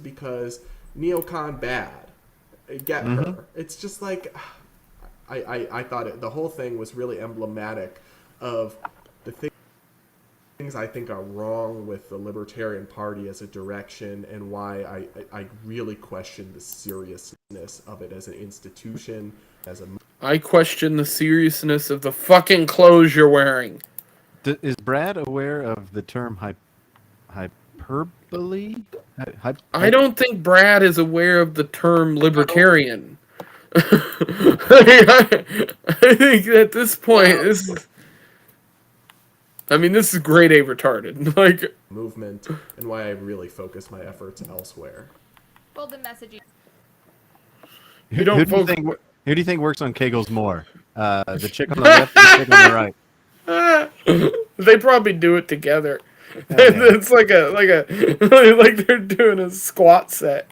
Because neocon bad. Get her. It's just like I thought the whole thing was really emblematic of the things I think are wrong with the Libertarian Party as a direction, and why I really question the seriousness of it as an institution, as a... I question the seriousness of the fucking clothes you're wearing. Is Brad aware of the term hyperbole? I don't think Brad is aware of the term libertarian. I think at this point, this is grade A retarded. Like movement, and why I really focus my efforts elsewhere. Well, the messaging. You don't who do you think works on Kegels more? The chick on the left or the chick on the right? They probably do it together. Yeah. It's like they're doing a squat set.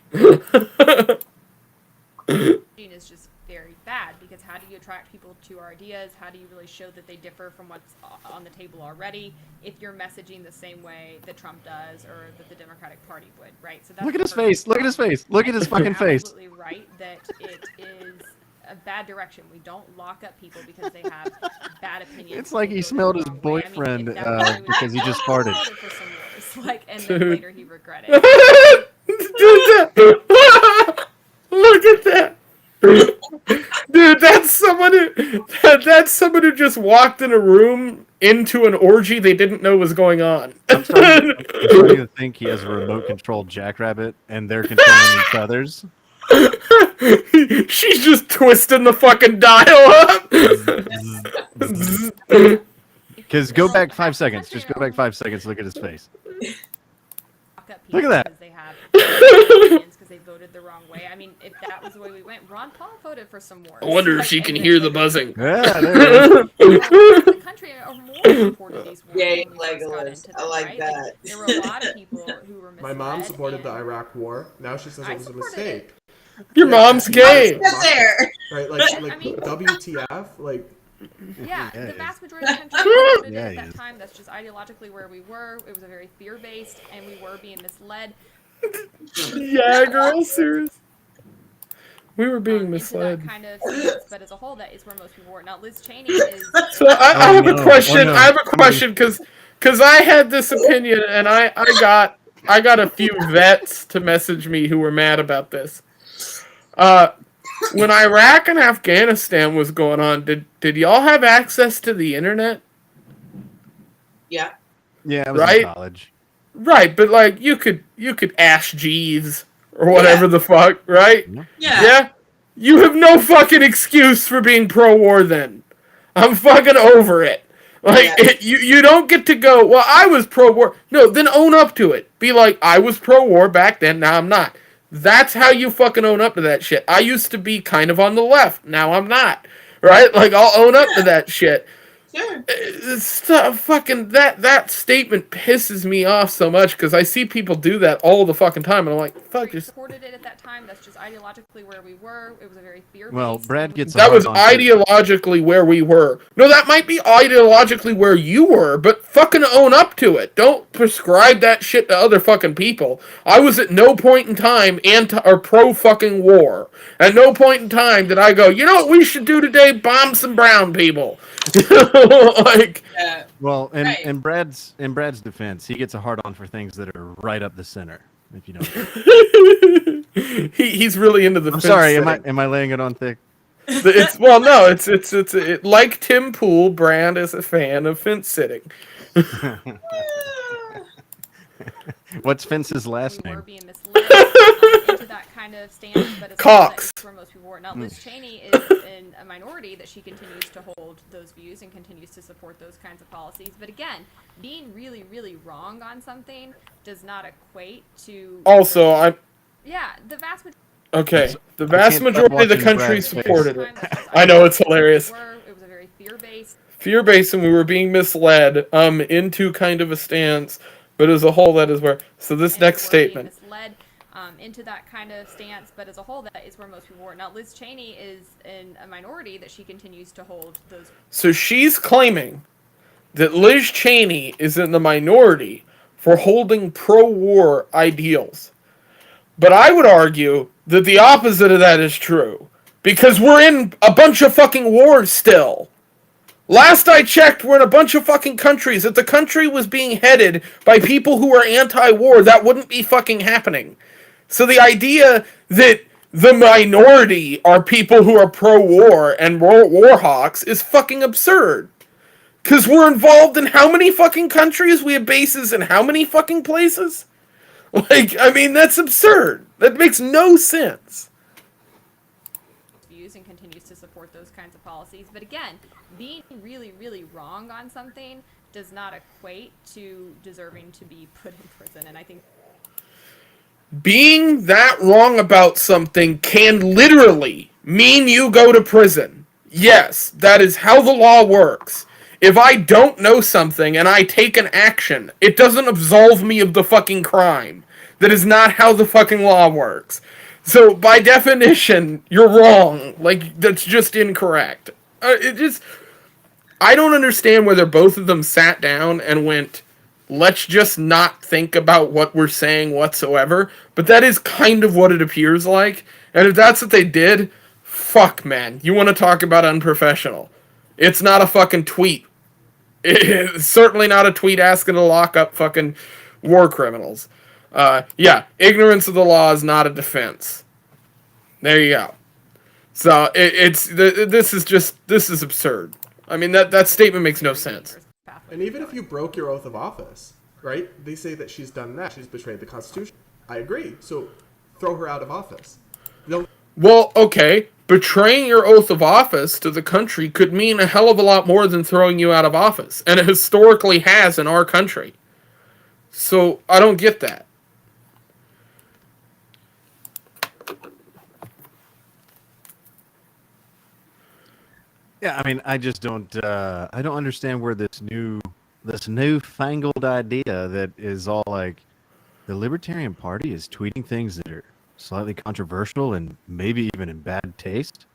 Is just very bad, because how do you attract people to our ideas? How do you really show that they differ from what's on the table already if you're messaging the same way that Trump does or that the Democratic Party would, right? So that's Look at his face. Look at his face. Look at his fucking face. Absolutely right that it is a bad direction. We don't lock up people because they have bad opinions. It's like he smelled his boyfriend because he just farted. And then later he regretted. Look at that. Dude, that's someone who just walked in a room into an orgy they didn't know was going on. I'm starting to think he has a remote controlled jackrabbit and they're controlling each other's. She's just twisting the fucking dial up. Because go back 5 seconds. Just go back 5 seconds. Look at his face. Look at that. Because they voted the wrong way. I mean, if that was the way we went, Ron Paul voted for some wars. I wonder if she can hear the buzzing. Yeah, there the country are more supported these wars. Yay, Legolas. I like that. There were a lot of people who were misled. My mom supported the Iraq War. Now she says it was a mistake. Your mom's gay. Right, like WTF, like. Yeah, the vast majority of the country voted at that time. That's just ideologically where we were. It was a very fear-based, and we were being misled. Yeah, girl, serious. We were being misled. That kind of stance, but as a whole, that is where most people were. Now, Liz Cheney is. So I have a question. I have a question because I had this opinion, and I got a few vets to message me who were mad about this. When Iraq and Afghanistan was going on, did y'all have access to the internet? Yeah. Yeah, I was in college. Right, but like you could ask Jeeves or whatever the fuck, right? Yeah. Yeah. You have no fucking excuse for being pro-war then. I'm fucking over it. Like you don't get to go, well, I was pro-war. No, then own up to it. Be like, I was pro-war back then, now I'm not. That's how you fucking own up to that shit. I used to be kind of on the left. Now I'm not. Right? Like, I'll own up to that shit. Sure. Fucking that statement pisses me off so much because I see people do that all the fucking time, and I'm like, fuck. We supported it at that time. That's just ideologically where we were. It was a very fear-based. Well, Brad gets. That was ideologically where we were. No, that might be ideologically where you were, but fucking own up to it. Don't prescribe that shit to other fucking people. I was at no point in time pro fucking war. At no point in time did I go, you know what we should do today? Bomb some brown people. Like, well, in Brad's defense, he gets a hard on for things that are right up the center. If you know. He's really into the. I'm sorry. Am I laying it on thick? It's like Tim Pool. Brand is a fan of fence sitting. What's Fence's last name? We were being misled into that kind of stance, but Cox. Where most people were. Now, Liz Cheney is in a minority that she continues to hold those views and continues to support those kinds of policies. But again, being really, really wrong on something does not equate to. Also, Yeah, the vast majority. Okay, the vast majority of the country supported it. I know, it's hilarious. It was a very fear-based. Fear-based, and we were being misled into kind of a stance, but as a whole, that is where. So this next statement. Misled, into that kind of stance, but as a whole, that is where most people were. Now, Liz Cheney is in a minority that she continues to hold those. So she's claiming that Liz Cheney is in the minority for holding pro-war ideals. But I would argue that the opposite of that is true. Because we're in a bunch of fucking wars still. Last I checked, we're in a bunch of fucking countries. If the country was being headed by people who are anti-war, that wouldn't be fucking happening. So the idea that the minority are people who are pro-war and war hawks is fucking absurd. Because we're involved in how many fucking countries? We have bases in how many fucking places? Like, I mean, that's absurd. That makes no sense. Views and continues to support those kinds of policies. But again, being really, really wrong on something does not equate to deserving to be put in prison. And I think being that wrong about something can literally mean you go to prison. Yes, that is how the law works. If I don't know something and I take an action, it doesn't absolve me of the fucking crime. That is not how the fucking law works. So, by definition, you're wrong. Like, that's just incorrect. I don't understand whether both of them sat down and went, let's just not think about what we're saying whatsoever. But that is kind of what it appears like. And if that's what they did, fuck, man. You want to talk about unprofessional. It's not a fucking tweet. It's certainly not a tweet asking to lock up fucking war criminals. Yeah, ignorance of the law is not a defense. There you go. So this is absurd. I mean, that statement makes no sense. And even if you broke your oath of office, right? They say that she's done that. She's betrayed the Constitution. I agree. So throw her out of office. Well, okay. Betraying your oath of office to the country could mean a hell of a lot more than throwing you out of office. And it historically has in our country. So, I don't get that. Yeah, I mean, I just don't. I don't understand where this newfangled idea that is all like the Libertarian Party is tweeting things that are slightly controversial and maybe even in bad taste.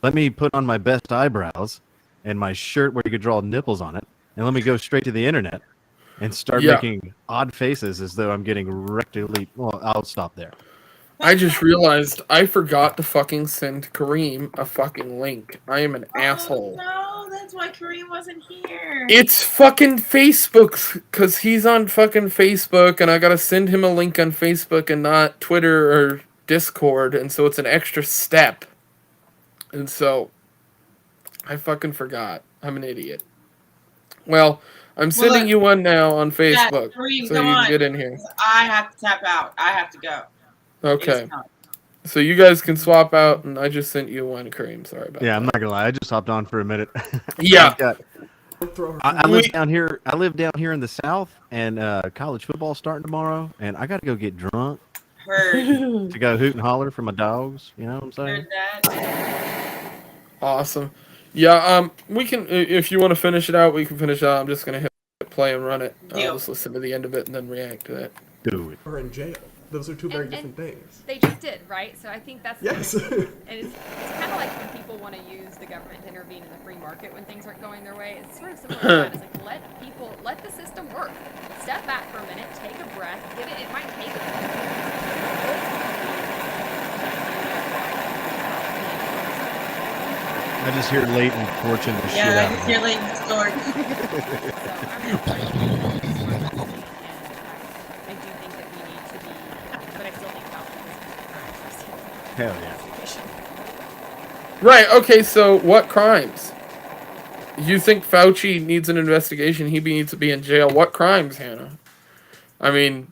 Let me put on my best eyebrows and my shirt where you could draw nipples on it, and let me go straight to the internet and start making odd faces as though I'm getting rectally. Well, I'll stop there. I just realized I forgot to fucking send Kareem a fucking link. I am an asshole. No, that's why Kareem wasn't here. It's fucking Facebook, because he's on fucking Facebook, and I gotta send him a link on Facebook and not Twitter or Discord, and so it's an extra step. And so, I fucking forgot. I'm an idiot. Well, I'm sending you one now on Facebook, Kareem, so you can get in here. I have to tap out. I have to go. Okay. So you guys can swap out, and I just sent you one, Kareem. Sorry about that. Yeah, I'm not gonna lie. I just hopped on for a minute. Yeah. I live down here. I live down here in the South, and college football's starting tomorrow, and I got to go get drunk to go hoot and holler for my dogs. You know what I'm saying? Awesome. Yeah. We can, if you want to finish it out, we can finish it out. I'm just gonna hit play and run it. I'll just listen to the end of it and then react to that. Do it. Or in jail. Those are two very different things. They just did, right? So I think that's yes. And it's kind of like when people want to use the government to intervene in the free market when things aren't going their way. It's sort of similar to that. It's like let the system work. Step back for a minute, take a breath, give it. It might take a I just hear Leighton torching the shit out I just hear Leighton's story. Hell yeah. Right, okay, so what crimes? You think Fauci needs an investigation, he needs to be in jail. What crimes, Hannah? I mean,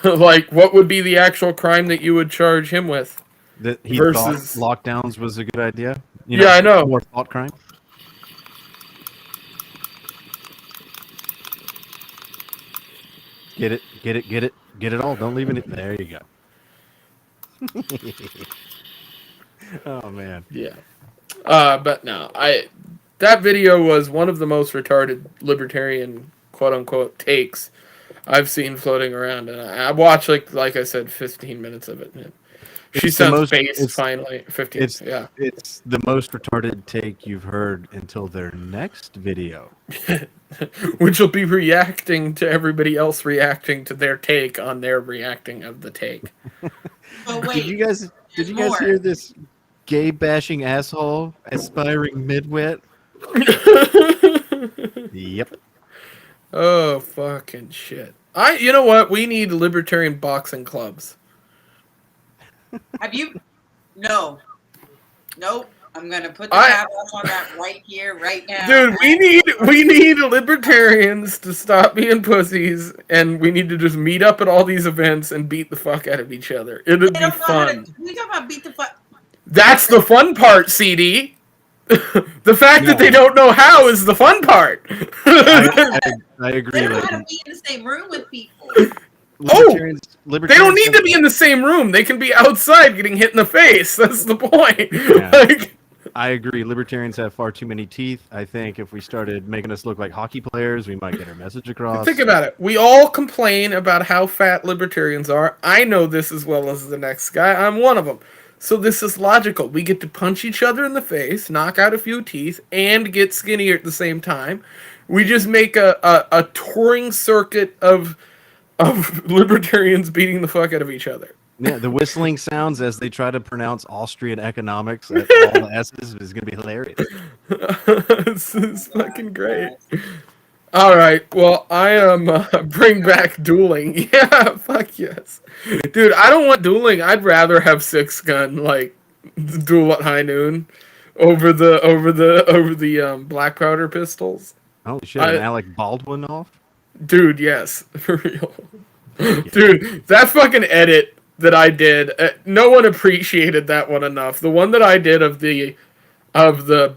like, what would be the actual crime that you would charge him with? That he versus thought lockdowns was a good idea? Yeah, I know. More thought crime? Get it, get it, get it, get it all. Don't leave it. There you go. Oh man. Yeah. But no, that video was one of the most retarded libertarian quote unquote takes I've seen floating around, and I watched like I said, 15 minutes of it. And she It's the sounds most- based it's- finally. 15. It's Yeah. It's the most retarded take you've heard until their next video. Which will be reacting to everybody else reacting to their take on their reacting of the take. But wait, Did you guys hear this gay bashing asshole aspiring midwit? Yep. Oh fucking shit! You know what? We need libertarian boxing clubs. Have you? No. Nope. I'm gonna put the kibosh on that right here, right now. Dude, we need libertarians to stop being pussies, and we need to just meet up at all these events and beat the fuck out of each other. It'd be fun. We talking about beat the fuck. That's the fun part, CD. The fact that they don't know how is the fun part. I agree. They don't know how to be in the same room with people. They don't need to be in the same room. They can be outside getting hit in the face. That's the point. Yeah. I agree. Libertarians have far too many teeth. I think if we started making us look like hockey players, we might get our message across. Think about it. We all complain about how fat libertarians are. I know this as well as the next guy. I'm one of them. So this is logical. We get to punch each other in the face, knock out a few teeth, and get skinnier at the same time. We just make a touring circuit of libertarians beating the fuck out of each other. Yeah, the whistling sounds as they try to pronounce Austrian economics at all the S's is going to be hilarious. It's fucking great. All right, well, I bring back dueling. Yeah, fuck yes. Dude, I don't want dueling. I'd rather have 6-gun, like, duel at high noon over the black powder pistols. Oh shit, an Alec Baldwin off? Dude, yes, for real. Dude, that fucking edit that I did, no one appreciated that one enough. The one that I did of the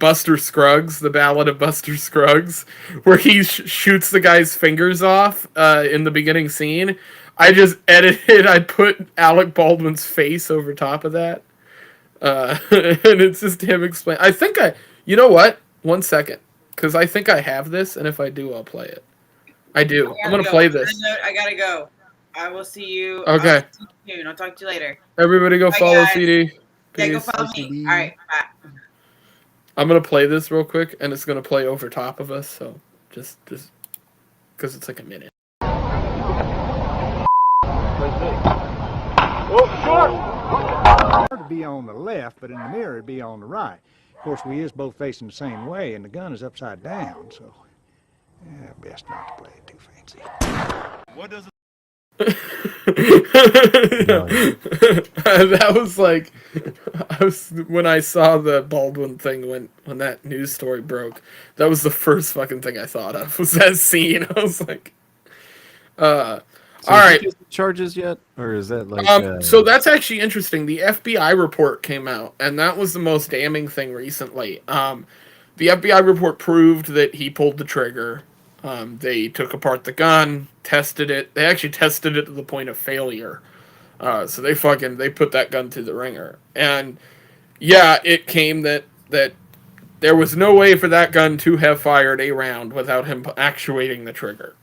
Buster Scruggs, the Ballad of Buster Scruggs, where he shoots the guy's fingers off in the beginning scene. I just edited. I put Alec Baldwin's face over top of that, and it's just him explain. You know what? 1 second, because I think I have this, and if I do, I'll play it. I do. I'm gonna play this. I gotta go. I will see you. Okay. I'll see you soon. I'll talk to you later. Everybody go Bye, follow guys. CD. Yeah, go Peace. follow me. All right. Bye. I'm gonna play this real quick, and it's gonna play over top of us. So just because it's like a minute. Hard to be on the left, but in the mirror it'd be on the right. Of course, we is both facing the same way, and the gun is upside down, so best not to play it too fancy. What does that was like, when I saw the Baldwin thing when that news story broke, that was the first fucking thing I thought of, was that scene. I was like, all right. Charges yet, or is that like? So that's actually interesting. The FBI report came out, and that was the most damning thing recently. The FBI report proved that he pulled the trigger. They took apart the gun, tested it. They actually tested it to the point of failure. So they put that gun through the ringer. And yeah, it came that there was no way for that gun to have fired a round without him actuating the trigger.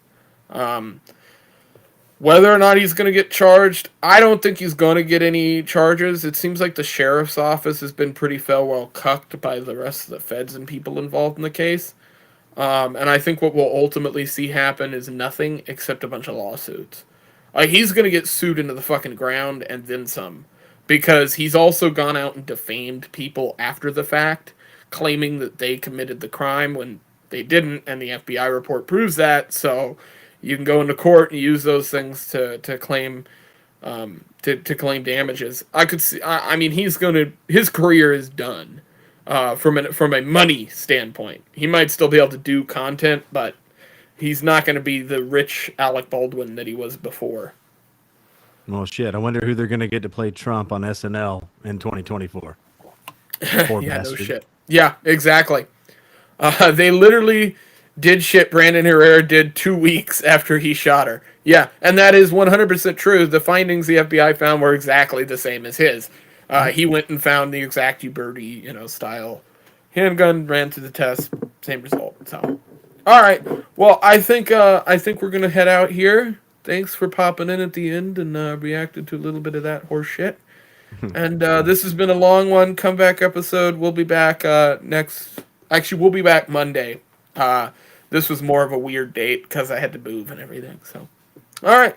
Whether or not he's going to get charged, I don't think he's going to get any charges. It seems like the sheriff's office has been pretty well cucked by the rest of the feds and people involved in the case. And I think what we'll ultimately see happen is nothing except a bunch of lawsuits. He's going to get sued into the fucking ground and then some. Because he's also gone out and defamed people after the fact, claiming that they committed the crime when they didn't, and the FBI report proves that, so you can go into court and use those things to claim to claim damages. I could see. I mean, his career is done from a money standpoint. He might still be able to do content, but he's not going to be the rich Alec Baldwin that he was before. Well, shit. I wonder who they're going to get to play Trump on SNL in 2024. Poor Yeah, bastard. no shit. Yeah, exactly. They literally did shit Brandon Herrera did 2 weeks after he shot her. Yeah, and that is 100% true. The findings the FBI found were exactly the same as his. He went and found the exact Uberti, style handgun, ran through the test, same result. So, all right. Well, I think we're gonna head out here. thanks for popping in at the end and reacted to a little bit of that horse shit. And this has been a long one. Comeback episode. We'll be back next. Actually, we'll be back Monday. This was more of a weird date because I had to move and everything. So, all right.